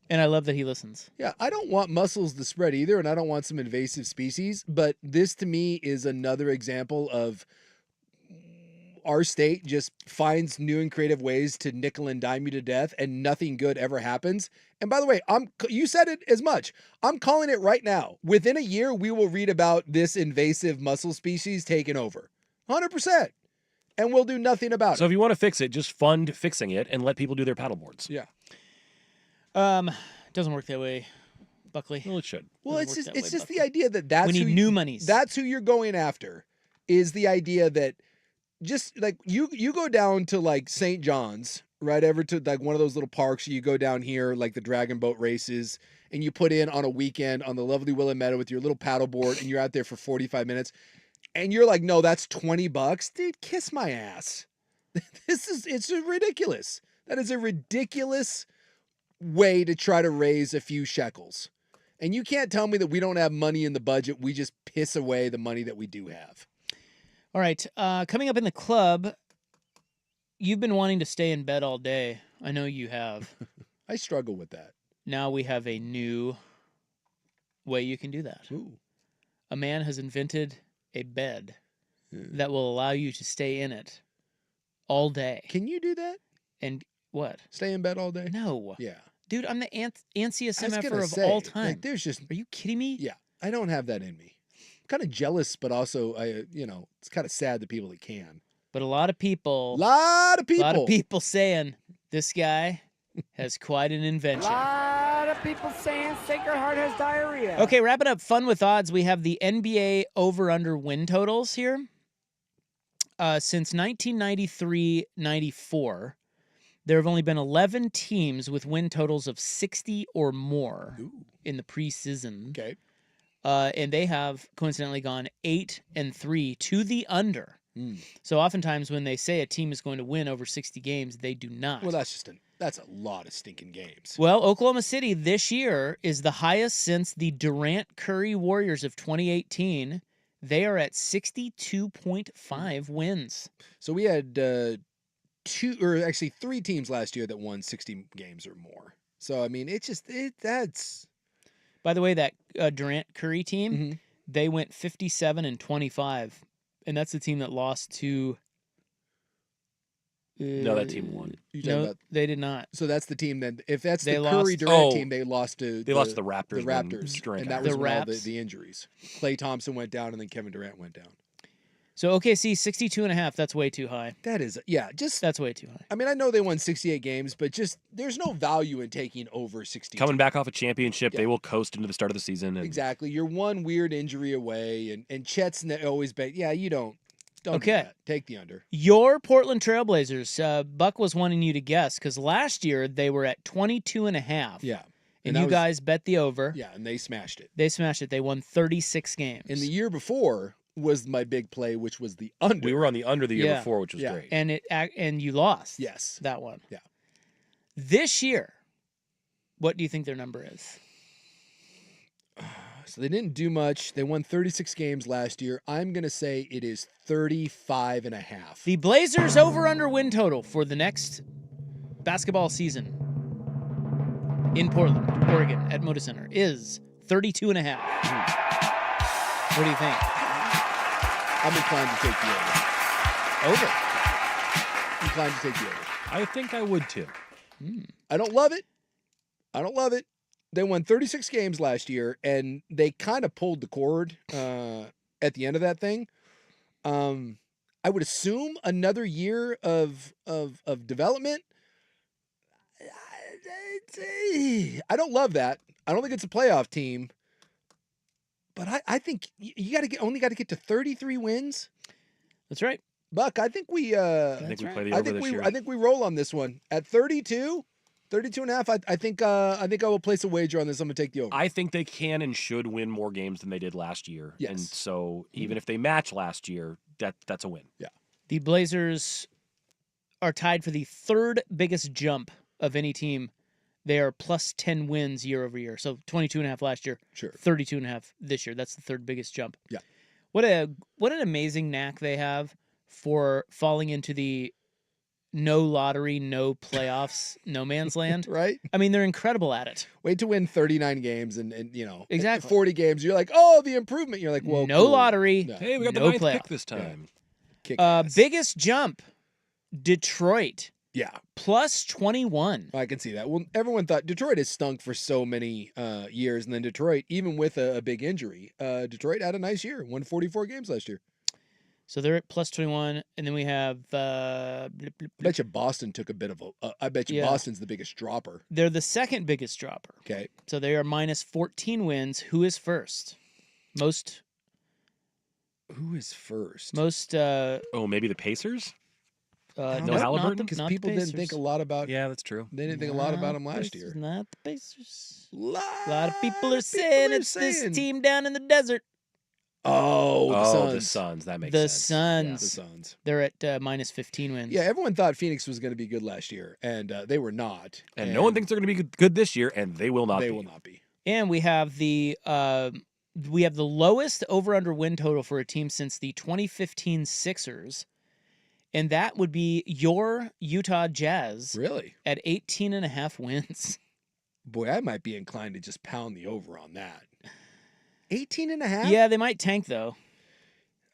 And I love that he listens. Yeah, I don't want mussels to spread either, and I don't want some invasive species. But this to me is another example of our state just finds new and creative ways to nickel and dime you to death, and nothing good ever happens. And by the way, you said it as much. I'm calling it right now. Within a year, we will read about this invasive mussel species taking over. 100%. And we'll do nothing about it. So if you want to fix it, just fund fixing it and let people do their paddleboards. Yeah. Doesn't work that way, Buckley. Well, it should. Well, it's just the idea that that's we need new monies. That's who you're going after. Is the idea that just like you go down to like St. John's, right, ever to like one of those little parks. You go down here like the dragon boat races, and you put in on a weekend on the lovely Willamette with your little paddleboard, and you're out there for 45 minutes, and you're like, no, that's $20, dude. Kiss my ass. It's ridiculous. That is a ridiculous way to try to raise a few shekels. And you can't tell me that we don't have money in the budget. We just piss away the money that we do have. All right. Coming up in the club, you've been wanting to stay in bed all day. I know you have. I struggle with that. Now we have a new way you can do that. Ooh. A man has invented a bed that will allow you to stay in it all day. Can you do that? And what? Stay in bed all day? No. Yeah. Dude, I'm the antsiest MFer of say, all time. Like, there's just. Are you kidding me? Yeah. I don't have that in me. I'm kind of jealous, but also, it's kind of sad the people that can. But a lot of people saying this guy has quite an invention. A lot of people saying Sacred Heart has diarrhea. Okay, wrapping up fun with odds. We have the NBA over-under win totals here. Since 1993-94, there have only been 11 teams with win totals of 60 or more in the preseason. Okay. And they have coincidentally gone 8-3 to the under. So oftentimes when they say a team is going to win over 60 games, they do not. Well, that's a lot of stinking games. Well, Oklahoma City this year is the highest since the Durant-Curry Warriors of 2018. They are at 62.5 wins. So we had three teams last year that won 60 games or more. So I mean, that's. By the way, that Durant-Curry team, they went 57-25, and that's the team that lost to. No, that team won. No, they did not. So that's the team that, if that's the lost- Curry Durant team, they lost to. They lost to the Raptors. The Raptors, Durant and that got was hurt. when all Raps. the injuries. Klay Thompson went down, and then Kevin Durant went down. So OKC 62.5. That's way too high. That is, that's way too high. I mean, I know they won 68 games, but just there's no value in taking over 60. Coming back off a championship, they will coast into the start of the season. And Exactly. You're one weird injury away, and Chet's always been. Yeah, you don't. Don't do that. Take the under. Your Portland Trailblazers, Buck was wanting you to guess because last year they were at 22.5. Yeah. And you guys bet the over. Yeah, and they smashed it. They won 36 games. And the year before was my big play, which was the under. We were on the under the year before, which was great. And you lost. Yes. That one. Yeah. This year, what do you think their number is? So they didn't do much. They won 36 games last year. I'm going to say it is 35.5. The Blazers over-under win total for the next basketball season in Portland, Oregon, at Moda Center is 32.5. What do you think? I'm inclined to take the over. Over. Inclined to take the over. I think I would too. I don't love it. They won 36 games last year, and they kind of pulled the cord at the end of that thing. I would assume another year of development. I don't love that. I don't think it's a playoff team, but I think you got to only got to get to 33 wins. That's right, Buck. I think we play the over this year. I think we roll on this one at 32 and a half. I think I will place a wager on this. I'm gonna take the over. I think they can and should win more games than they did last year. Yes. And so even if they match last year, that's a win. Yeah. The Blazers are tied for the third biggest jump of any team. They are plus 10 wins year over year. So 22.5 last year. Sure. 32.5 this year. That's the third biggest jump. Yeah. What an amazing knack they have for falling into the no lottery, no playoffs, no man's land. Right? I mean, they're incredible at it. Wait to win 39 games and Exactly 40 games. You're like, oh, the improvement. You're like, well, no cool. lottery. No. Hey, we got no the ninth playoff. pick this time. Biggest jump, Detroit. Yeah. Plus 21. I can see that. Well, everyone thought Detroit has stunk for so many years, and then Detroit, even with a big injury, Detroit had a nice year. Won 44 games last year. So they're at plus 21, and then we have. I bet you Boston took a bit of a. I bet you Boston's the biggest dropper. They're the second biggest dropper. Okay. So they are minus 14 wins. Who is first? Who is first? Maybe the Pacers? No, Halliburton? Because people didn't think a lot about. Yeah, that's true. They didn't think a lot about him last year. Not the Pacers. A lot of people are saying it's this team down in the desert. Oh, the Suns. That makes The sense. Suns. Yeah, the Suns. They're at minus 15 wins. Yeah, everyone thought Phoenix was going to be good last year, and they were not. And no one thinks they're going to be good this year, and they will not be. They will not be. And we have the lowest over/under win total for a team since the 2015 Sixers, and that would be your Utah Jazz. Really? At 18.5 wins. Boy, I might be inclined to just pound the over on that. 18.5? Yeah, they might tank though.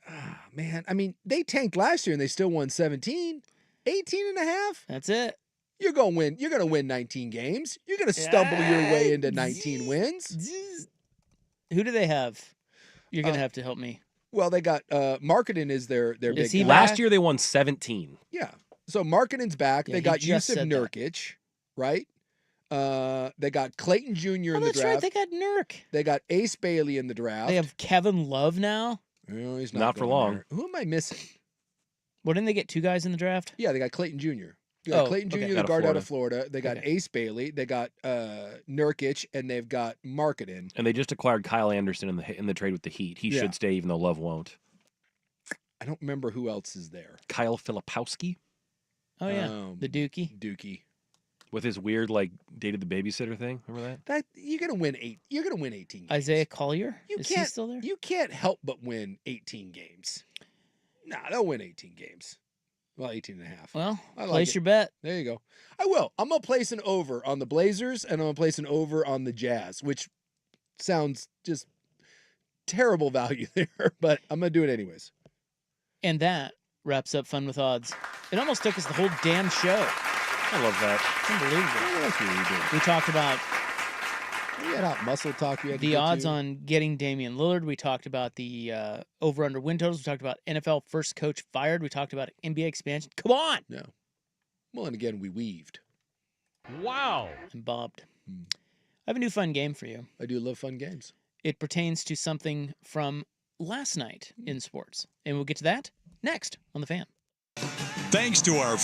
Ah, man, I mean, they tanked last year and they still won 17. 18.5? That's it. You're going to win. You're going to win 19 games. You're going to stumble your way into 19 wins. Who do they have? You're going to have to help me. Well, they got Marketing is their big guy. Last year they won 17. Yeah. So Marketing's back. Yeah, they got he just Yusuf said that. Nurkic, right? They got Clayton Jr. in the that's draft. right. They got Nurk. They got Ace Bailey in the draft. They have Kevin Love now. Well, he's Not for going long. there. Who am I missing? Well, didn't they get two guys in the draft? Yeah, they got Clayton Jr. They got Clayton Jr., the guard out of Florida. They got Okay. Ace Bailey. They got Nurkic, and they've got Marketing. And they just acquired Kyle Anderson in the trade with the Heat. He should stay, even though Love won't. I don't remember who else is there. Kyle Filipowski Oh yeah, the Dookie. with his weird dated the babysitter thing. Remember that? That you're gonna win 18 games. Isaiah Collier. You Is can't he still there? You can't help but win 18 games. Nah, they'll win 18 games. Well, 18.5. Well, I like place it. your bet. There you go. I will. I'm gonna place an over on the Blazers, and I'm gonna place an over on the Jazz, which sounds just terrible value there, but I'm gonna do it anyways. And that wraps up Fun with Odds. It almost took us the whole damn show. I love that. It's unbelievable. That's what we did. We talked about We had out muscle talk. We had to the get odds to. on getting Damian Lillard. We talked about the over/under win totals. We talked about NFL first coach fired. We talked about NBA expansion. Come on. No. Well, and again, we weaved. Wow. And bobbed. I have a new fun game for you. I do love fun games. It pertains to something from last night in sports. And we'll get to that next on The Fan. Thanks to our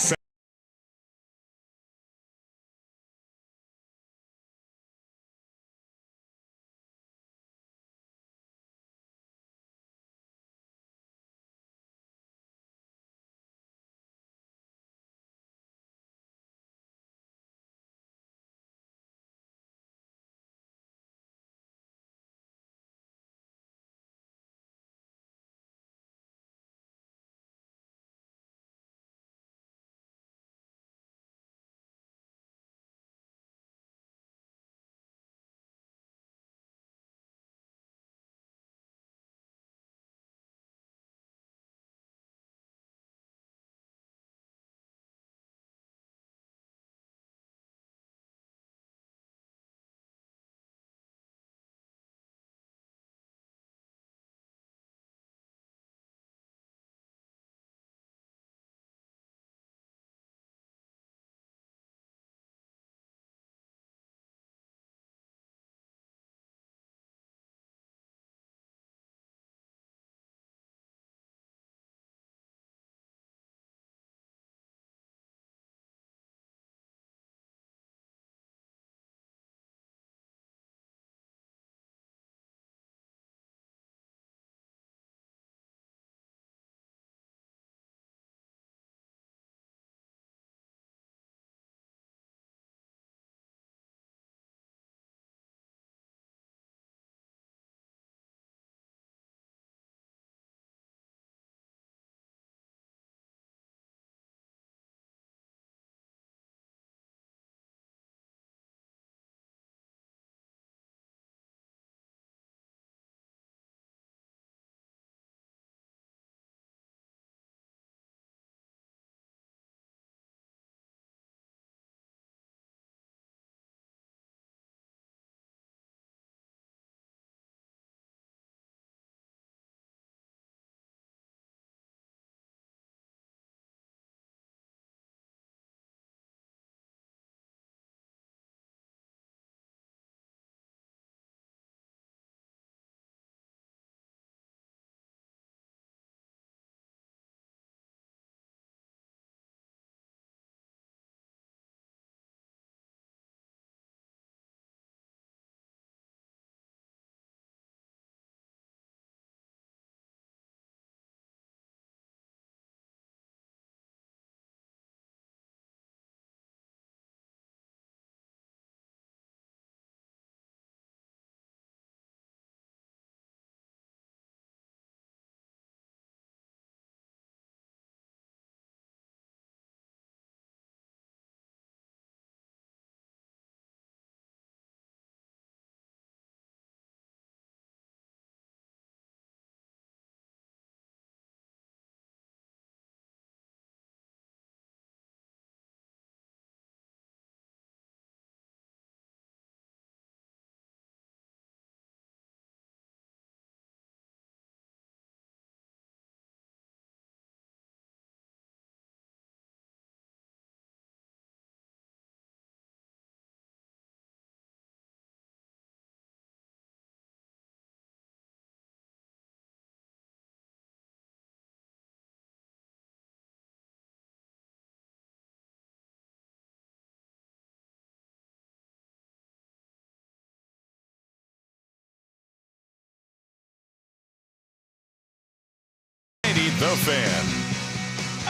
The Fan.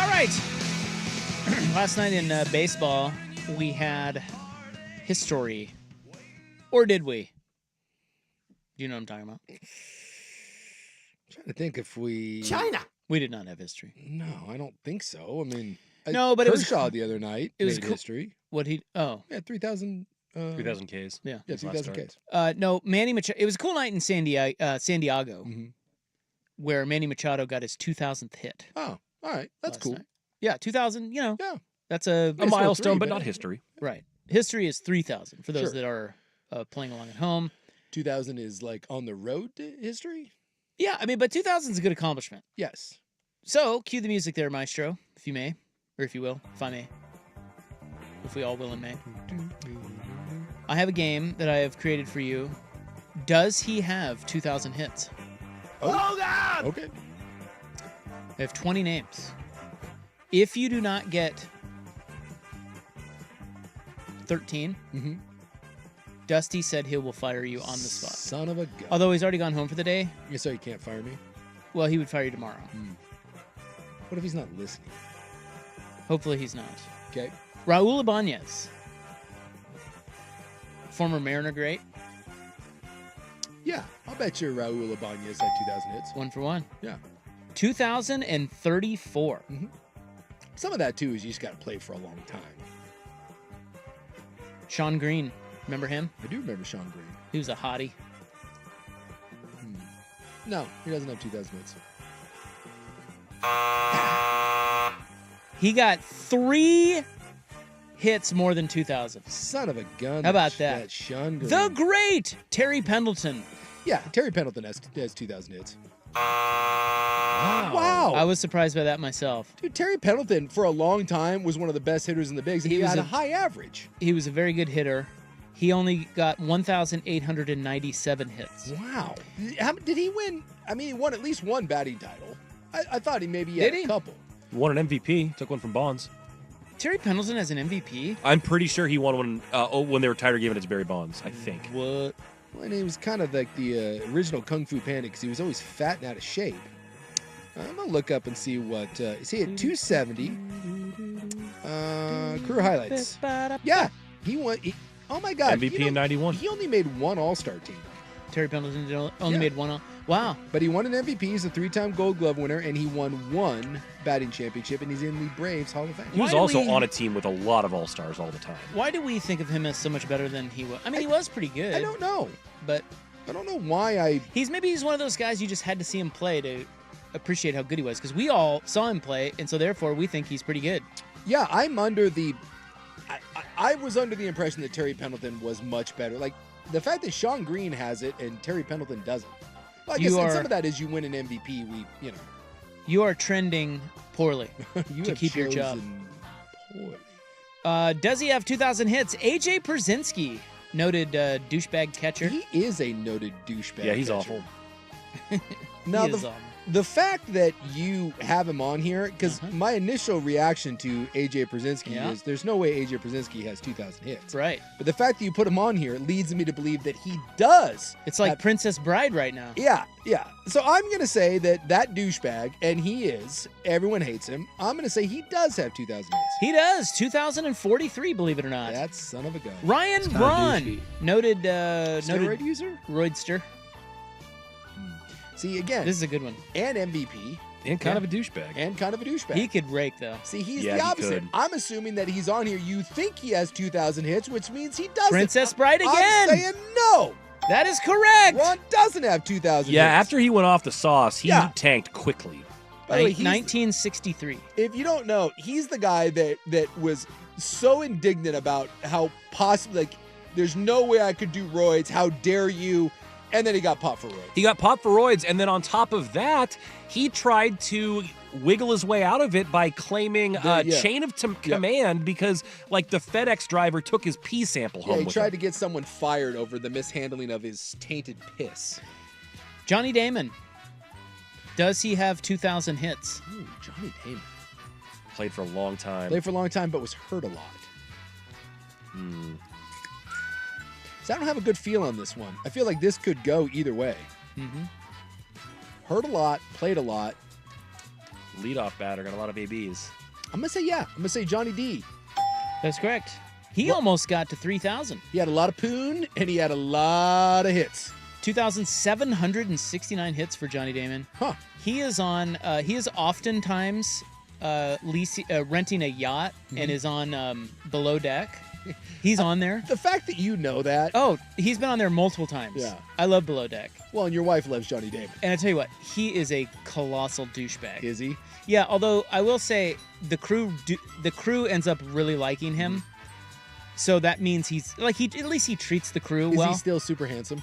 All right. Last night in baseball, we had history. Or did we? Do you know what I'm talking about? I'm trying to think if we... China. We did not have history. No, I don't think so. I mean, No, but it was Kershaw the other night. It was made cool. history. What he? Oh, Yeah, 3,000. 3,000 Ks. Yeah. Yeah, 3,000 Ks. No, Manny Machado. It was a cool night in San Diego, Mm-hmm. where Manny Machado got his 2,000th hit. Oh, all right. That's last cool. night. Yeah, 2,000. You know, Yeah. That's a milestone, but not history. Right. History is 3,000 for those Sure. that are playing along at home. 2,000 is like on the road to history? Yeah, I mean, but 2,000 is a good accomplishment. Yes. So, cue the music there, Maestro, if you may, or if you will, if I may, if we all will and may. I have a game that I have created for you. Does he have 2,000 hits? Oh, God! Okay. I have 20 names. If you do not get 13, Dusty said he will fire you on the spot. Son of a gun. Although he's already gone home for the day. So he can't fire me? Well, he would fire you tomorrow. What if he's not listening? Hopefully he's not. Okay. Raul Ibanez. Former Mariner great. Yeah, I'll bet you Raul Ibanez had 2,000 hits. 1 for 1. Yeah. 2,034. Some of that, too, is you just got to play for a long time. Sean Green. Remember him? I do remember Sean Green. He was a hottie. No, he doesn't have 2,000 hits. He got 3 hits more than 2,000. Son of a gun. How about that? That Sean Green. The great Terry Pendleton. Yeah, Terry Pendleton has 2,000 hits. Wow. I was surprised by that myself. Dude, Terry Pendleton, for a long time, was one of the best hitters in the bigs, and he had a high average. He was a very good hitter. He only got 1,897 hits. Wow. Did he win? I mean, he won at least one batting title. I thought he maybe had a couple. He won an MVP. Took one from Bonds. Terry Pendleton has an MVP? I'm pretty sure he won one when they were tired of giving it to Barry Bonds, I think. What? Well, and he was kind of like the original Kung Fu Panda because he was always fat and out of shape. I'm going to look up and see what... is he at 270? Career highlights. Yeah, he won... oh, my God. MVP in 91. He only made one All-Star team. Terry Pendleton only made one. Wow. But he won an MVP. He's a 3-time Gold Glove winner, and he won 1 batting championship, and he's in the Braves Hall of Fame. He was also on a team with a lot of All-Stars all the time. Why do we think of him as so much better than he was? I mean, he was pretty good. I don't know. But I don't know why I... He's one of those guys you just had to see him play to appreciate how good he was, because we all saw him play, and so therefore we think he's pretty good. Yeah, I'm under the... I was under the impression that Terry Pendleton was much better. Like, the fact that Sean Green has it and Terry Pendleton doesn't. Well, I guess some of that is you win an MVP, You are trending poorly you to have keep your job. Poorly. Does he have 2,000 hits? AJ Pierzynski, noted douchebag catcher. He is a noted douchebag Yeah, he's catcher. awful. Now, He is awful. the fact that you have him on here, because my initial reaction to AJ Pierzynski is there's no way AJ Pierzynski has 2,000 hits. Right. But the fact that you put him on here leads me to believe that he does. It's like Princess Bride right now. Yeah. So I'm going to say that douchebag, and he is, everyone hates him, I'm going to say he does have 2,000 hits. He does. 2,043, believe it or not. That son of a gun. Ryan Braun, noted Steroid user? roidster. See, again. This is a good one. And MVP. And kind of a douchebag. He could rake, though. See, he's the opposite. I'm assuming that he's on here. You think he has 2,000 hits, which means he doesn't. Princess Bride again. I'm saying no. That is correct. Ron doesn't have 2,000 Yeah, hits. after he went off the sauce, he tanked quickly. By the way, 1963. If you don't know, he's the guy that was so indignant about how possibly, there's no way I could do roids. How dare you? And then he got popped for roids. He got popped for roids, and then on top of that, he tried to wiggle his way out of it by claiming chain of command because, like, the FedEx driver took his pee sample home he with tried him. to get someone fired over the mishandling of his tainted piss. Johnny Damon. Does he have 2,000 hits? Ooh, Johnny Damon. Played for a long time. Played for a long time, but was hurt a lot. So I don't have a good feel on this one. I feel like this could go either way. Mm-hmm. Hurt a lot, played a lot. Leadoff batter, got a lot of ABs. I'm going to say, yeah. I'm going to say Johnny D. That's correct. He almost got to 3,000. He had a lot of poon, and he had a lot of hits. 2,769 hits for Johnny Damon. Huh. He is on. He is oftentimes renting a yacht and is on below deck. He's on there. The fact that you know that. Oh, he's been on there multiple times. Yeah. I love below deck. Well, and your wife loves Johnny Damon. And I tell you what, he is a colossal douchebag. Is he? Yeah. Although I will say the crew ends up really liking him. So that means he's like at least he treats the crew well. Is he still super handsome?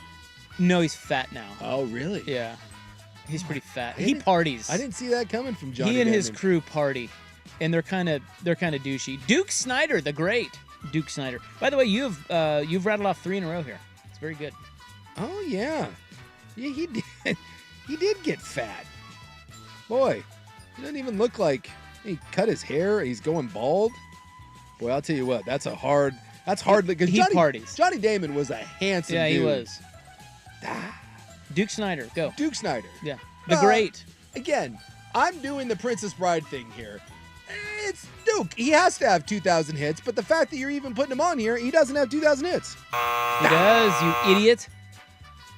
No, he's fat now. Oh, really? Yeah. He's pretty fat. He parties. I didn't see that coming from Johnny. He and his Damon. crew party, and they're kind of douchey. Duke Snyder, the great Duke Snyder. By the way, you've rattled off 3 in a row here. It's very good. Oh yeah, he did. He did get fat. Boy, he doesn't even look like he cut his hair. He's going bald. Boy, I'll tell you what. That's hard because He parties. Johnny Damon was a handsome dude. Yeah, he was. Duke Snyder, go. Duke Snyder. Yeah, the great. Again, I'm doing the Princess Bride thing here. It's Duke. He has to have 2,000 hits, but the fact that you're even putting him on here, he doesn't have 2,000 hits. He does, you idiot.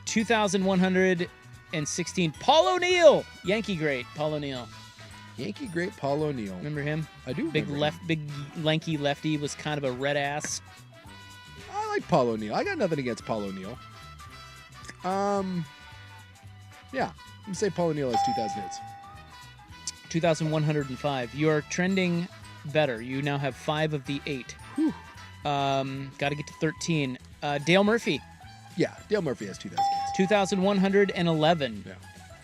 2,116. Paul O'Neill, Yankee great. Paul O'Neill. Yankee great Paul O'Neill. Remember him? I do. Big lanky lefty, was kind of a red ass. I like Paul O'Neill. I got nothing against Paul O'Neill. Yeah, I'm gonna say Paul O'Neill has 2,000 hits. 2,105. You are trending better. You now have 5 of the 8. Got to get to 13. Dale Murphy. Yeah, Dale Murphy has 2,000 hits. 2,111. Yeah.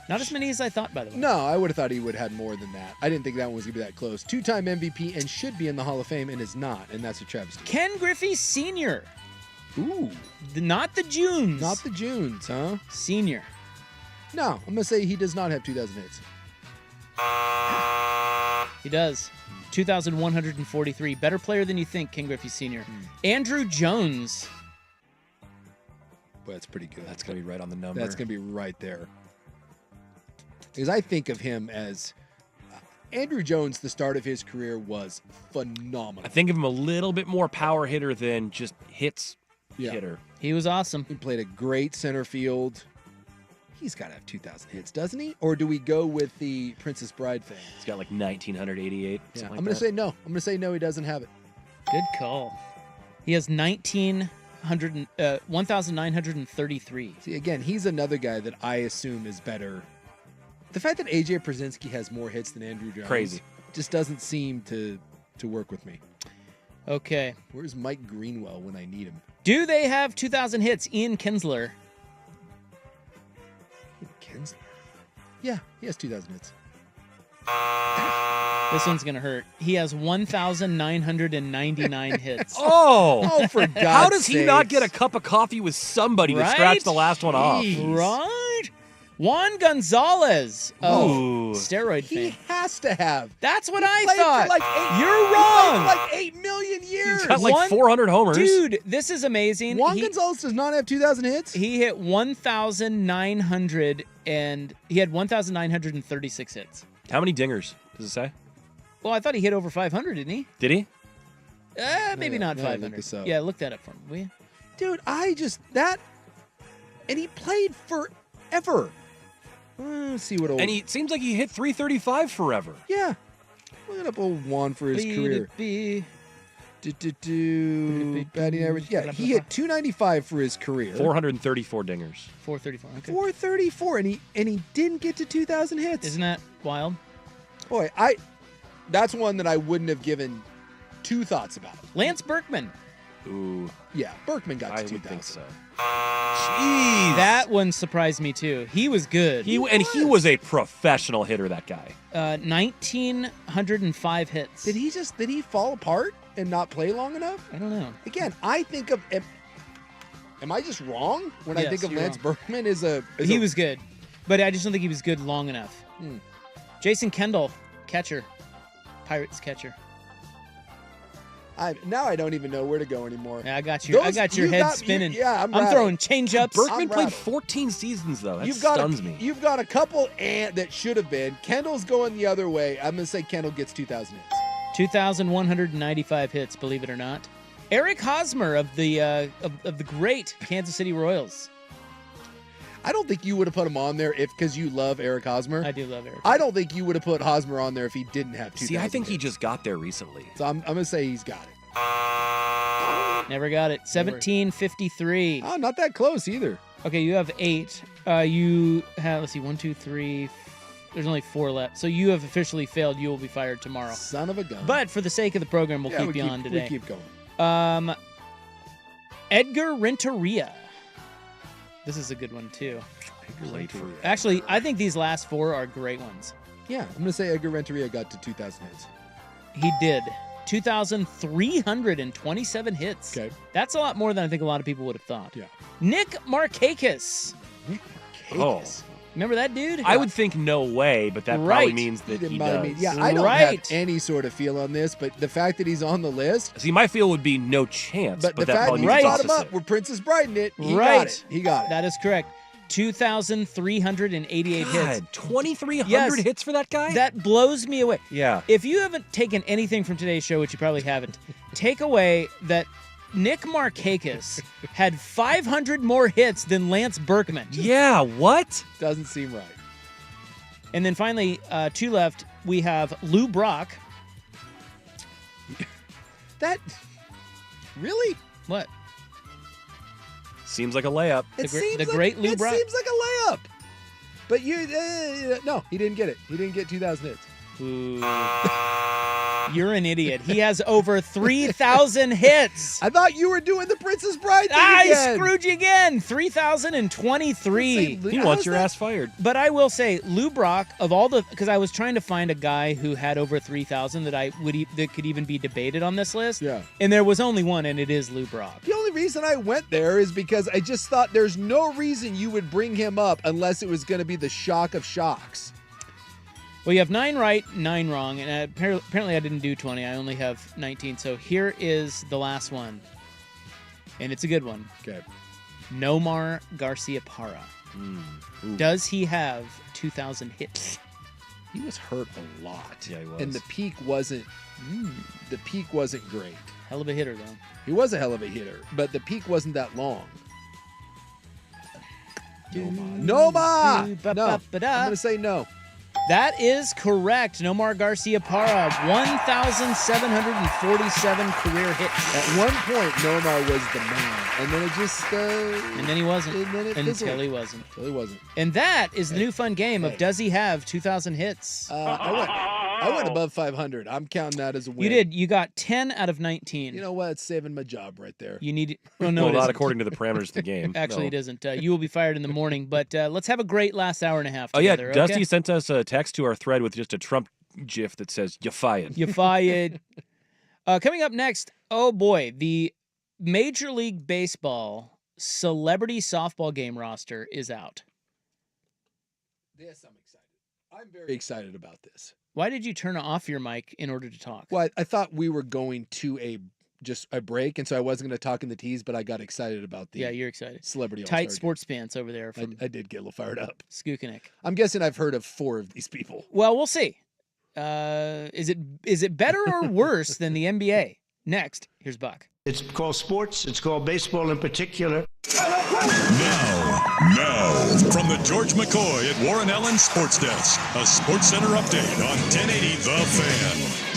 Not as many as I thought, by the way. No, I would have thought he would have had more than that. I didn't think that one was going to be that close. 2-time MVP and should be in the Hall of Fame and is not, and that's a travesty. Ken Griffey Sr. Ooh. Not the Junes. Not the Junes, huh? Senior. No, I'm going to say he does not have 2,000 hits. He does. 2,143. Better player than you think, Ken Griffey Sr. Andrew Jones. Boy, that's pretty good. That's going to be right on the number. That's going to be right there. Because I think of him as Andrew Jones, the start of his career was phenomenal. I think of him a little bit more power hitter than just hits hitter. He was awesome. He played a great center field. He's got to have 2,000 hits, doesn't he? Or do we go with the Princess Bride thing? He's got like 1,988. Yeah, Like I'm going to say no. I'm going to say no, he doesn't have it. Good call. He has 1,933. See, again, he's another guy that I assume is better. The fact that A.J. Przinsky has more hits than Andrew Jones Crazy. Just doesn't seem to work with me. Okay. Where's Mike Greenwell when I need him? Do they have 2,000 hits? Ian Kinsler. Kinsler? Yeah, he has 2,000 hits. This one's going to hurt. He has 1,999 hits. Oh, for God's How does he not sakes. get a cup of coffee with somebody to Right? scratch the last one off? Right? Juan Gonzalez. Oh, Ooh. steroid He fame. has to have. That's what He I played for thought. like You're He wrong. played for like 8 million years. He's got like 400 homers. Dude, this is amazing. Juan Gonzalez does not have 2,000 hits? He hit 1,900 and he had 1,936 hits. How many dingers does it say? Well, I thought he hit over 500, didn't he? Did he? Maybe not yeah, look 500. this up. Yeah, look that up for me, will you? Dude, and he played forever. Let's see what old. And he seems like he hit 335 forever. Yeah. Looking up old Juan for his career. Batting average. Yeah, he hit 295 for his career. 434 dingers. 434. Okay. 434, and he didn't get to 2,000 hits. Isn't that wild? Boy, that's one that I wouldn't have given 2 thoughts about. Lance Berkman. Ooh. Yeah, Berkman got to I 2,000. would think so. Jeez. That one surprised me too. He was good. He was a professional hitter, that guy. 1,905 hits. Did he fall apart and not play long enough? I don't know. Again, I think of. Am I just wrong when I Yes, think of you're Lance wrong. Berkman He was good, but I just don't think he was good long enough. Jason Kendall, catcher. Pirates catcher. Now I don't even know where to go anymore. Yeah, I got your head spinning. I'm throwing change-ups. Berkman played 14 seasons, though. That stuns me. You've got a couple that should have been. Kendall's going the other way. I'm going to say Kendall gets 2,000 hits. 2,195 hits, believe it or not. Eric Hosmer of the great Kansas City Royals. I don't think you would have put him on there because you love Eric Hosmer. I do love Eric. I don't think you would have put Hosmer on there if he didn't have 2,000 See, I think hits. he just got there recently. So I'm going to say he's got it. Never got it. 1753. Oh, not that close either. Okay, you have 8. You have, let's see, 1, 2, 3. There's only 4 left. So you have officially failed. You will be fired tomorrow. Son of a gun. But for the sake of the program, we'll keep you on today. We'll keep going. Edgar Renteria. This is a good one, too. Actually, I think these last 4 are great ones. Yeah, I'm going to say Edgar Renteria got to 2,000 hits. He did. 2,327 hits. Okay. That's a lot more than I think a lot of people would have thought. Yeah. Nick Markakis. Oh. Remember that dude? I would think no way, but that probably means that he does. Yeah, I don't have any sort of feel on this, but the fact that he's on the list. See, my feel would be no chance, But the that fact probably that means you brought him opposite. up, where Princess Briden it, he Right. got it. He got it. That is correct. 2,388 hits. 2,300 hits for that guy? That blows me away. Yeah. If you haven't taken anything from today's show, which you probably haven't, take away that Nick Markakis had 500 more hits than Lance Berkman. Yeah, what? Doesn't seem right. And then finally, 2 left. We have Lou Brock. That really? What? Seems like a layup. The great Lou Brock. It seems like a layup. But no, he didn't get it. He didn't get 2,000 hits. Ooh. You're an idiot. He has over 3,000 hits. I thought you were doing the Princess Bride thing I again. screwed you again. 3,023. He wants your ass fired. But I will say, Lou Brock, of all the, because I was trying to find a guy who had over 3,000 that could even be debated on this list. Yeah. And there was only one, and it is Lou Brock. The only reason I went there is because I just thought there's no reason you would bring him up unless it was going to be the shock of shocks. Well, you have 9 right, 9 wrong, and apparently I didn't do 20. I only have 19. So here is the last one, and it's a good one. Okay. Nomar Garciaparra. Does he have 2,000 hits? He was hurt a lot. Yeah, he was. And the peak wasn't great. Hell of a hitter, though. He was a hell of a hitter, but the peak wasn't that long. Noma! No. I'm going to say no. That is correct. Nomar Garciaparra, 1,747 career hits. At one point, Nomar was the man, and then it just... and then he wasn't. And then it until he wasn't. Until he wasn't. And that is the new fun game of does he have 2,000 hits? I went above 500. I'm counting that as a win. You did. You got 10 out of 19. You know what? It's saving my job right there. You need... Well, no, well, not according to the parameters of the game. Actually, it isn't. You will be fired in the morning, but let's have a great last hour and a half together. Oh, yeah. Dusty okay? sent us a text to our thread with just a Trump gif that says, "You fired." You fired. Coming up next, oh boy, the Major League Baseball celebrity softball game roster is out. This I'm excited. I'm very excited about this. Why did you turn off your mic in order to talk? Well, I thought we were going to just a break, and so I wasn't going to talk in the tease, but I got excited about the you're excited. Celebrity Tight All-Star sports pants over there. From I did get a little fired up. Skookanek. I'm guessing I've heard of 4 of these people. Well, we'll see. Is it better or worse than the NBA? Next, here's Buck. It's called sports. It's called baseball in particular. Now, from the George McCoy at Warren Allen Sports Desk, a Sports Center update on 1080 The Fan.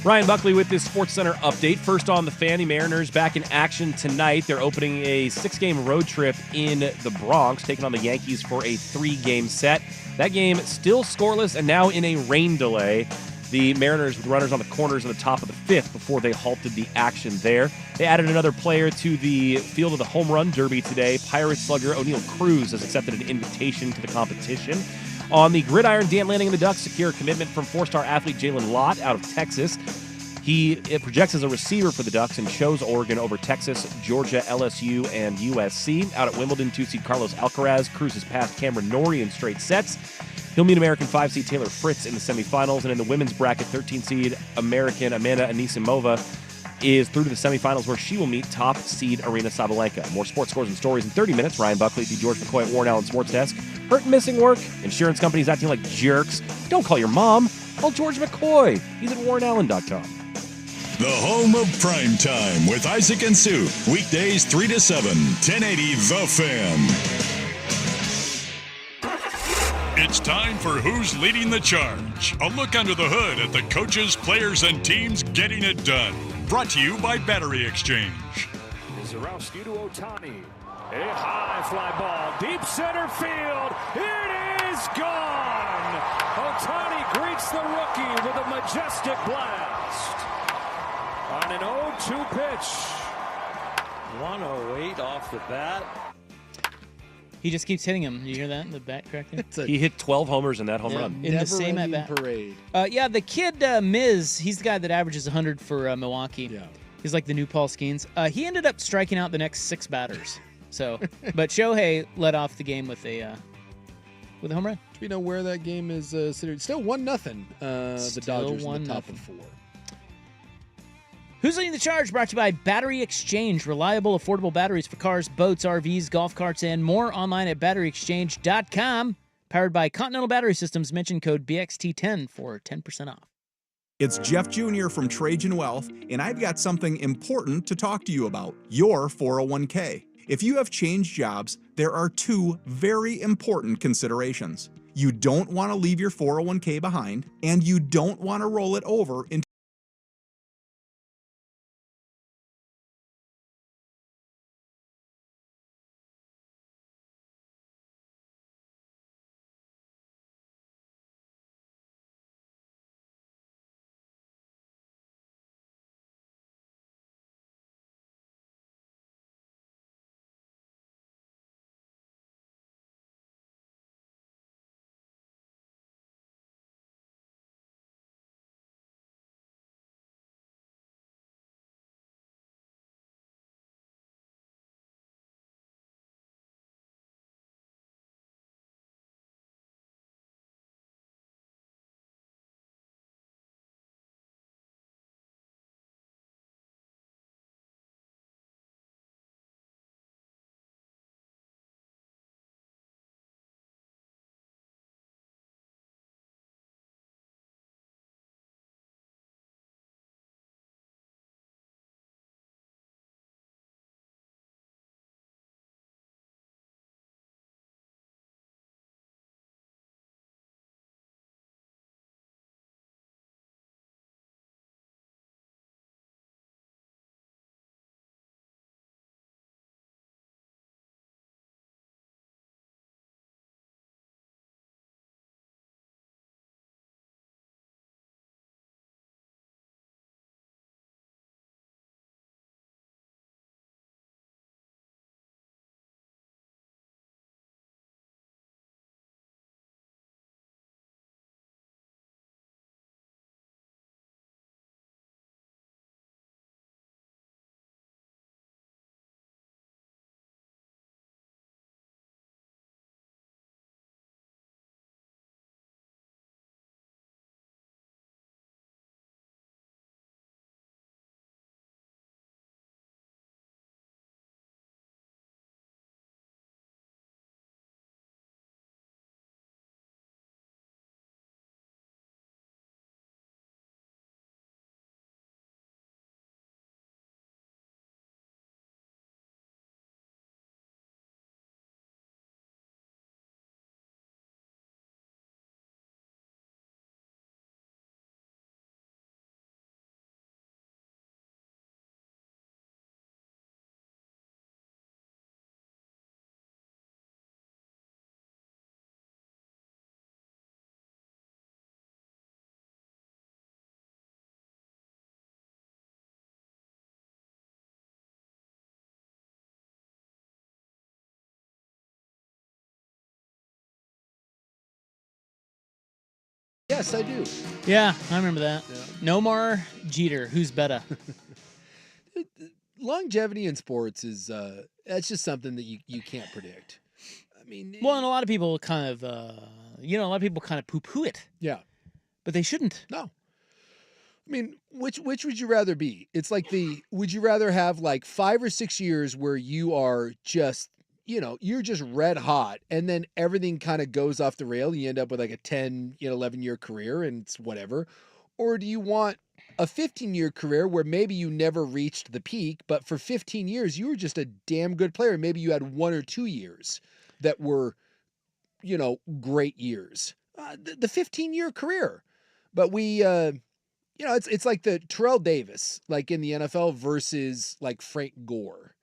Ryan Buckley with this Sports Center update. First on the Fan, the Mariners back in action tonight. They're opening a 6-game road trip in the Bronx, taking on the Yankees for a 3-game set. That game still scoreless and now in a rain delay. The Mariners with runners on the corners in the top of the 5th before they halted the action there. They added another player to the field of the home run derby today. Pirates slugger O'Neal Cruz has accepted an invitation to the competition. On the gridiron, Dan Lanning and the Ducks secure a commitment from 4-star athlete Jalen Lott out of Texas. He projects as a receiver for the Ducks and chose Oregon over Texas, Georgia, LSU, and USC. Out at Wimbledon, 2-seed Carlos Alcaraz. Cruz has passed Cameron Norrie in straight sets. He'll meet American 5 seed Taylor Fritz in the semifinals, and in the women's bracket, 13 seed American Amanda Anisimova is through to the semifinals where she will meet top seed Arena Sabalenka. More sports scores and stories in 30 minutes. Ryan Buckley, the George McCoy at Warren Allen Sports Desk. Hurt and missing work? Insurance companies acting like jerks? Don't call your mom. Call George McCoy. He's at warrenallen.com. The home of Primetime with Isaac and Sue. Weekdays 3 to 7, 1080 The Fan. It's time for Who's Leading the Charge. A look under the hood at the coaches, players, and teams getting it done. Brought to you by Battery Exchange. Zarowski to Ohtani. A high fly ball, deep center field. It is gone. Ohtani greets the rookie with a majestic blast. On an 0-2 pitch. 108 off the bat. He just keeps hitting him. You hear that? The bat cracking? He hit 12 homers in that home run. In the same at bat. Parade. Yeah, the kid Miz, he's the guy that averages 100 for Milwaukee. Yeah. He's like the new Paul Skeens. He ended up striking out the next 6 batters. So, but Shohei led off the game with a home run. Do we know where that game is situated? Still 1-0. The Dodgers in the top of 4. Who's Leading the Charge? Brought to you by Battery Exchange. Reliable, affordable batteries for cars, boats, RVs, golf carts, and more. Online at batteryexchange.com. Powered by Continental Battery Systems. Mention code BXT10 for 10% off. It's Jeff Jr. from Trajan Wealth, and I've got something important to talk to you about, your 401k. If you have changed jobs, there are 2 very important considerations. You don't want to leave your 401k behind, and you don't want to roll it over into Yes, I do. Yeah, I remember that. Yeah. Nomar Jeter, who's better? Longevity in sports is that's just something that you can't predict. I mean, well, and a lot of people kind of You know, a lot of people kind of poo-poo it. Yeah. But they shouldn't. No. I mean, which would you rather be? It's like would you rather have like 5 or 6 years where you are just, you're just red hot and then everything kind of goes off the rail. You end up with like a 10, 11-year career and it's whatever. Or do you want a 15-year career where maybe you never reached the peak, but for 15 years, you were just a damn good player. Maybe you had 1 or 2 years that were, great years. The 15-year career. But we, it's like the Terrell Davis, like in the NFL versus like Frank Gore.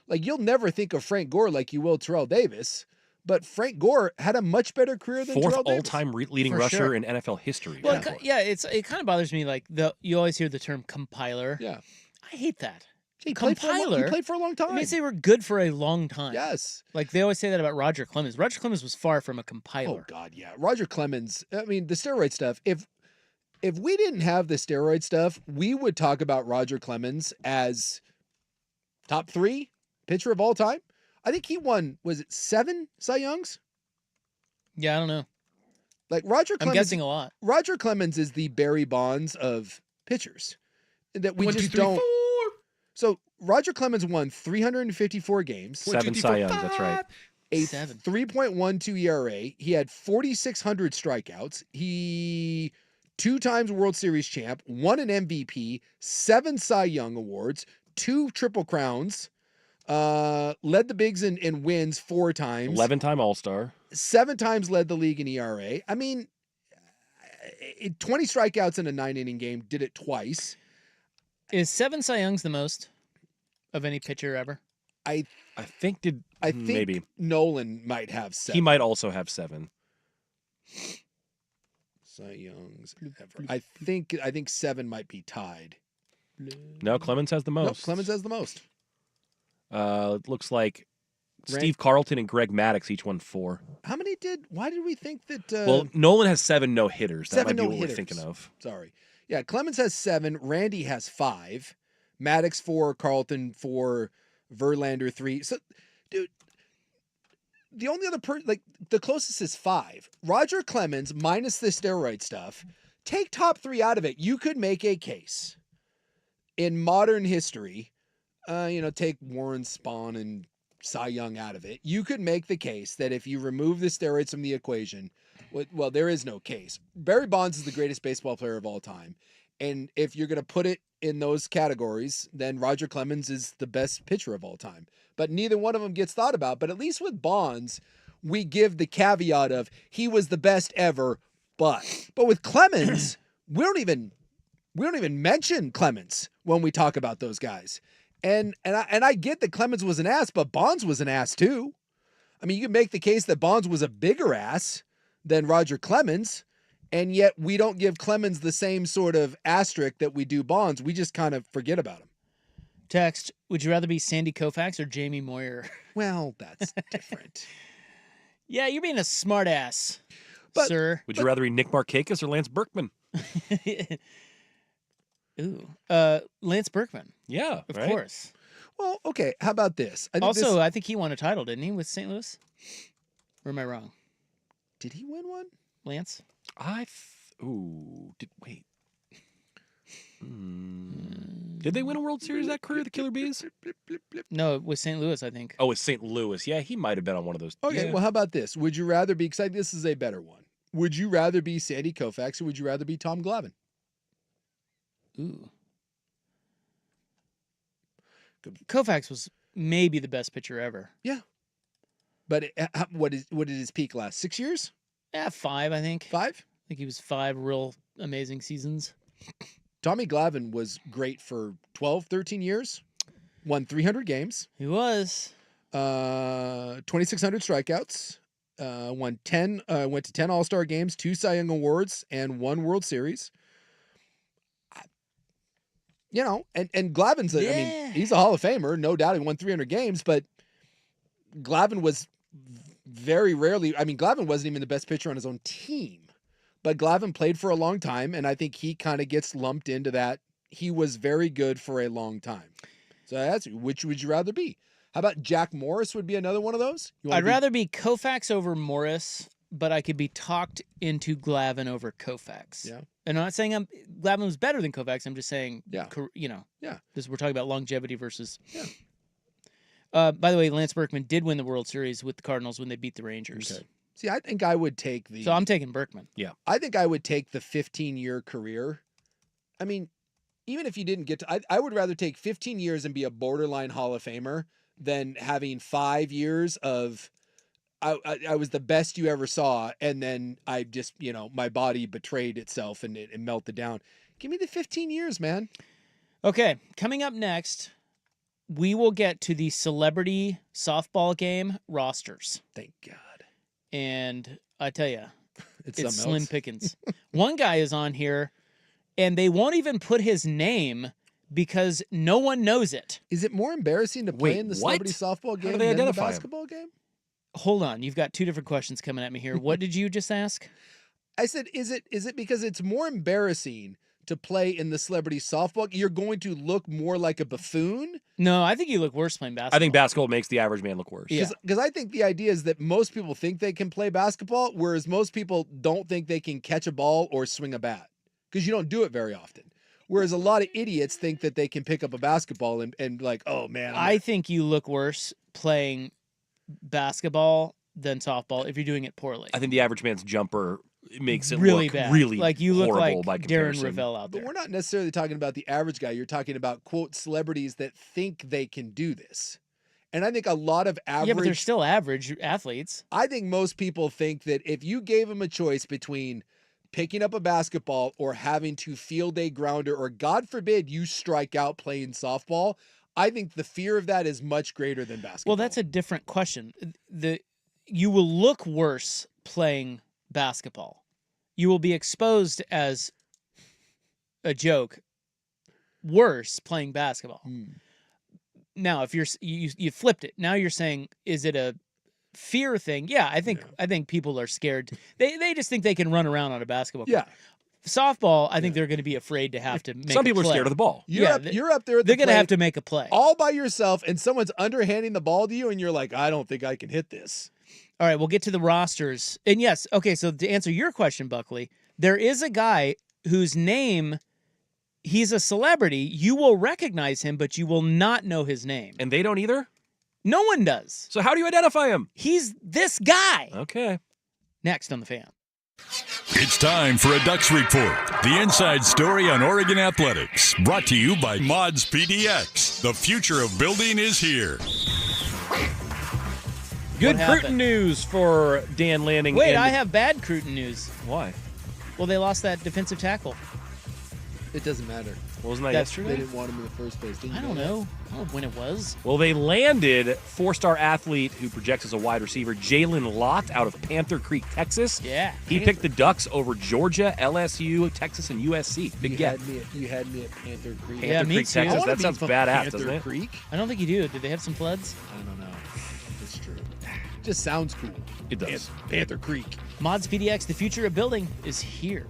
Like you'll never think of Frank Gore like you will Terrell Davis. But Frank Gore had a much better career than fourth Terrell Davis. all-time leading rusher in NFL history. Well, it kind of bothers me. Like you always hear the term compiler. Yeah, I hate that. He played for a long time. It means they were good for a long time. Yes, like they always say that about Roger Clemens. Roger Clemens was far from a compiler. Oh God, yeah. Roger Clemens. I mean, the steroid stuff. If we didn't have the steroid stuff, we would talk about Roger Clemens as top 3 pitcher of all time. I think he won, was it 7 Cy Youngs? Yeah, I don't know. Like Roger Clemens. I'm guessing a lot. Roger Clemens is the Barry Bonds of pitchers. That we 1, just 2, 3, don't. 4. So Roger Clemens won 354 games. 7 Cy Youngs, that's right. A 3.12 ERA. He had 4,600 strikeouts. He 2 times World Series champ, won an MVP, 7 Cy Young awards, 2 Triple Crowns. Led the bigs in wins 4 times. 11-time All-Star. 7 times led the league in ERA. I mean, 20 strikeouts in a 9-inning game. Did it twice. Is 7 Cy Youngs the most of any pitcher ever? I think maybe Nolan might have 7. He might also have 7. Cy Youngs ever. I think 7 might be tied. No, Clemens has the most. Nope, Clemens has the most. It looks like Steve Carlton and Greg Maddux each won 4. Why did we think that? Well, Nolan has 7 no-hitters. That 7 might be what no-hitters. we're thinking of. Sorry. Yeah, Clemens has 7. Randy has 5. Maddux 4. Carlton 4. Verlander 3. So, dude, the only other the closest is 5. Roger Clemens minus the steroid stuff. Take top 3 out of it. You could make a case in modern history. Take Warren Spahn and Cy Young out of it. You could make the case that if you remove the steroids from the equation, well, there is no case. Barry Bonds is the greatest baseball player of all time. And if you're going to put it in those categories, then Roger Clemens is the best pitcher of all time. But neither one of them gets thought about. But at least with Bonds, we give the caveat of he was the best ever, but with Clemens, we don't even mention Clemens when we talk about those guys. And I get that Clemens was an ass, but Bonds was an ass too. I mean, you can make the case that Bonds was a bigger ass than Roger Clemens, and yet we don't give Clemens the same sort of asterisk that we do Bonds. We just kind of forget about him. Text, would you rather be Sandy Koufax or Jamie Moyer? Well, that's different. Yeah, you're being a smart ass, sir. Would you rather be Nick Markakis or Lance Berkman? Ooh, Lance Berkman. Yeah, of right? course. Well, okay. How about this? I think he won a title, didn't he, with St. Louis? Or am I wrong? Did he win one? Lance? Wait. Did they win a World Series that career, the Killer Bees? No, with St. Louis, I think. Oh, it's St. Louis. Yeah, he might have been on one of those. Okay, yeah. Well, how about this? Would you rather be, because this is a better one. Would you rather be Sandy Koufax or would you rather be Tom Glavine? Ooh. Koufax was maybe the best pitcher ever. Yeah. But what did his peak last? 6 years? Yeah, 5, I think. 5? I think he was 5 real amazing seasons. Tommy Glavine was great for 12, 13 years. Won 300 games. He was. 2,600 strikeouts. Went to 10 All-Star games, 2 Cy Young Awards, and 1 World Series. And Glavine's, I mean, he's a Hall of Famer, no doubt. He won 300 games, but Glavine was very rarely, Glavine wasn't even the best pitcher on his own team, but Glavine played for a long time, and I think he kind of gets lumped into that. He was very good for a long time. So that's, which would you rather be? How about Jack Morris would be another one of those? I'd rather be Koufax over Morris, but I could be talked into Glavine over Koufax. Yeah. And I'm not saying Glavine was better than Koufax. I'm just saying, Yeah. Yeah. This, we're talking about longevity versus. Yeah. By the way, Lance Berkman did win the World Series with the Cardinals when they beat the Rangers. Okay. See, I think I would take the. So I'm taking Berkman. Yeah. I think I would take the 15-year career. I mean, even if you didn't get to, I would rather take 15 years and be a borderline Hall of Famer than having 5 years of. I was the best you ever saw, and then I just, my body betrayed itself and it melted down. Give me the 15 years, man. Okay, coming up next, we will get to the celebrity softball game rosters. Thank God. And I tell you, it's something slim else. pickings. One guy is on here, and they won't even put his name because no one knows it. Is it more embarrassing to play in the celebrity softball game than the basketball game? Hold on, you've got two different questions coming at me here. What did you just ask? I said, is it because it's more embarrassing to play in the celebrity softball? You're going to look more like a buffoon? No, I think you look worse playing basketball. I think basketball makes the average man look worse. Because I think the idea is that most people think they can play basketball, whereas most people don't think they can catch a ball or swing a bat. Because you don't do it very often. Whereas a lot of idiots think that they can pick up a basketball and like, oh man. I think you look worse playing basketball than softball if you're doing it poorly. I think the average man's jumper makes it really look bad. really like you look horrible like by Darren comparison. Ravel out there. But we're not necessarily talking about the average guy. You're talking about, quote, celebrities that think they can do this. And I think a lot of average... Yeah, but they're still average athletes. I think most people think that if you gave them a choice between picking up a basketball or having to field a grounder, or God forbid you strike out playing softball, I think the fear of that is much greater than basketball. Well, that's a different question. You will look worse playing basketball. You will be exposed as a joke worse playing basketball. Now, if you flipped it, now you're saying, is it a fear thing? Yeah, I think people are scared. They just think they can run around on a basketball court. Yeah. Softball, I think they're going to be afraid to have to make Some people a play. are scared of the ball. You're up there at the They're going to have to make a play. all by yourself, and someone's underhanding the ball to you, and you're like, I don't think I can hit this. All right, we'll get to the rosters. And yes, okay, so to answer your question, Buckley, there is a guy whose name, he's a celebrity. You will recognize him, but you will not know his name. And they don't either? No one does. So how do you identify him? He's this guy. Okay. Next on The Fan. It's time for a Ducks Report, the inside story on Oregon athletics, brought to you by Mods PDX. The future of building is here. Good What Cruton happened? news for Dan Lanning. Wait, and- I have bad Cruton news. Why? Well, they lost that defensive tackle. It doesn't matter. Wasn't that They yesterday? didn't want him in the first place. Didn't I you don't that? know. I don't know when it was. Well, they landed four-star athlete who projects as a wide receiver, Jalen Lott, out of Panther Creek, Texas. Yeah. He picked the Ducks over Georgia, LSU, Texas, and USC. Big get. You had me at Panther Creek. Panther Yeah, me Creek, too. Texas. I wanna That be sounds from badass, Panther doesn't it? Creek. I don't think you do. Did they have some floods? I don't know. It's true. Just sounds cool. It does. Panther Creek. Mods PDX, the future of building is here.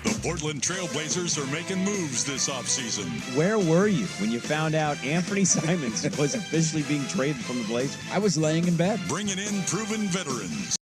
The Portland Trailblazers are making moves this offseason. Where were you when you found out Anthony Simons was officially being traded from the Blazers? I was laying in bed. Bringing in proven veterans.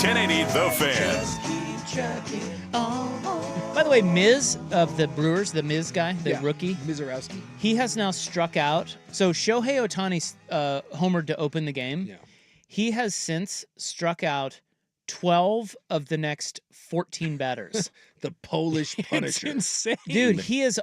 1080 The Fan. By the way, Miz of the Brewers, the Miz guy, the rookie, Mizorowski, he has now struck out. So Shohei Ohtani homered to open the game. Yeah. He has since struck out 12 of the next 14 batters. The Polish Punisher. It's insane. Dude, he is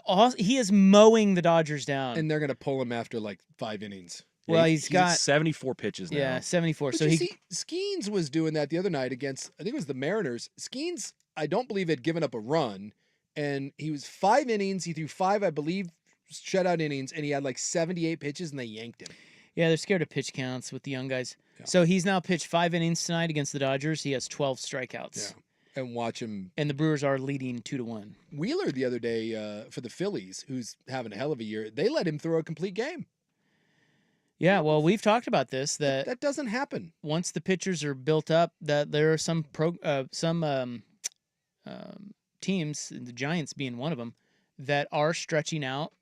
mowing the Dodgers down. And they're going to pull him after like 5 innings. Well, Yeah, he's got 74 pitches now. Yeah, 74. But So you he see, Skeens was doing that the other night against, I think it was the Mariners. Skeens, I don't believe, had given up a run. And he was 5 innings. He threw 5, I believe, shutout innings. And he had like 78 pitches, and they yanked him. Yeah, they're scared of pitch counts with the young guys. Yeah. So he's now pitched 5 innings tonight against the Dodgers. He has 12 strikeouts. Yeah. And watch him. And the Brewers are leading 2-1. Wheeler the other day for the Phillies, who's having a hell of a year, they let him throw a complete game. Yeah, well, we've talked about this That doesn't happen. once the pitchers are built up, that there are some teams, the Giants being one of them, that are stretching out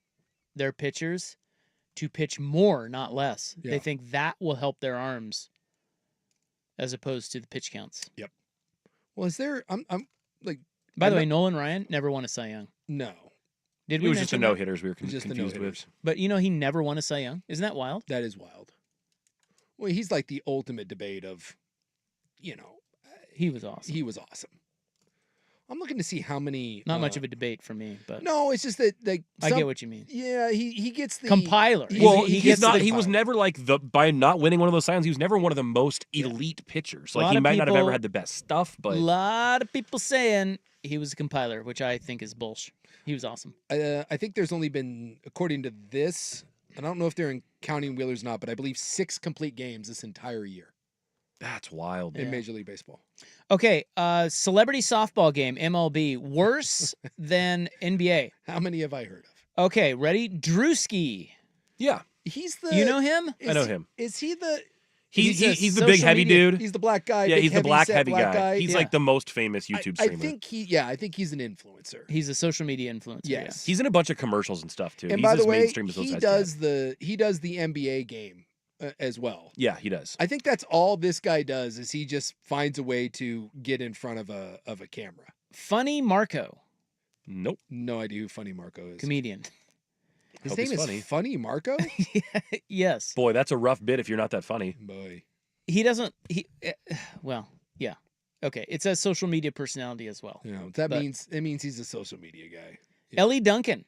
their pitchers to pitch more, not less. Yeah. They think that will help their arms as opposed to the pitch counts. Yep. Well, is there? I'm like. By the way, Nolan Ryan never won a Cy Young. No. Did It we was just a mention that? no-hitters we were Just the confused no-hitters. with. But you know he never won a Cy Young. Isn't that wild? That is wild. Well, he's like the ultimate debate of, He was awesome. he was awesome. I'm looking to see how many. Not much of a debate for me, but No, it's just that like I get what you mean. Yeah, he gets the Compiler. Well, He he's gets not. the He was compiler. never like by not winning one of those signs. He was never one of the most elite pitchers. A Like lot he of might not have people- ever had the best stuff, but A lot of people saying he was a compiler, which I think is bullshit. He was awesome. I think there's only been, according to this, I don't know if they're counting Wheeler's not, but I believe 6 complete games this entire year that's wild. in Major League Baseball. Okay, celebrity softball game, MLB, worse than NBA. How many have I heard of? Okay, ready? Drewski. Yeah, He's the. You know him? I know him. Is he the? He's a the big social heavy media- dude. He's the black guy. Yeah, big he's the black set heavy black guy. He's Yeah. like the most famous YouTube I streamer. think he's an influencer. He's a social media influencer. Yes. He's in a bunch of commercials and stuff too. And He's by as the way, mainstream as those he guys does the NBA game as well. Yeah, he does. I think that's all this guy does is he just finds a way to get in front of a camera. Funny Marco, Nope. No idea who Funny Marco is. comedian. His Hope name he's is funny. Funny Marco? Yes. Boy, that's a rough bit if you're not that funny. Boy. He doesn't, well, yeah. Okay, it says social media personality as well. That But- means he's a social media guy. Ellie Duncan.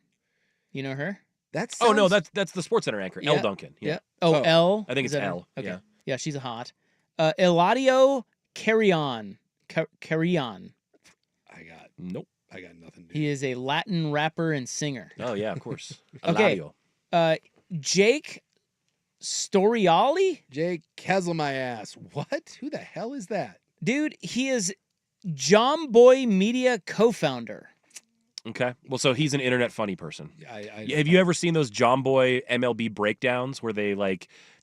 You know her? That's Oh no, that's the SportsCenter anchor, Yeah. Elle Duncan. Yeah. Oh, Oh. Elle? I think Is it's that her? Elle, Okay. yeah. Yeah, she's a hot. Eladio Carrion. Carrion. Nope. I got nothing to do. He is a Latin rapper and singer. Oh yeah, of course. Okay. Eladio. Jake Storiali? Jake Kessel my ass. What? Who the hell is that? Dude, he is John Boy Media co-founder. Okay. Well, so he's an internet funny person. I Have you ever seen those John Boy MLB breakdowns where they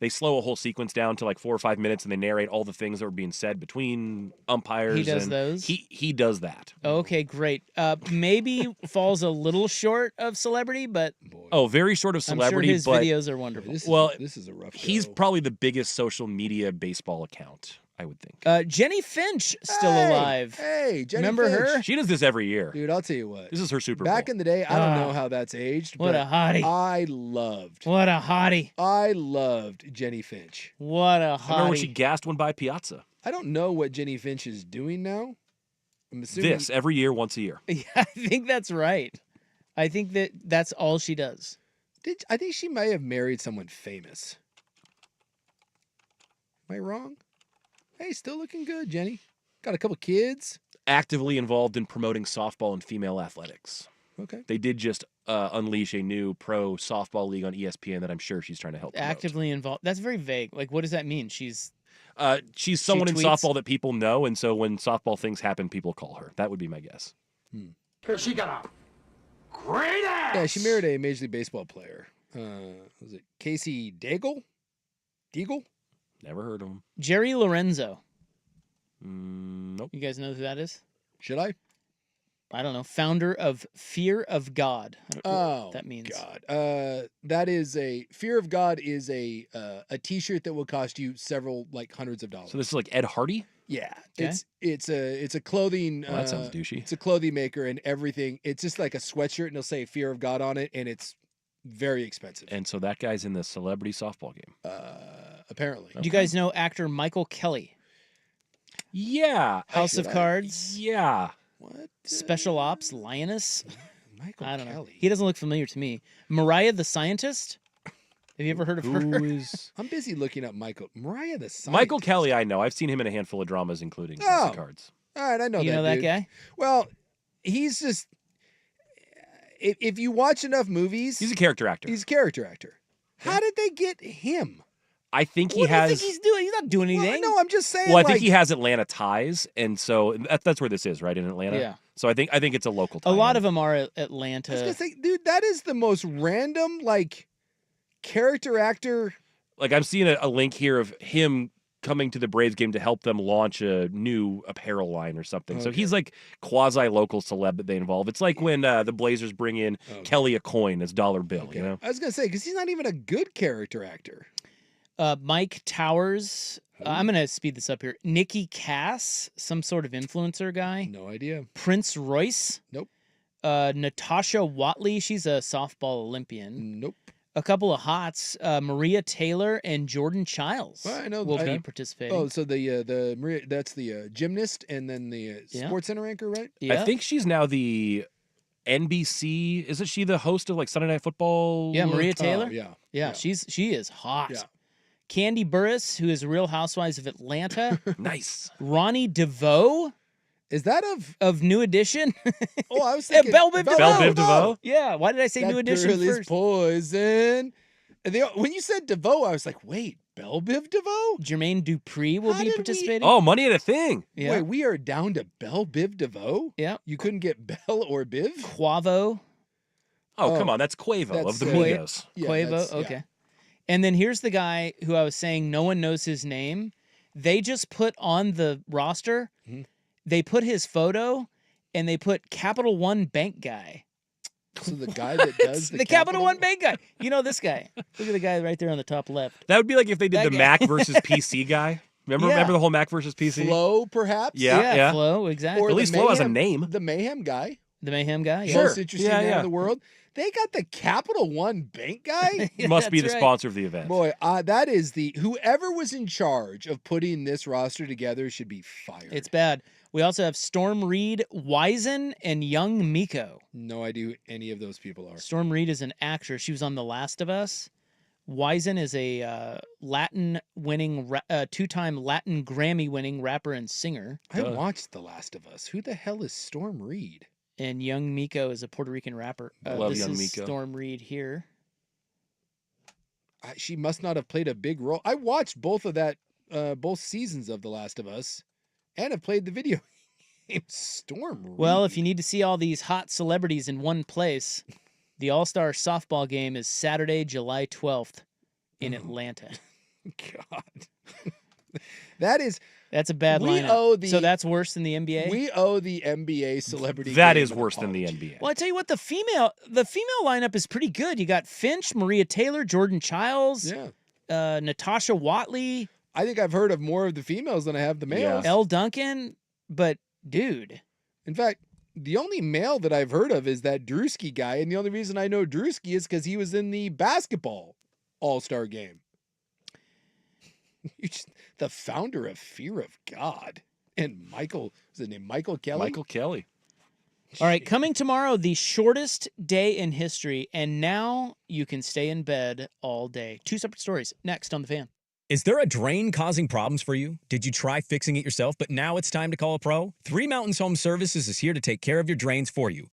slow a whole sequence down to like 4 or 5 minutes and they narrate all the things that were being said between umpires? He does and those? He does that. Okay, great. Maybe falls a little short of celebrity, but Oh, very short of celebrity, I'm sure his but videos are wonderful. This is a rough he's go. probably the biggest social media baseball account, I would think. Jenny Finch still Hey, alive. Hey, Jenny Remember Finch. her? She does this every year. Dude, I'll tell you what. This is her Super Bowl. Back in the day, I don't know Ah. how that's aged. What but a hottie. I loved Jenny Finch. What a I remember when hottie. she gassed one by Piazza. I don't know what Jenny Finch is doing now. I'm assuming This every year, once a year. Yeah, I think that's right. I think that's all she does. I think she may have married someone famous. Am I wrong? Hey, still looking good, Jenny. Got a couple kids. Actively involved in promoting softball and female athletics. Okay. They did just unleash a new pro softball league on ESPN that I'm sure she's trying to help promote. Actively involved. That's very vague. Like, what does that mean? She's someone in tweets? softball that people know, and so when softball things happen, people call her. That would be my guess. She got a great ass. Yeah, she married a Major League Baseball player. Was it Casey Deagle? Never heard of him. Jerry Lorenzo. Nope. You guys know who that is? Should I? I don't know. Founder of Fear of God. I don't know Oh, what that means. God. That is Fear of God is a T-shirt that will cost you several hundreds of dollars. So this is like Ed Hardy? Yeah, Okay. it's a clothing. Well, that sounds douchey. It's a clothing maker and everything. It's just like a sweatshirt and it'll say "Fear of God" on it, and it's very expensive. And so that guy's in the celebrity softball game. Apparently. Do you guys know actor Michael Kelly? Yeah. House of Cards. Yeah. What? Special Ops Lioness. Michael I don't know. Kelly. He doesn't look familiar to me. Mariah the Scientist. Have you ever heard of her? Who is I'm busy looking up Mariah the Scientist. Michael Kelly? I know. I've seen him in a handful of dramas, including House Oh. of Cards. All right, I know You that. know that dude. guy? Well, he's just. If you watch enough movies, He's a character actor. He's a character actor. How did they get him? I think he What has. do you think he's doing? He's not doing anything. No, I'm just saying. Well, I think like, he has Atlanta ties, and so that's where this is, right, in Atlanta. Yeah. So I think it's a local tie. A lot of them are Atlanta. I was gonna say, dude, that is the most random like character actor. Like I'm seeing a link here of him coming to the Braves game to help them launch a new apparel line or something. So he's like quasi-local celeb that they involve. It's like when the Blazers bring in Kelly a coin as dollar bill. You know. I was gonna say because he's not even a good character actor. Mike Towers. I'm going to speed this up here. Nikki Cass, some sort of influencer guy. No idea. Prince Royce. Nope. Natasha Watley. She's a softball Olympian. Nope. A couple of hots. Maria Taylor and Jordan Childs. Well, I know. will be participating. Oh, so the Maria, that's the gymnast and then the Sports Center anchor, right? Yeah. I think she's now the NBC. Isn't she the host of like Sunday Night Football? Yeah, Maria Taylor. Yeah. She is hot. Yeah. Candy Burris, who is Real Housewives of Atlanta. Nice. Ronnie DeVoe. Is that of New Edition? Oh, I was thinking Belle Biv DeVoe. Belle Biv DeVoe? Yeah. Why did I say that New Edition girl is first? poison. And when you said DeVoe, I was like, wait, Belle Biv DeVoe? Jermaine Dupri will be participating. Oh, Money at a Thing. Yeah. Wait, we are down to Belle Biv DeVoe? Yeah. You couldn't get Belle or Biv? Quavo. Oh, come on. That's Quavo of the Migos. Yeah, Quavo. Okay. And then here's the guy who I was saying no one knows his name. They just put on the roster, they put his photo, and they put Capital One Bank guy. So the guy that does the Capital One Bank guy. You know this guy. Look at the guy right there on the top left. That would be like if they did That the guy. Mac versus PC guy. Remember the whole Mac versus PC? Flo, perhaps? Yeah. Flo, exactly. Or At least Flo has a name. The Mayhem guy. The Mayhem guy. Yeah. Most interesting man in the world. They got the Capital One Bank guy? Must be the sponsor of the event. Boy, that is whoever was in charge of putting this roster together should be fired. It's bad. We also have Storm Reed, Wizen, and Young Miko. No idea who any of those people are. Storm Reed is an actress. She was on The Last of Us. Wizen is a Latin-winning, two-time Latin Grammy-winning rapper and singer. I watched The Last of Us. Who the hell is Storm Reed? And Young Miko is a Puerto Rican rapper. Love this Young is Miko. Storm Reed here. She must not have played a big role. I watched both seasons of The Last of Us, and have played the video game Storm Reed. Well, if you need to see all these hot celebrities in one place, the All-Star softball game is Saturday, July 12th in Atlanta. God, that's a bad lineup. So that's worse than the NBA. We owe the NBA celebrity. That game is an worse than the apology. NBA. Well, I tell you what, the female lineup is pretty good. You got Finch, Maria Taylor, Jordan Childs, Natasha Watley. I think I've heard of more of the females than I have the males. Elle Duncan, but dude. In fact, the only male that I've heard of is that Drewski guy, and the only reason I know Drewski is because he was in the basketball All-Star game. The founder of Fear of God. And was his name Michael Kelly? Michael Kelly. All right, coming tomorrow, the shortest day in history, and now you can stay in bed all day. 2 separate stories next on The Fan. Is there a drain causing problems for you? Did you try fixing it yourself, but now it's time to call a pro? Three Mountains Home Services is here to take care of your drains for you.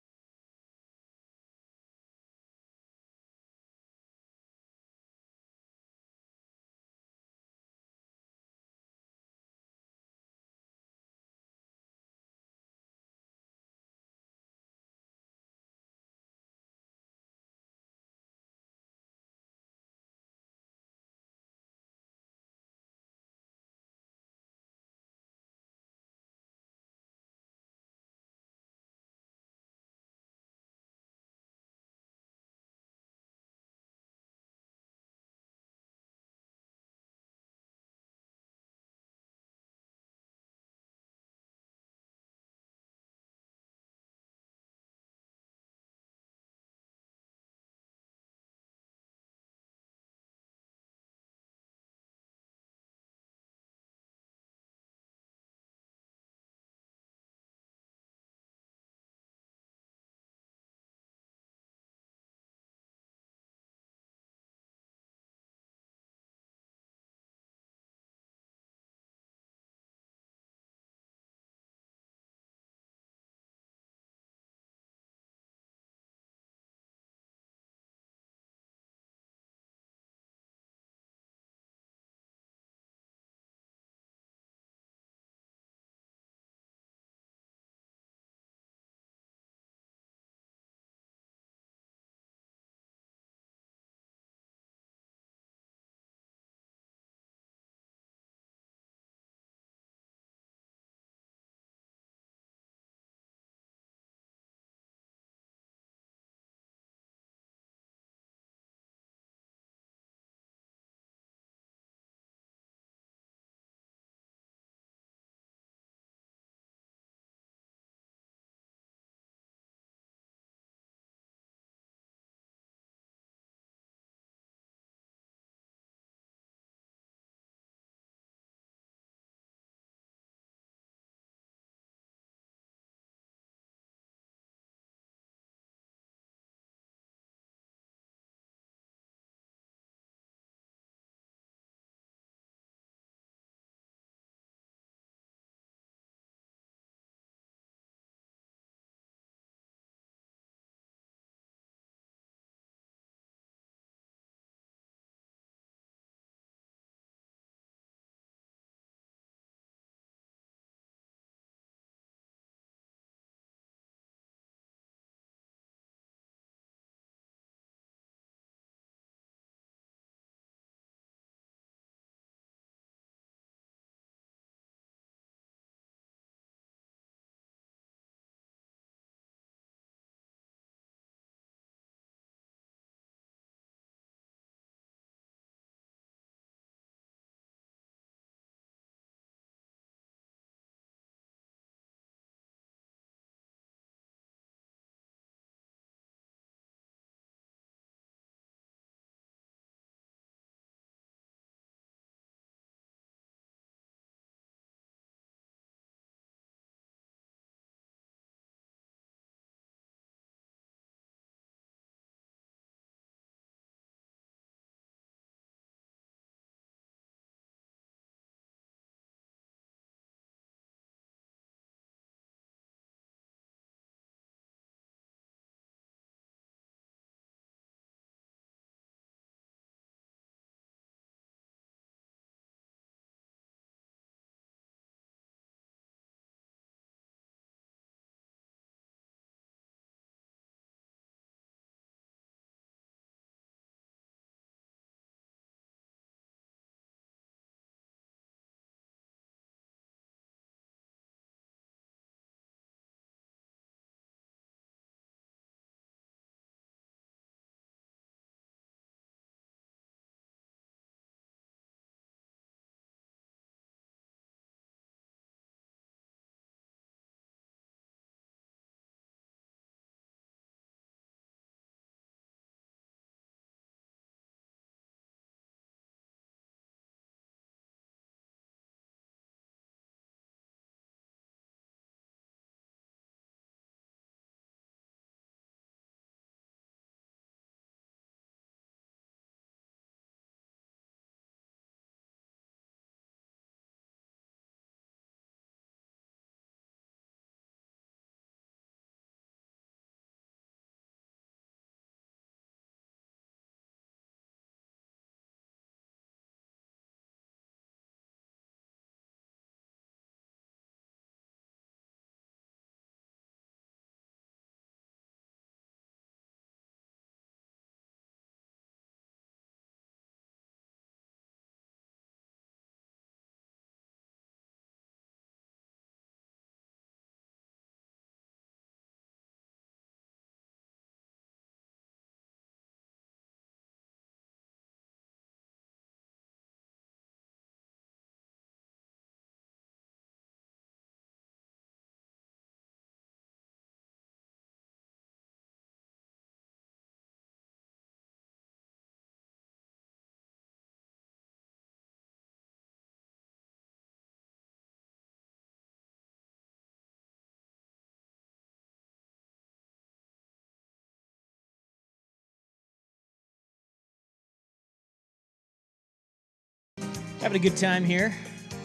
Having a good time here.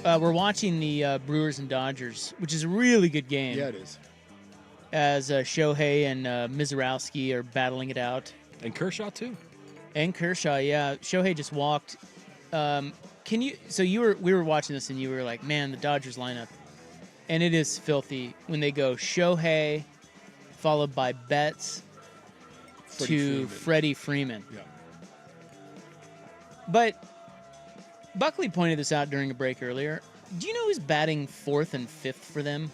We're watching the Brewers and Dodgers, which is a really good game. Yeah, it is. As Shohei and Mizorowski are battling it out. And Kershaw, too. And Kershaw, yeah. Shohei just walked. We were watching this and you were like, man, the Dodgers lineup. And it is filthy when they go Shohei, followed by Betts to Freddie Freeman. Yeah. But Buckley pointed this out during a break earlier. Do you know who's batting 4th and 5th for them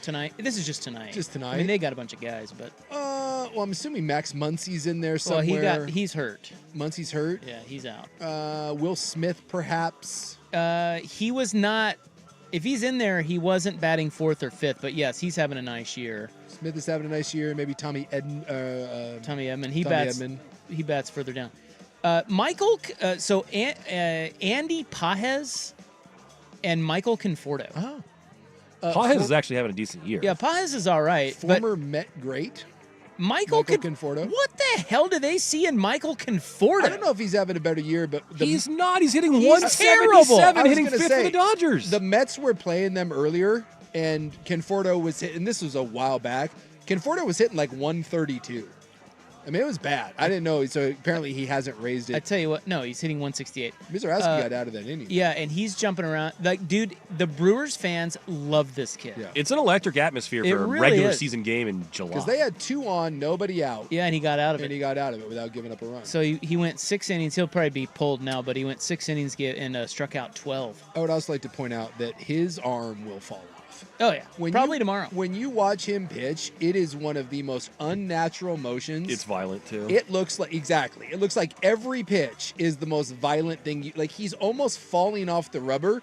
tonight? This is just tonight. Just tonight? I mean, they got a bunch of guys, but... Well, I'm assuming Max Muncy's in there somewhere. Well, he's hurt. Muncy's hurt? Yeah, he's out. Will Smith, perhaps? He was not... If he's in there, he wasn't batting 4th or 5th, but yes, he's having a nice year. Smith is having a nice year. Maybe Tommy Edman. He bats further down. Michael... Andy Pages and Michael Conforto. Oh. Pages is actually having a decent year. Yeah, Pages is all right. Former Met great. Michael Conforto. What the hell do they see in Michael Conforto? I don't know if he's having a better year, but he's not. He's hitting He's 177, hitting 5th for the Dodgers. The Mets were playing them earlier, and Conforto was hitting. This was a while back. Conforto was hitting like 132. I mean, it was bad. I didn't know. So apparently he hasn't raised it. I tell you what, no, he's hitting 168. Mizorowski got out of that inning. Yeah, and he's jumping around. Like, dude, the Brewers fans love this kid. Yeah. It's an electric atmosphere for a regular season game in July. Because they had 2 on, nobody out. Yeah, and he got out of it. And he got out of it without giving up a run. So he went 6 innings. He'll probably be pulled now, but he went 6 innings and struck out 12. I would also like to point out that his arm will fall off. Oh, yeah. Probably tomorrow. When you watch him pitch, it is one of the most unnatural motions. It's violent, too. It looks like, exactly. It looks like every pitch is the most violent thing. Like, he's almost falling off the rubber.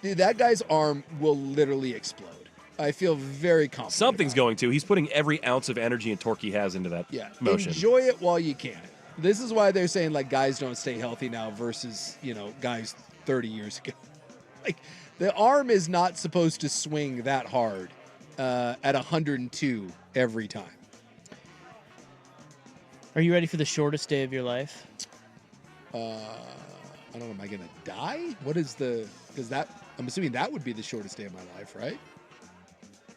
Dude, that guy's arm will literally explode. I feel very confident. Something's going to. He's putting every ounce of energy and torque he has into that motion. Enjoy it while you can. This is why they're saying, like, guys don't stay healthy now versus, guys 30 years ago. Like, the arm is not supposed to swing that hard at 102 every time. Are you ready for the shortest day of your life? I don't know. Am I going to die? What is because I'm assuming that would be the shortest day of my life, right?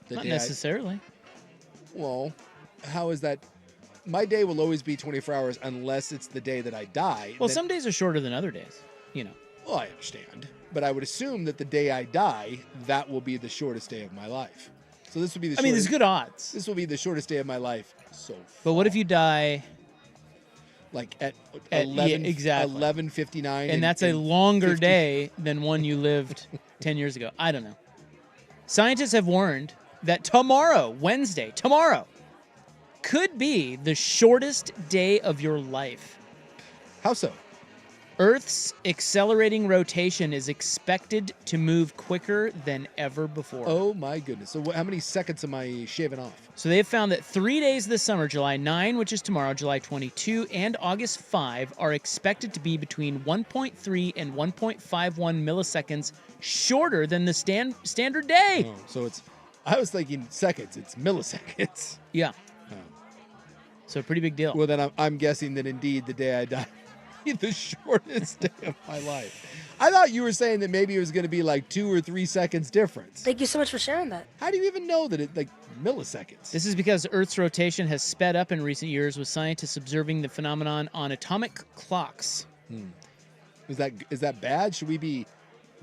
Not necessarily. Well, how is that? My day will always be 24 hours unless it's the day that I die. Well, some days are shorter than other days, Well, I understand. But I would assume that the day I die, that will be the shortest day of my life. So this would be the there's good odds. This will be the shortest day of my life so far. But what if you die like at 11, exactly 11:59 and that's a longer day than one you lived 10 years ago? I don't know. Scientists have warned that Wednesday, could be the shortest day of your life. How so? Earth's accelerating rotation is expected to move quicker than ever before. Oh, my goodness. So how many seconds am I shaving off? So they have found that 3 days this summer, July 9, which is tomorrow, July 22, and August 5, are expected to be between 1.3 and 1.51 milliseconds shorter than the standard day. Oh, so I was thinking seconds. It's milliseconds. Yeah. Oh. So a pretty big deal. Well, then I'm guessing that indeed the day I die the shortest day of my life. I thought you were saying that maybe it was going to be like 2 or 3 seconds difference. Thank you so much for sharing that. How do you even know that it's like milliseconds? This is because Earth's rotation has sped up in recent years, with scientists observing the phenomenon on atomic clocks. Is that bad? Should we be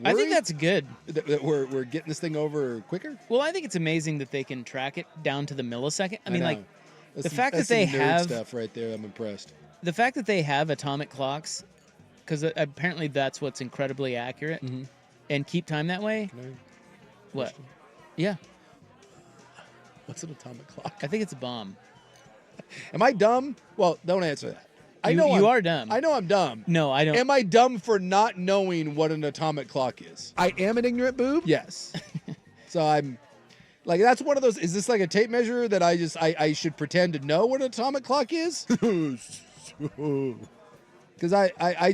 worried? I think that's good. That we're getting this thing over quicker? Well, I think it's amazing that they can track it down to the millisecond. I mean, like, that's the fact that that's they some nerd have stuff right there, I'm impressed. The fact that they have atomic clocks, because apparently that's what's incredibly accurate, and keep time that way. What? Yeah. What's an atomic clock? I think it's a bomb. Am I dumb? Well, don't answer that. I know you are dumb. I know I'm dumb. No, I don't. Am I dumb for not knowing what an atomic clock is? I am an ignorant boob? Yes. So I'm like, that's one of those. Is this like a tape measure that I should pretend to know what an atomic clock is? Because I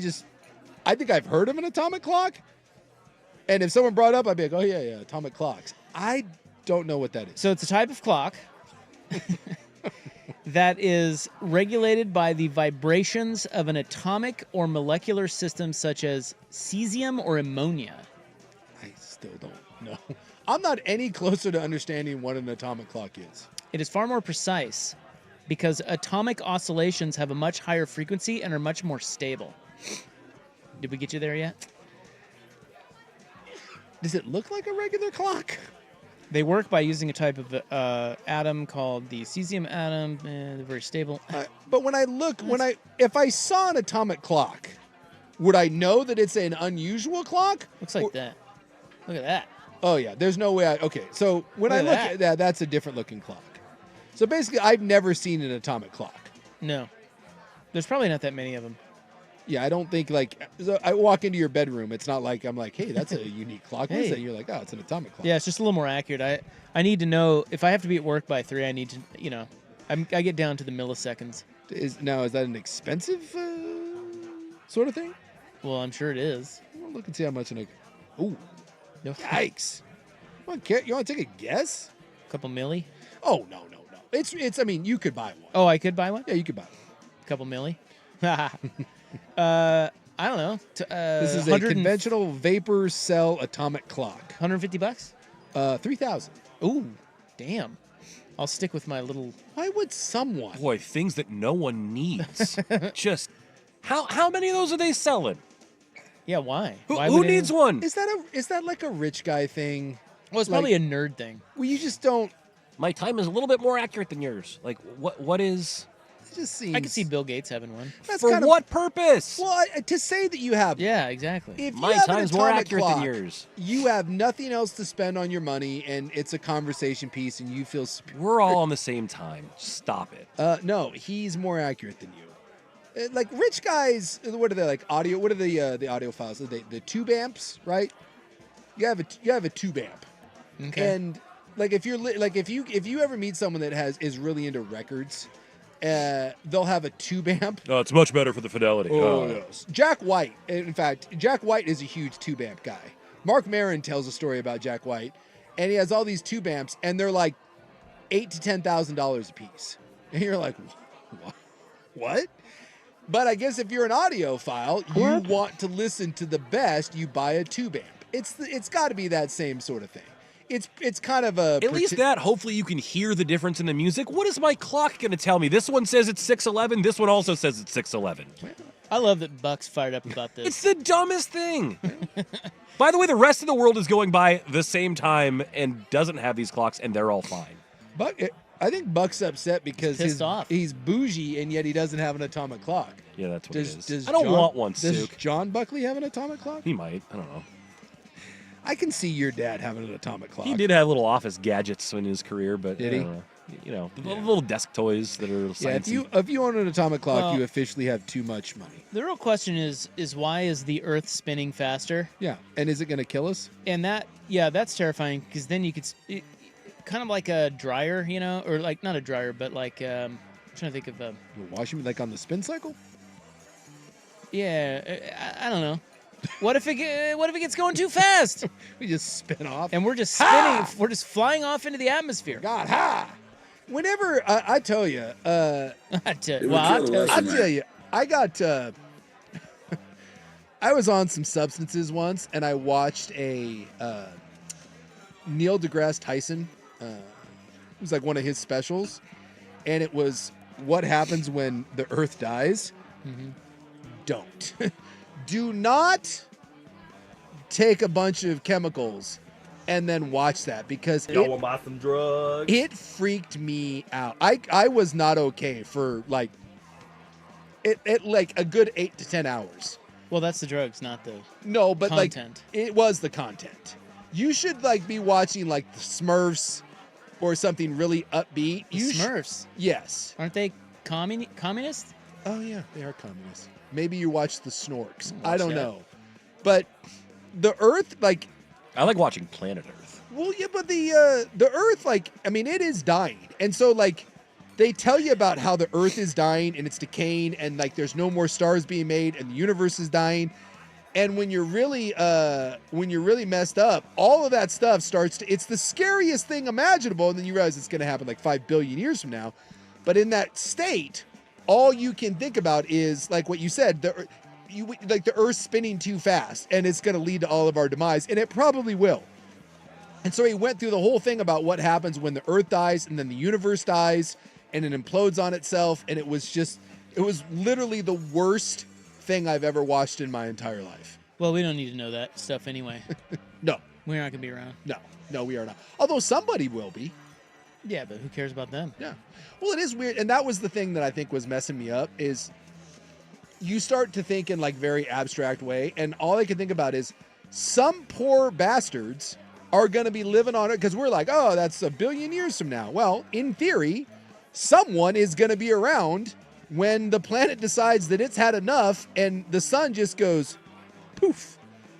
think I've heard of an atomic clock. And if someone brought it up, I'd be like, oh, yeah, atomic clocks. I don't know what that is. So it's a type of clock. that is regulated by the vibrations of an atomic or molecular system such as cesium or ammonia. I still don't know. I'm not any closer to understanding what an atomic clock is. It is far more precise because atomic oscillations have a much higher frequency and are much more stable. Did we get you there yet? Does it look like a regular clock? They work by using a type of atom called the cesium atom. They're very stable. But when I look, if I saw an atomic clock, would I know that it's an unusual clock? Looks like that. Look at that. Oh yeah, there's no way. Okay, so when I look at that, that's a different looking clock. So basically, I've never seen an atomic clock. No, there's probably not that many of them. Yeah, I don't think so I walk into your bedroom. It's not like I'm like, hey, that's a unique clock. What is that? You're like, oh, it's an atomic clock. Yeah, it's just a little more accurate. I need to know if I have to be at work by 3. I need to, I get down to the milliseconds. Is that an expensive sort of thing? Well, I'm sure it is. Well, look and see how much ooh, yikes! You want to take a guess? A couple milli? Oh no. It's. I mean, you could buy one. Oh, I could buy one? Yeah, you could buy one. A couple milli? I don't know. This is a conventional vapor cell atomic clock. $150? 3,000. Ooh, damn. I'll stick with my little. Why would someone? Boy, things that no one needs. Just how many of those are they selling? Yeah, why? Who needs one? Is that like a rich guy thing? Well, it's probably a nerd thing. Well, you just don't. My time is a little bit more accurate than yours. Like, what is? It just seems. I could see Bill Gates having one. For what purpose? Well, to say that you have. Yeah, exactly. If my time's more accurate than yours. You have nothing else to spend on your money, and it's a conversation piece, and you feel superior. We're all on the same time. Stop it. No, he's more accurate than you. Like rich guys, what are they like? Audio? What are the audio files? The tube amps, right? You have a tube amp, okay. And like if you ever meet someone that is really into records, they'll have a tube amp. Oh, it's much better for the fidelity. Oh, yes. Jack White. In fact, Jack White is a huge tube amp guy. Mark Maron tells a story about Jack White, and he has all these tube amps, and they're like $8,000 to $10,000 a piece, and you're like, what? But I guess if you're an audiophile, you want to listen to the best, you buy a tube amp. It's got to be that same sort of thing. It's kind of a... At least that, hopefully you can hear the difference in the music. What is my clock going to tell me? This one says it's 6:11. This one also says it's 6:11. I love that Buck's fired up about this. It's the dumbest thing. By the way, the rest of the world is going by the same time and doesn't have these clocks, and they're all fine. I think Buck's upset because he's bougie, and yet he doesn't have an atomic clock. Yeah, that's what it is. I don't want one, Does Suk. John Buckley have an atomic clock? He might. I don't know. I can see your dad having an atomic clock. He did have little office gadgets in his career, but did he? The little desk toys that are sciencey. Yeah, if you own an atomic clock, you officially have too much money. The real question is why is the Earth spinning faster? Yeah, and is it going to kill us? And that's terrifying because then you could kind of like a dryer, or like not a dryer, but like I'm trying to think of a washing, like on the spin cycle. Yeah, I don't know. What if it gets going too fast? We just spin off, and we're just spinning. We're just flying off into the atmosphere. God, Whenever I tell you, I got. I was on some substances once, and I watched a Neil deGrasse Tyson. It was like one of his specials, and it was what happens when the Earth dies. Mm-hmm. Don't. Do not take a bunch of chemicals and then watch that because y'all want to buy some drugs. It freaked me out. I was not okay for like a good 8 to 10 hours. Well, that's the drugs, not the content. It was the content. You should be watching like the Smurfs or something really upbeat. Smurfs? Yes. Aren't they communist? Oh yeah, they are communists. Maybe you watch the Snorks. I don't know. But the Earth, I like watching Planet Earth. Well, yeah, but the Earth, it is dying. And so, they tell you about how the Earth is dying and it's decaying and, there's no more stars being made and the universe is dying. And when you're really messed up, all of that stuff it's the scariest thing imaginable. And then you realize it's going to happen 5 billion years from now. But in that state, all you can think about is like what you said, the Earth's spinning too fast and it's going to lead to all of our demise, and it probably will. And so he went through the whole thing about what happens when the Earth dies and then the universe dies and it implodes on itself. And it was literally the worst thing I've ever watched in my entire life. Well, we don't need to know that stuff anyway. No. We're not going to be around. No, we are not. Although somebody will be. Yeah, but who cares about them? Yeah. Well, it is weird. And that was the thing that I think was messing me up is you start to think in like very abstract way. And all I can think about is some poor bastards are going to be living on it because we're like, oh, that's a billion years from now. Well, in theory, someone is going to be around when the planet decides that it's had enough and the sun just goes poof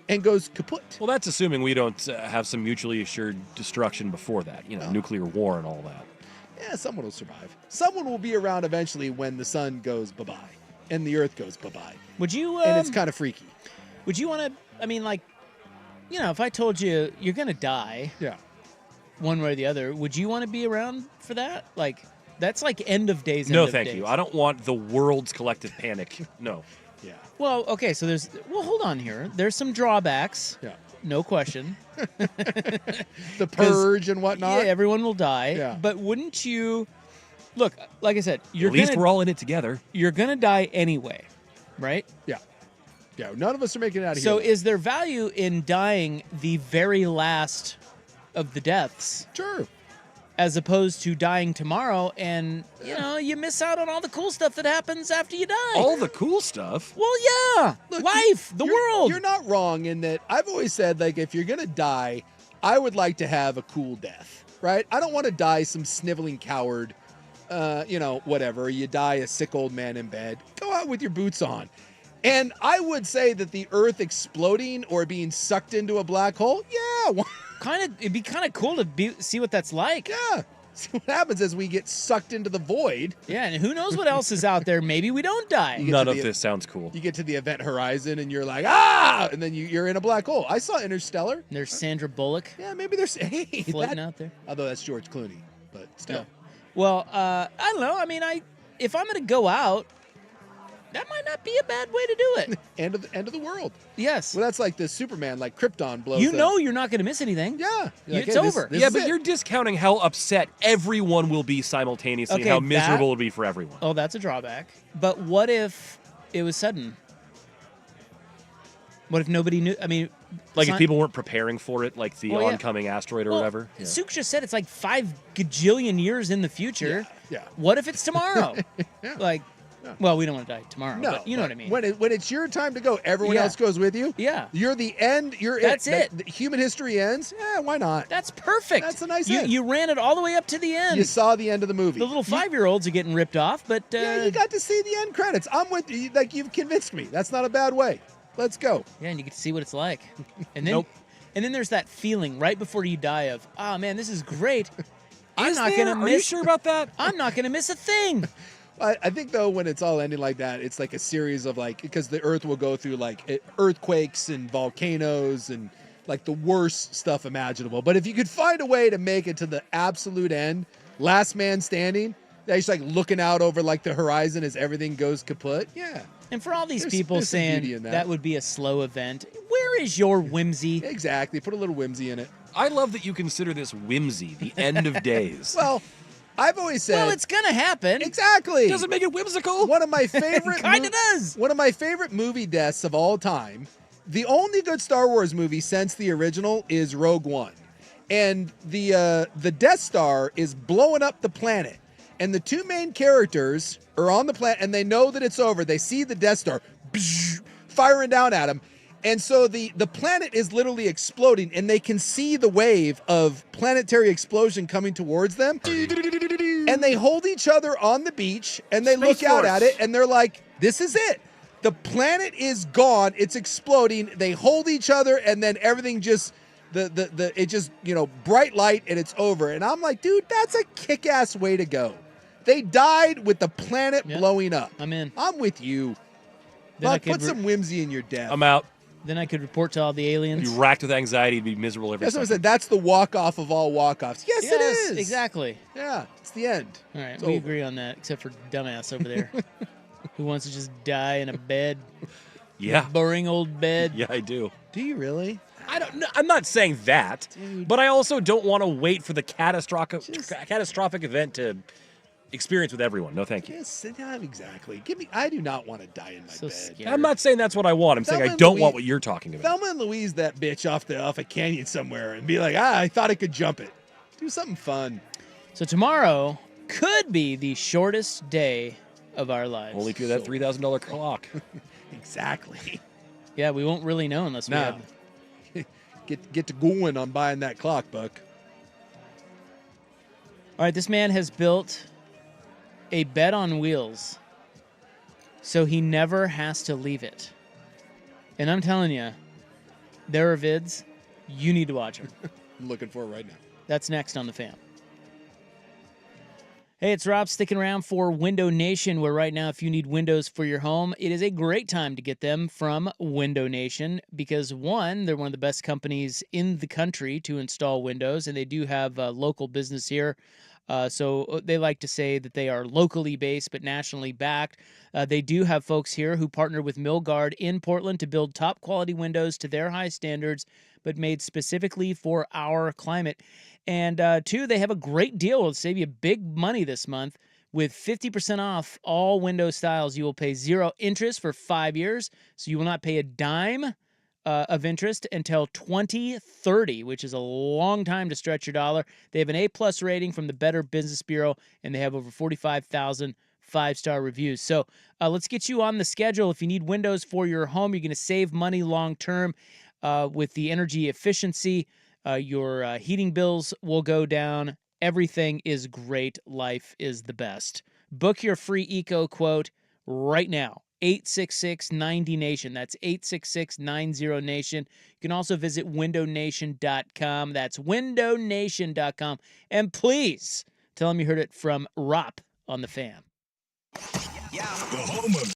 and goes kaput. Well, that's assuming we don't have some mutually assured destruction before that, nuclear war and all that. Yeah, someone will survive. Someone will be around eventually when the sun goes bye-bye and the earth goes bye-bye. Would you... and it's kind of freaky. Would you want to... I mean, like, if I told you you're going to die... Yeah. One way or the other, would you want to be around for that? Like, that's like end of days. No, thank you. I don't want the world's collective panic. No. Yeah. Well, okay, so hold on here. There's some drawbacks. Yeah. No question. The purge and whatnot. Yeah, everyone will die. Yeah. But wouldn't you... Look, like I said, at least we're all in it together. You're going to die anyway, right? Yeah. Yeah, none of us are making it out of here. So is there value in dying the very last of the deaths? Sure. As opposed to dying tomorrow and, you miss out on all the cool stuff that happens after you die. All the cool stuff? Well, yeah. Look, life, the world. You're not wrong in that I've always said, like, if you're going to die, I would like to have a cool death, right? I don't want to die some sniveling coward, whatever. You die a sick old man in bed. Go out with your boots on. And I would say that the Earth exploding or being sucked into a black hole, yeah. It'd be kind of cool to see what that's like. Yeah. See what happens as we get sucked into the void. Yeah, and who knows what else is out there. Maybe we don't die. None of this sounds cool. You get to the event horizon and you're like, ah! And then you're in a black hole. I saw Interstellar. And there's Sandra Bullock. Yeah, maybe there's floating out there. Although that's George Clooney, but still. Yeah. Well, I don't know. I mean, if I'm going to go out, that might not be a bad way to do it. End of the world. Yes. Well, that's like the Superman, like Krypton blows. You're not going to miss anything. Yeah. It's over. Yeah, but you're discounting how upset everyone will be simultaneously and how miserable it'll be for everyone. Oh, that's a drawback. But what if it was sudden? What if nobody knew? I mean... Like if people weren't preparing for it, like the oncoming asteroid or whatever? Yeah. Sook just said it's like 5 gajillion years in the future. Yeah. What if it's tomorrow? Yeah. Like... Well, we don't want to die tomorrow, but you know what I mean. When it's your time to go, everyone else goes with you. Yeah. You're the end. That's it. Human history ends. Yeah, why not? That's perfect. That's a nice end. You ran it all the way up to the end. You saw the end of the movie. The little 5-year-olds are getting ripped off, but... yeah, you got to see the end credits. I'm with you. Like, you've convinced me. That's not a bad way. Let's go. Yeah, and you get to see what it's like. And then, and then there's that feeling right before you die of, oh, man, this is great. Are you sure about that? I'm not going to miss a thing. I think, though, when it's all ending like that, it's like a series of, like, because the Earth will go through, like, earthquakes and volcanoes and, like, the worst stuff imaginable. But if you could find a way to make it to the absolute end, last man standing, just, like, looking out over, like, the horizon as everything goes kaput, yeah. And for all these people saying that would be a slow event, where is your whimsy? Exactly. Put a little whimsy in it. I love that you consider this whimsy, the end of days. Well... I've always said... Well, it's going to happen. Exactly. Doesn't make it whimsical. One of my favorite... Kind of does. One of my favorite movie deaths of all time, the only good Star Wars movie since the original is Rogue One. And the Death Star is blowing up the planet. And the two main characters are on the planet, and they know that it's over. They see the Death Star firing down at them. And so the planet is literally exploding, and they can see the wave of planetary explosion coming towards them. And they hold each other on the beach, and they look out at it, and they're like, this is it. The planet is gone. It's exploding. They hold each other, and then everything just, it just, bright light, and it's over. And I'm like, dude, that's a kick-ass way to go. They died with the planet blowing up. I'm in. I'm with you. Buck, put some whimsy in your death. I'm out. Then I could report to all the aliens. Be racked with anxiety, be miserable every That's what I second. said. That's the walk-off of all walk-offs. Yes, it is. Exactly. Yeah, it's the end. All right, It's we over. agree on that, except for dumbass over there who wants to just die in a bed. Yeah. A boring old bed. Yeah, I do. Do you really? I don't know. I'm not saying that, but I also don't want to wait for the catastrophic event to experience with everyone. No, thank you. Yes, exactly. I do not want to die in my bed. Scared. I'm not saying that's what I want. I'm saying Thelma I and don't Louise- want what you're talking about. Thelma and Louise that bitch off a canyon somewhere and be like, I thought I could jump it. Do something fun. So tomorrow could be the shortest day of our lives. Only if you have that $3,000 clock. Exactly. Yeah, we won't really know unless we have... Get to going on buying that clock, Buck. All right, this man has built a bed on wheels so he never has to leave it. And I'm telling you, there are vids. You need to watch them. I'm looking for it right now. That's next on The Fan. Hey, it's Rob sticking around for Window Nation, where right now, if you need windows for your home, it is a great time to get them from Window Nation because, one, they're one of the best companies in the country to install windows, and they do have a local business here. So they like to say that they are locally based but nationally backed. They do have folks here who partner with Milgard in Portland to build top quality windows to their high standards, but made specifically for our climate. And two, they have a great deal. It'll save you big money this month. With 50% off all window styles, you will pay 0 interest for 5 years. So you will not pay a dime of interest until 2030, which is a long time to stretch your dollar. They have an A+ rating from the Better Business Bureau, and they have over 45,000 5-star reviews. So let's get you on the schedule. If you need windows for your home, you're going to save money long term with the energy efficiency. Your heating bills will go down. Everything is great. Life is the best. Book your free eco quote right now. 866-90-NATION. That's 866-90-NATION. You can also visit windownation.com. That's windownation.com. And please tell them you heard it from Rop on The Fan. The home of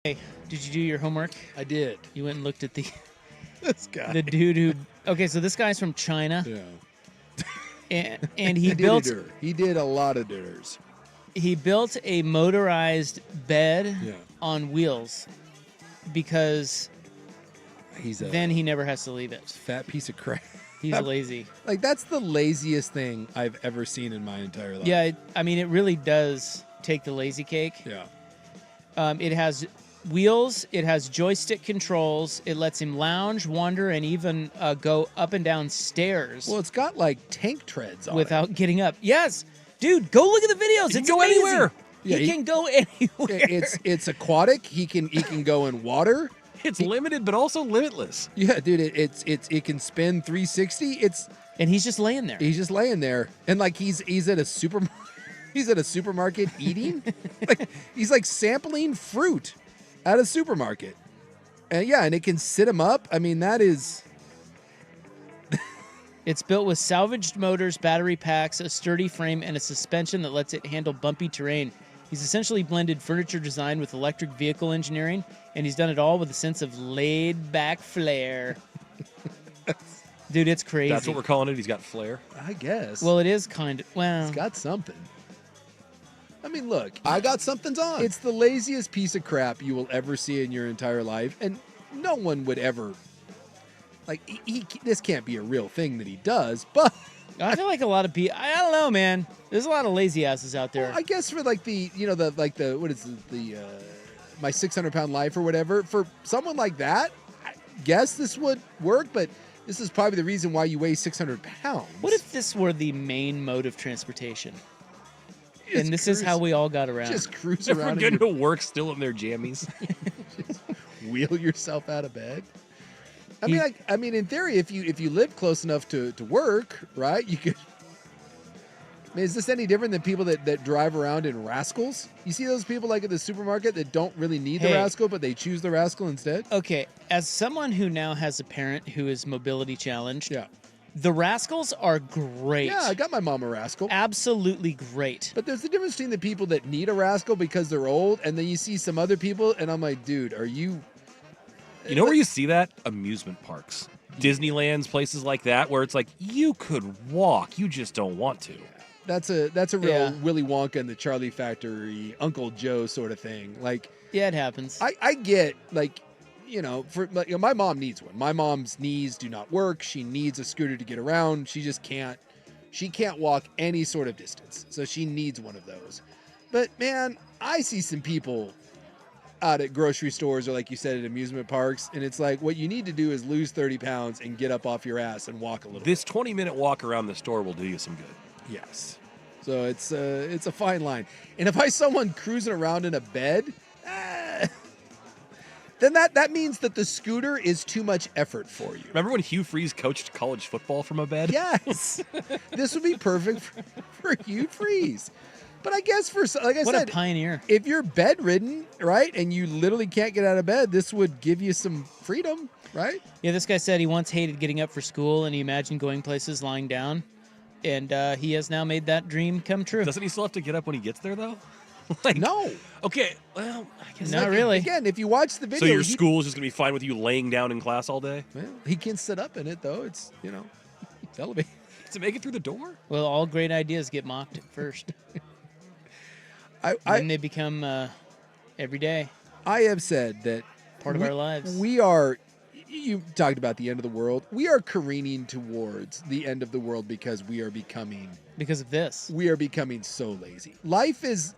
Hey, did you do your homework? I did. You went and looked at the This guy. the dude who. Okay, so this guy's from China. Yeah. And he built. He did a lot of dinners. He built a motorized bed Yeah. on wheels because then he never has to leave it. Fat piece of crap. He's lazy. Like, that's the laziest thing I've ever seen in my entire life. Yeah, I mean, it really does take the lazy cake. Yeah. It has wheels. It has joystick controls. It lets him lounge, wander, and even go up and down stairs. Well, it's got like tank treads on without getting up. Yes, dude, go look at the videos. He can It's go amazing. anywhere. Yeah, he can go anywhere. It's aquatic. He can go in water. It's limited, but also limitless. Yeah, dude. It can spin 360. And he's just laying there. He's just laying there, and like he's at a he's at a supermarket eating. Like, he's like sampling fruit at a supermarket, and and it can sit him up. I mean, that is. It's built with salvaged motors, battery packs, a sturdy frame, and a suspension that lets it handle bumpy terrain. He's essentially blended furniture design with electric vehicle engineering, and he's done it all with a sense of laid-back flair. Dude, it's crazy. That's what we're calling it. He's got flair. I guess. Well, it is kind of. Well, it's got something. I mean, look, I got something's on. It's the laziest piece of crap you will ever see in your entire life, and no one would ever. Like, this can't be a real thing that he does, but I feel like a lot of people. I don't know, man. There's a lot of lazy asses out there. Well, I guess for like the what is the my 600-pound life or whatever. For someone like that, I guess this would work, but this is probably the reason why you weigh 600 pounds. What if this were the main mode of transportation? And this is how we all got around. Just cruise If around. we're getting to work still in their jammies. Just wheel yourself out of bed. I mean, in theory, if you live close enough to work, right, you could. I mean, is this any different than people that drive around in rascals? You see those people like at the supermarket that don't really need the rascal, but they choose the rascal instead? Okay, as someone who now has a parent who is mobility challenged, yeah, the rascals are great. Yeah, I got my mom a rascal. Absolutely great. But there's a difference between the people that need a rascal because they're old, and then you see some other people, and I'm like, dude, are you... You know where you see that? Amusement parks. Disneyland's, places like that, where it's like, you could walk, you just don't want to. That's a real Willy Wonka and the Charlie Factory, Uncle Joe sort of thing. Like, yeah, it happens. I get, like, for like, my mom needs one. My mom's knees do not work. She needs a scooter to get around. She just can't. She can't walk any sort of distance, so she needs one of those. But man, I see some people out at grocery stores or, like you said, at amusement parks, and it's like, what you need to do is lose 30 pounds and get up off your ass and walk a little. This 20-minute walk around the store will do you some good. Yes. So it's a fine line. And if I saw someone cruising around in a bed, then that means that the scooter is too much effort for you. Remember when Hugh Freeze coached college football from a bed? Yes. This would be perfect for Hugh Freeze. But I guess like I said, what a pioneer. If you're bedridden, right, and you literally can't get out of bed, this would give you some freedom, right? Yeah, this guy said he once hated getting up for school, and he imagined going places lying down. And he has now made that dream come true. Doesn't he still have to get up when he gets there, though? No. Okay, well, I guess not really. Again, if you watch the video... So your school is just going to be fine with you laying down in class all day? Well, he can sit up in it, though. It's, it's elevated. To make it through the door? Well, all great ideas get mocked at first. And they become every day. I have said that part of our lives. We are, you talked about the end of the world. We are careening towards the end of the world because we are becoming... Because of this. We are becoming so lazy. Life is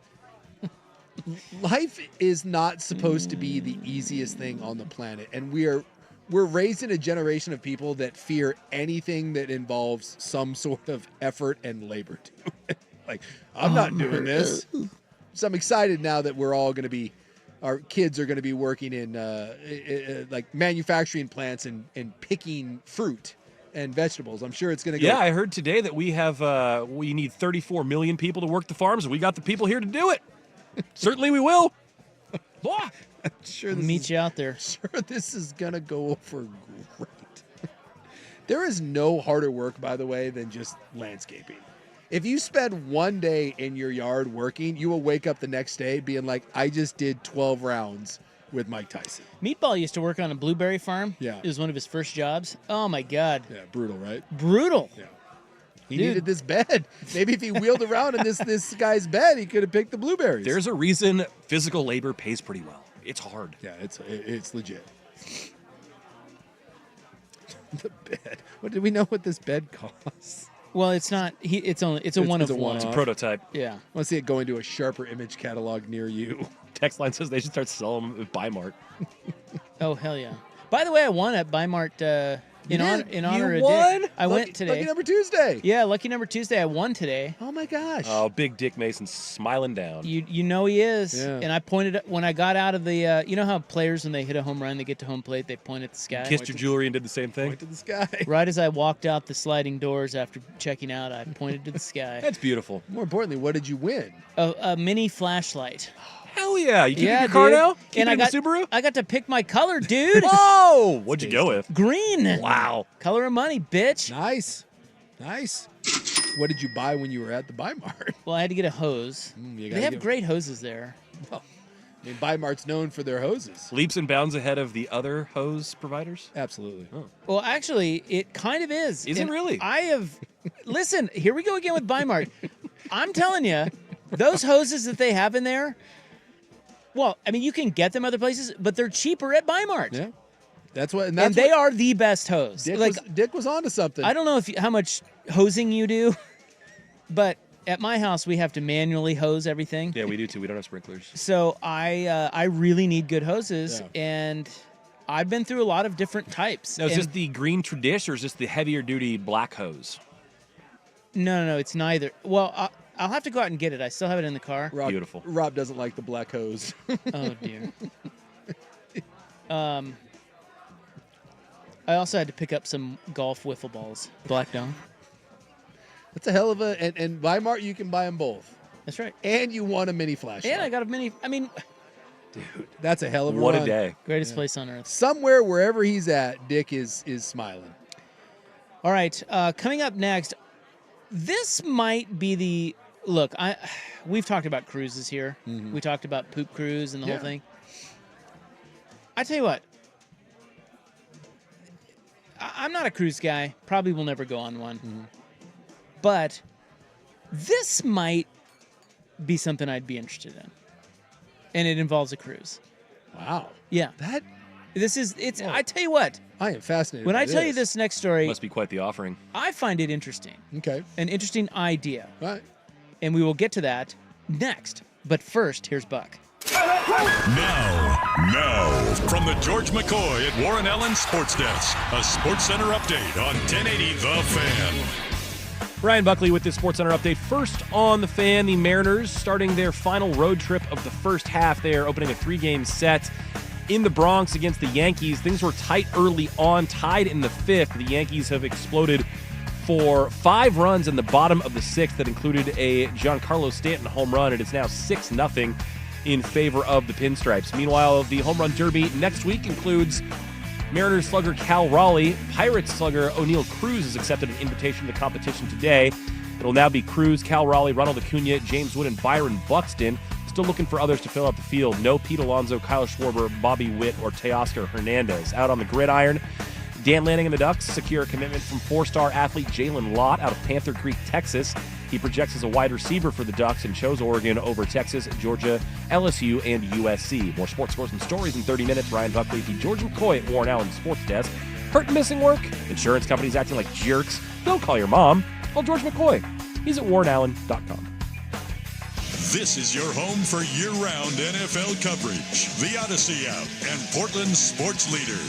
not supposed to be the easiest thing on the planet. And we're raising a generation of people that fear anything that involves some sort of effort and labor to it. Like, I'm not doing this. So I'm excited now that we're all going to be, our kids are going to be working in like manufacturing plants and picking fruit and vegetables. I'm sure it's going to go. Yeah, I heard today that we need 34 million people to work the farms, and we got the people here to do it. Certainly we will. I'm sure meet you out there. Sure, this is going to go over great. There is no harder work, by the way, than just landscaping. If you spend one day in your yard working, you will wake up the next day being like, I just did 12 rounds with Mike Tyson. Meatball used to work on a blueberry farm. Yeah. It was one of his first jobs. Oh, my God. Yeah, brutal, right? Brutal. Yeah. He needed this bed. Maybe if he wheeled around in this guy's bed, he could have picked the blueberries. There's a reason physical labor pays pretty well. It's hard. Yeah, it's legit. The bed. What do we know what this bed costs? Well, it's not. It's a one of one. It's a prototype. Yeah. I want to see it going to a sharper image catalog near you. Text line says they should start selling them at Bimart. Oh, hell yeah. By the way, I won at Bimart in honor of won? Dick. I went today. Lucky Number Tuesday. Yeah, Lucky Number Tuesday. I won today. Oh, my gosh. Oh, big Dick Mason smiling down. You know he is. Yeah. And I pointed when I got out of the. You know how players, when they hit a home run, they get to home plate, they point at the sky? Kissed your jewelry and did the same thing? Point to the sky. Right as I walked out the sliding doors after checking out, I pointed to the sky. That's beautiful. More importantly, what did you win? A mini flashlight. Hell yeah. You keeping Yeah, your car dude. now? And I got the Subaru? I got to pick my color, dude. Whoa! What'd you go with? Green. Wow. Color of money, bitch. Nice. What did you buy when you were at the Bimart? Well, I had to get a hose. They have great hoses there. Well, I mean, Bimart's known for their hoses. Leaps and bounds ahead of the other hose providers? Absolutely. Oh. Well, actually, it kind of is. Is it really? I have. Listen, here we go again with Bimart. I'm telling you, those hoses that they have in there. Well, I mean, you can get them other places, but they're cheaper at Bimart. Yeah, that's what. And they are the best hose. Dick was onto something. I don't know how much hosing you do, but at my house we have to manually hose everything. Yeah, we do too. We don't have sprinklers. So I really need good hoses, and I've been through a lot of different types. Now, is this the green Tradish or is this the heavier duty black hose? No, it's neither. Well, I'll have to go out and get it. I still have it in the car. Beautiful. Rob doesn't like the black hose. Oh dear. I also had to pick up some golf wiffle balls. Black Dome. That's a hell of a. And Weimar, you can buy them both. That's right. And you won a mini flashlight. And I got a mini. I mean, dude, that's a hell of a What run. a day. Greatest place on earth. Somewhere, wherever he's at, Dick is smiling. All right. Coming up next, this might be the look. We've talked about cruises here. Mm-hmm. We talked about Poop Cruise and the whole thing. I tell you what. I'm not a cruise guy. Probably will never go on one. Mm-hmm. But this might be something I'd be interested in. And it involves a cruise. Wow. Yeah. I tell you what. I am fascinated. When by I tell you this next story, Must be quite the offering. I find it interesting. Okay. An interesting idea. Right. And we will get to that next. But first, here's Buck. Now, from the George McCoy at Warren Allen Sports Desk, a Sports Center update on 1080 The Fan. Ryan Buckley with this Sports Center update. First on the Fan, the Mariners starting their final road trip of the first half. They are opening a 3-game set in the Bronx against the Yankees. Things were tight early on, tied in the 5th. The Yankees have exploded for 5 runs in the bottom of the 6th that included a Giancarlo Stanton home run. It is now 6-0 in favor of the Pinstripes. Meanwhile, the home run derby next week includes Mariners slugger Cal Raleigh. Pirates slugger O'Neill Cruz has accepted an invitation to the competition today. It'll now be Cruz, Cal Raleigh, Ronald Acuna, James Wood, and Byron Buxton. Still looking for others to fill out the field. No Pete Alonso, Kyle Schwarber, Bobby Witt, or Teoscar Hernandez. Out on the gridiron, Dan Lanning and the Ducks secure a commitment from 4-star athlete Jalen Lott out of Panther Creek, Texas. He projects as a wide receiver for the Ducks and chose Oregon over Texas, Georgia, LSU, and USC. More sports scores and stories in 30 minutes. Ryan Buckley, the George McCoy at Warren Allen Sports Desk. Hurt and missing work? Insurance companies acting like jerks? Don't call your mom. Call George McCoy. He's at warrenallen.com. This is your home for year-round NFL coverage. The Odyssey app and Portland's sports leader.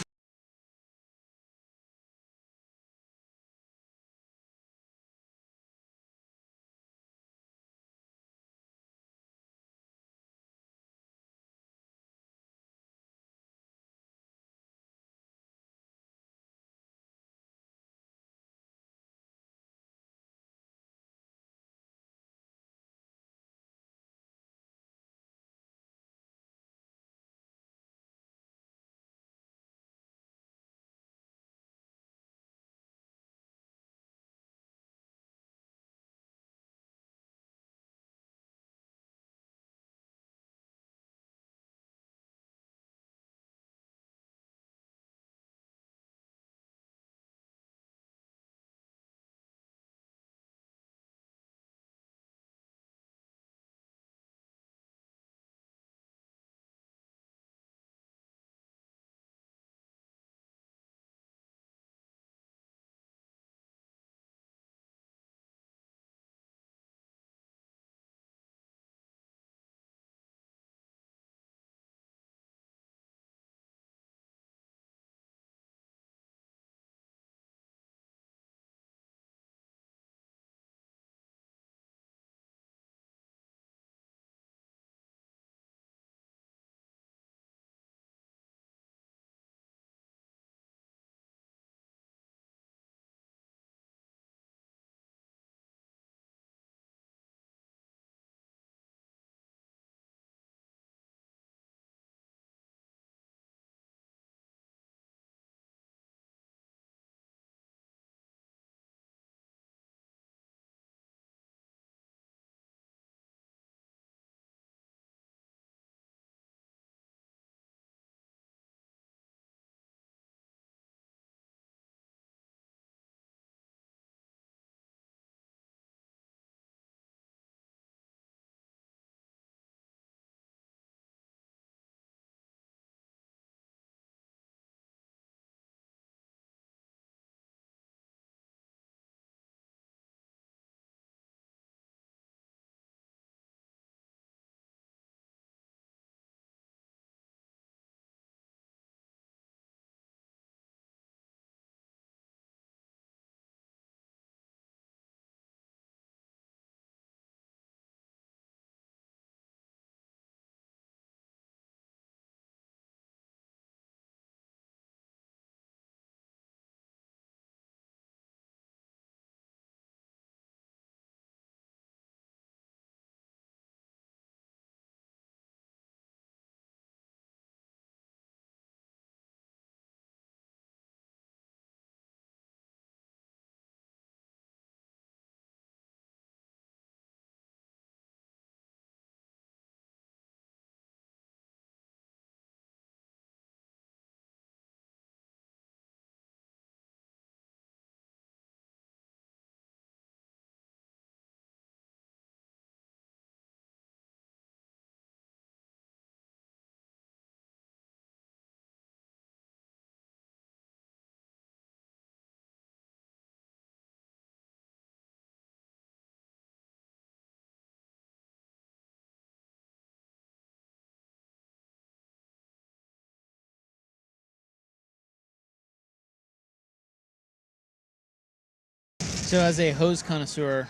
So as a hose connoisseur,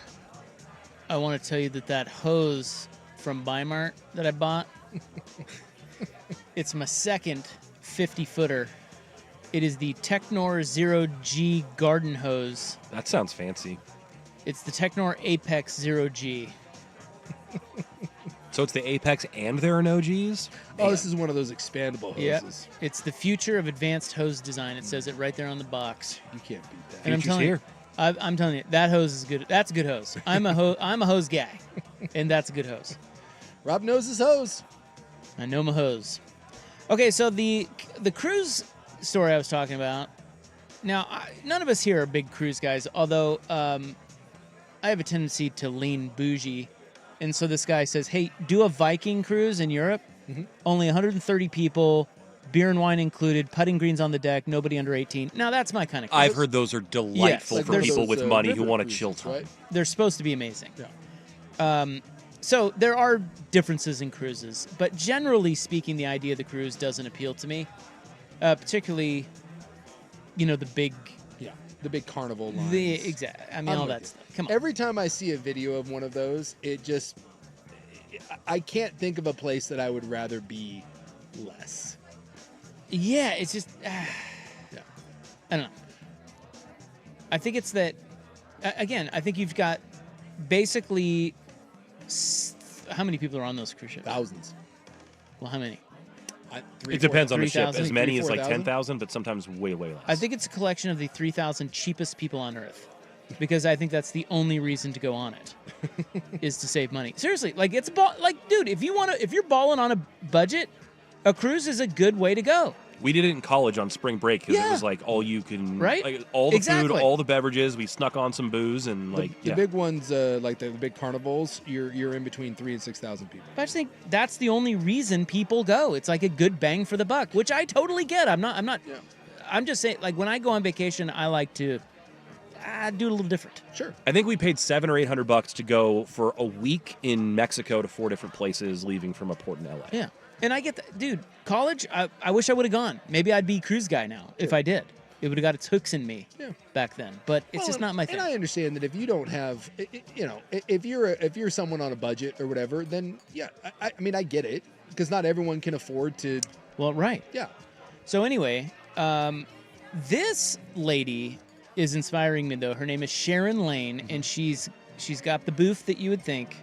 I want to tell you that hose from Weimar that I bought, it's my second 50-footer. It is the Technor 0G garden hose. That sounds fancy. It's the Technor Apex 0G. So it's the Apex and there are no Gs? Oh, this is one of those expandable hoses. Yeah, it's the future of advanced hose design. It says it right there on the box. You can't beat that. And I'm telling you, I'm telling you, that hose is good. That's a good hose. I'm a hose guy, and that's a good hose. Rob knows his hose. I know my hose. Okay, so the cruise story I was talking about. Now, none of us here are big cruise guys, although I have a tendency to lean bougie. And so this guy says, hey, do a Viking cruise in Europe. Only 130 people, beer and wine included, putting greens on the deck, nobody under 18. Now, that's my kind of cruise. I've heard those are delightful for people with money who want to chill time. Right? They're supposed to be amazing. Yeah. So there are differences in cruises, but generally speaking, the idea of the cruise doesn't appeal to me. Particularly, the big... Yeah, the big carnival lines. I mean, all that stuff. Come on. Every time I see a video of one of those, I can't think of a place that I would rather be less. Yeah, it's just... I don't know. I think it's that... Again, I think you've got basically... How many people are on those cruise ships? Thousands. Well, how many? It depends on the ship. 3,000? As many as 4,000? 10,000, but sometimes way, way less. I think it's a collection of the 3,000 cheapest people on Earth. Because I think that's the only reason to go on it, is to save money. Seriously, dude, if you're balling on a budget, a cruise is a good way to go. We did it in college on spring break because it was like all you can, right? Like all the Exactly. food, all the beverages. We snuck on some booze and The big ones, like the big carnivals, you're in between 3,000 and 6,000 people. But I just think that's the only reason people go. It's like a good bang for the buck, which I totally get. I'm not. Yeah. I'm just saying, like when I go on vacation, I like to do it a little different. Sure. I think we paid $700 or $800 to go for a week in Mexico to 4 different places, leaving from a port in LA. Yeah. And I get that. Dude, college, I wish I would have gone. Maybe I'd be cruise guy now if I did. It would have got its hooks in me back then. But it's just not my thing. And I understand that if you don't have, if you're someone on a budget or whatever, then yeah, I mean, I get it because not everyone can afford to. Well, right. Yeah. So anyway, this lady is inspiring me though. Her name is Sharon Lane, and she's got the booth that you would think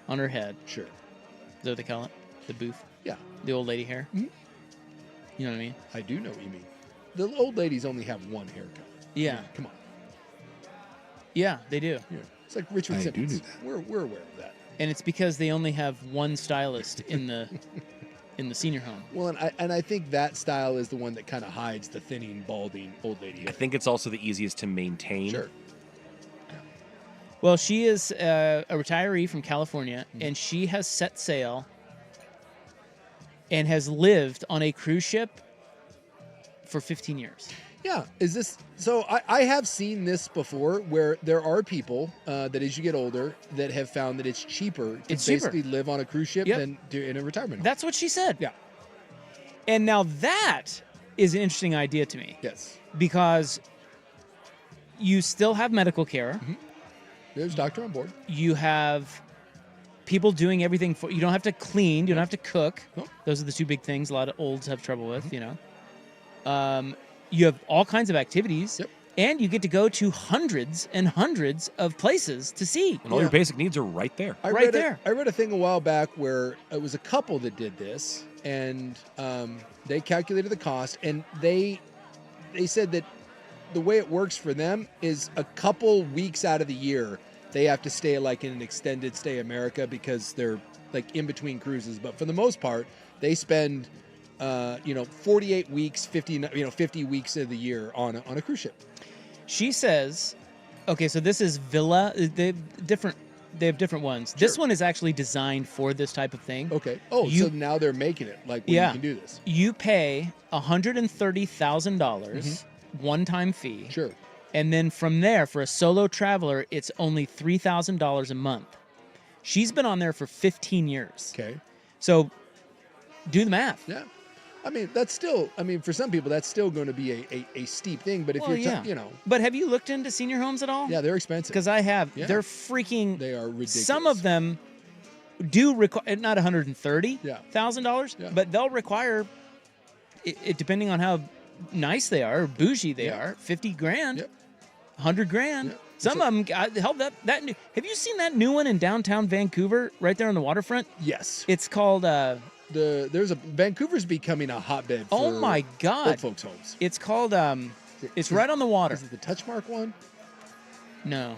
on her head. Sure. Is that what they call it? The booth? Yeah. The old lady hair? Mm-hmm. You know what I mean? I do know what you mean. The old ladies only have one haircut. Yeah. I mean, come on. Yeah, they do. Yeah. It's like Richard Simmons. do that. We're aware of that. And it's because they only have one stylist in the senior home. Well, and I think that style is the one that kind of hides the thinning, balding old lady hair. I think it's also the easiest to maintain. Sure. Well, she is a retiree from California, and she has set sail and has lived on a cruise ship for 15 years. Yeah. Is this so? I have seen this before where there are people that as you get older that have found that it's cheaper to basically live on a cruise ship than in a retirement home. That's what she said. Yeah. And now that is an interesting idea to me. Yes. Because you still have medical care. Mm-hmm. There's a doctor on board. You have people doing everything for you. Don't have to clean. You don't have to cook. Nope. Those are the two big things a lot of olds have trouble with, you know. You have all kinds of activities. Yep. And you get to go to hundreds and hundreds of places to see. And all your basic needs are right there. I read a thing a while back where it was a couple that did this, and they calculated the cost, and they said that the way it works for them is a couple weeks out of the year they have to stay like in an extended stay America because they're like in between cruises. But for the most part, they spend 48 weeks, 50 weeks of the year on a cruise ship. She says, okay, so this is Villa. They have different ones. Sure. This one is actually designed for this type of thing. Okay. Oh, so now they're making it like where you can do this. You pay $130,000 one-time fee. Sure. And then from there, for a solo traveler, it's only $3,000 a month. She's been on there for 15 years. Okay. So do the math. Yeah. I mean, that's still. I mean, for some people, that's still going to be a steep thing. But if you know. But have you looked into senior homes at all? Yeah, they're expensive. Because I have. Yeah. They're freaking. They are ridiculous. Some of them do require not $130,000, but they'll require it depending on how nice they are, or bougie they are, $50,000, $100,000. Yep. Some of them, hell, that new, have you seen that new one in downtown Vancouver, right there on the waterfront? Yes. It's called Vancouver's becoming a hotbed for oh my God, old folks' homes. It's called it's right on the water. Is it the Touchmark one? No,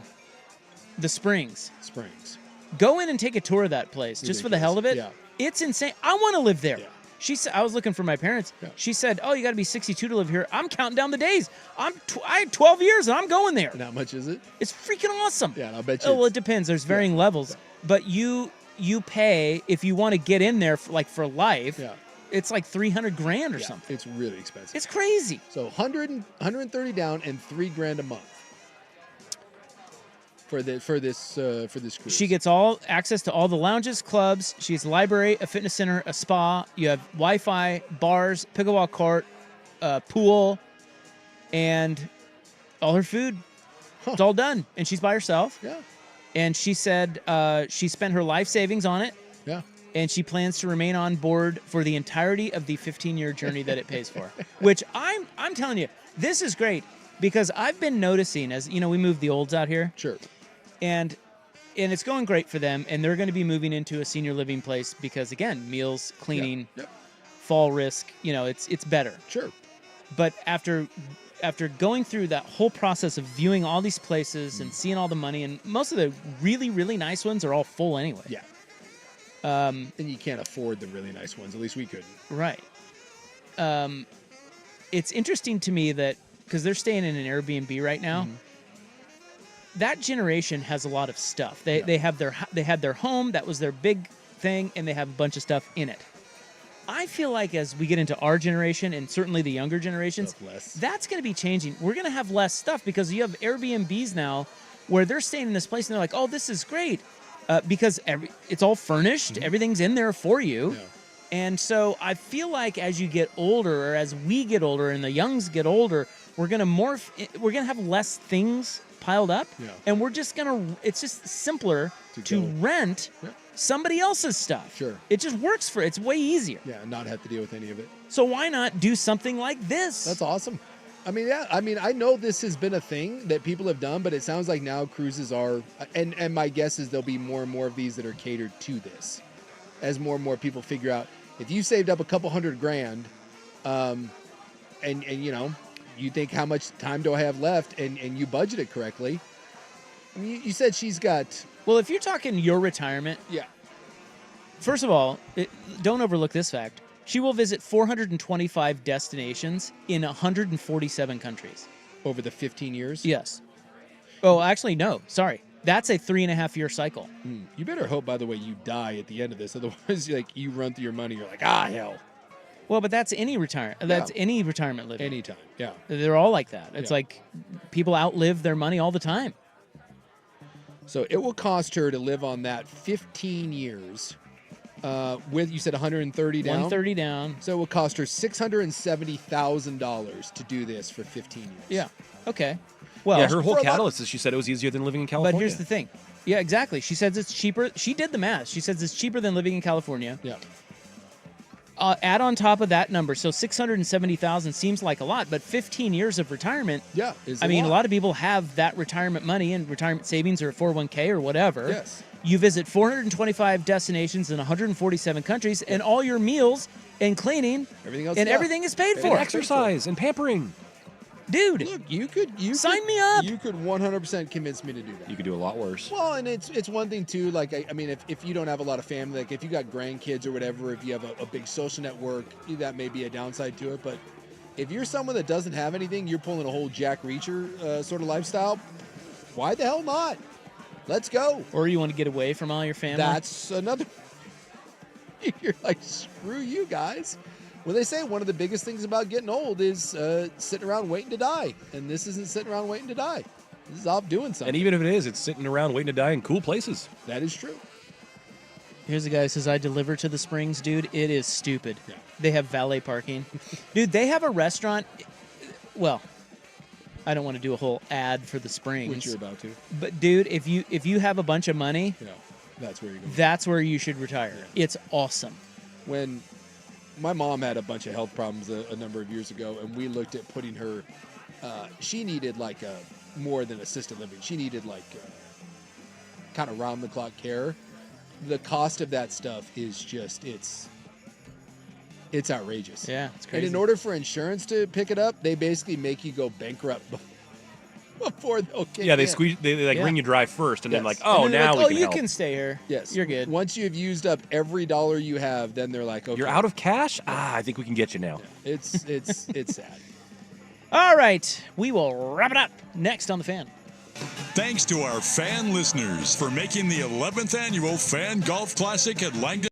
the Springs. Springs. Go in and take a tour of that place just for the hell of it. Yeah. It's insane. I want to live there. Yeah. She said, I was looking for my parents. Yeah. She said, "Oh, you got to be 62 to live here." I'm counting down the days. I had 12 years and I'm going there. And how much is it? It's freaking awesome. Yeah, I'll bet you. Oh, well, it depends. There's varying levels, but you pay if you want to get in there for life. Yeah. It's like $300,000 or something. It's really expensive. It's crazy. So 130 down and $3,000 a month for this cruise. She gets all access to all the lounges, clubs. She has a library, a fitness center, a spa. You have Wi-Fi, bars, pickleball court, pool, and all her food. It's all done, and she's by herself. Yeah. And she said she spent her life savings on it. Yeah. And she plans to remain on board for the entirety of the 15-year journey that it pays for. Which I'm telling you, this is great because I've been noticing as we moved the olds out here. Sure. And it's going great for them, and they're going to be moving into a senior living place because again, meals, cleaning, fall risk, it's better. Sure. But after going through that whole process of viewing all these places and seeing all the money, and most of the really, really nice ones are all full anyway. Yeah. And you can't afford the really nice ones. At least we couldn't. Right. It's interesting to me that because they're staying in an Airbnb right now, that generation has a lot of stuff. They had their home, that was their big thing, and they have a bunch of stuff in it. I feel like as we get into our generation and certainly the younger generations, that's going to be changing. We're going to have less stuff because you have Airbnbs now where they're staying in this place and they're like, "Oh, this is great," because it's all furnished, everything's in there for you. Yeah. And so I feel like as you get older, or as we get older and the youngs get older, we're going to morph. We're going to have less things piled up, and we're just it's just simpler to rent somebody else's stuff. Sure. It just works it's way easier. Yeah, and not have to deal with any of it. So why not do something like this? That's awesome. I mean, I know this has been a thing that people have done, but it sounds like now cruises are, and my guess is there'll be more and more of these that are catered to this, as more and more people figure out if you saved up a couple $100,000, and you think how much time do I have left, and you budget it correctly. I mean, you said she's got. Well, if you're talking your retirement, first of all, don't overlook this fact. She will visit 425 destinations in 147 countries. Over the 15 years? Yes. Oh, actually, no. Sorry. That's a 3.5-year cycle. You better hope, by the way, you die at the end of this. Otherwise, you run through your money, you're like, hell. Well, but that's any retirement. That's any retirement living. Anytime, yeah. They're all like that. It's like people outlive their money all the time. So it will cost her to live on that 15 years. With, you said 130 down? 130 down. So it will cost her $670,000 to do this for 15 years. Yeah. Okay. Well, her whole catalyst is she said it was easier than living in California. But here's the thing. Yeah, exactly. She says it's cheaper. She did the math. She says it's cheaper than living in California. Yeah. Add on top of that number, so $670,000 seems like a lot, but 15 years of retirement. Yeah, a lot of people have that retirement money in retirement savings or 401k or whatever. Yes. You visit 425 destinations in 147 countries, and all your meals and cleaning, everything is paid for. And exercise and pampering. Dude, look, you could sign me up. You could 100% convince me to do that. You could do a lot worse. Well, and it's one thing too. Like I mean, if you don't have a lot of family, like if you got grandkids or whatever, if you have a big social network, that may be a downside to it. But if you're someone that doesn't have anything, you're pulling a whole Jack Reacher sort of lifestyle. Why the hell not? Let's go. Or you want to get away from all your family. That's another. You're like, screw you guys. Well, they say one of the biggest things about getting old is sitting around waiting to die. And this isn't sitting around waiting to die. This is off doing something. And even if it is, it's sitting around waiting to die in cool places. That is true. Here's a guy who says, I deliver to the Springs, dude. It is stupid. Yeah. They have valet parking. Dude, they have a restaurant. Well, I don't want to do a whole ad for the Springs. Which you're about to. But, dude, if you have a bunch of money, that's where you go. That's where you should retire. Yeah. It's awesome. When my mom had a bunch of health problems a number of years ago, and we looked at putting her, she needed like more than assisted living. She needed like kind of round-the-clock care. The cost of that stuff is just, it's outrageous. Yeah, it's crazy. And in order for insurance to pick it up, they basically make you go bankrupt before they'll kick Yeah, they in. squeeze. They like wring you dry first, and then like, Yes. oh, And then they're now like, we can you help. can stay here. Yes. You're good. Once you've used up every dollar you have, then they're like, okay. You're out of cash? I think we can get you now. Yeah. It's sad. All right. We will wrap it up next on The Fan. Thanks to our fan listeners for making the 11th annual Fan Golf Classic at Langdon.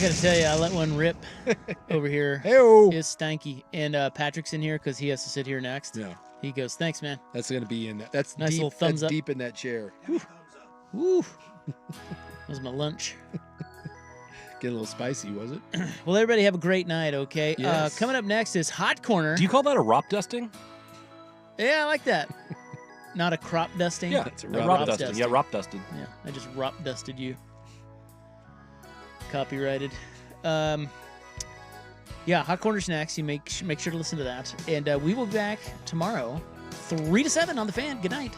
gotta tell you, I let one rip over here. Hey-o. It's stanky. And Patrick's in here because he has to sit here next. Yeah. He goes, thanks, man. That's going to be in that. That's Nice deep, little thumbs that's up. deep in that chair. Woo. That was my lunch. Getting a little spicy, was it? Well, everybody have a great night, okay? Yes. Coming up next is Hot Corner. Do you call that a rop dusting? Yeah, I like that. Not a crop dusting. Yeah, it's a rop dusting. Yeah, rop dusted. Yeah, I just rop dusted you. Copyrighted. Yeah, Hot Corner Snacks. You make sure to listen to that. And we will be back tomorrow, 3 to 7 on The Fan. Good night.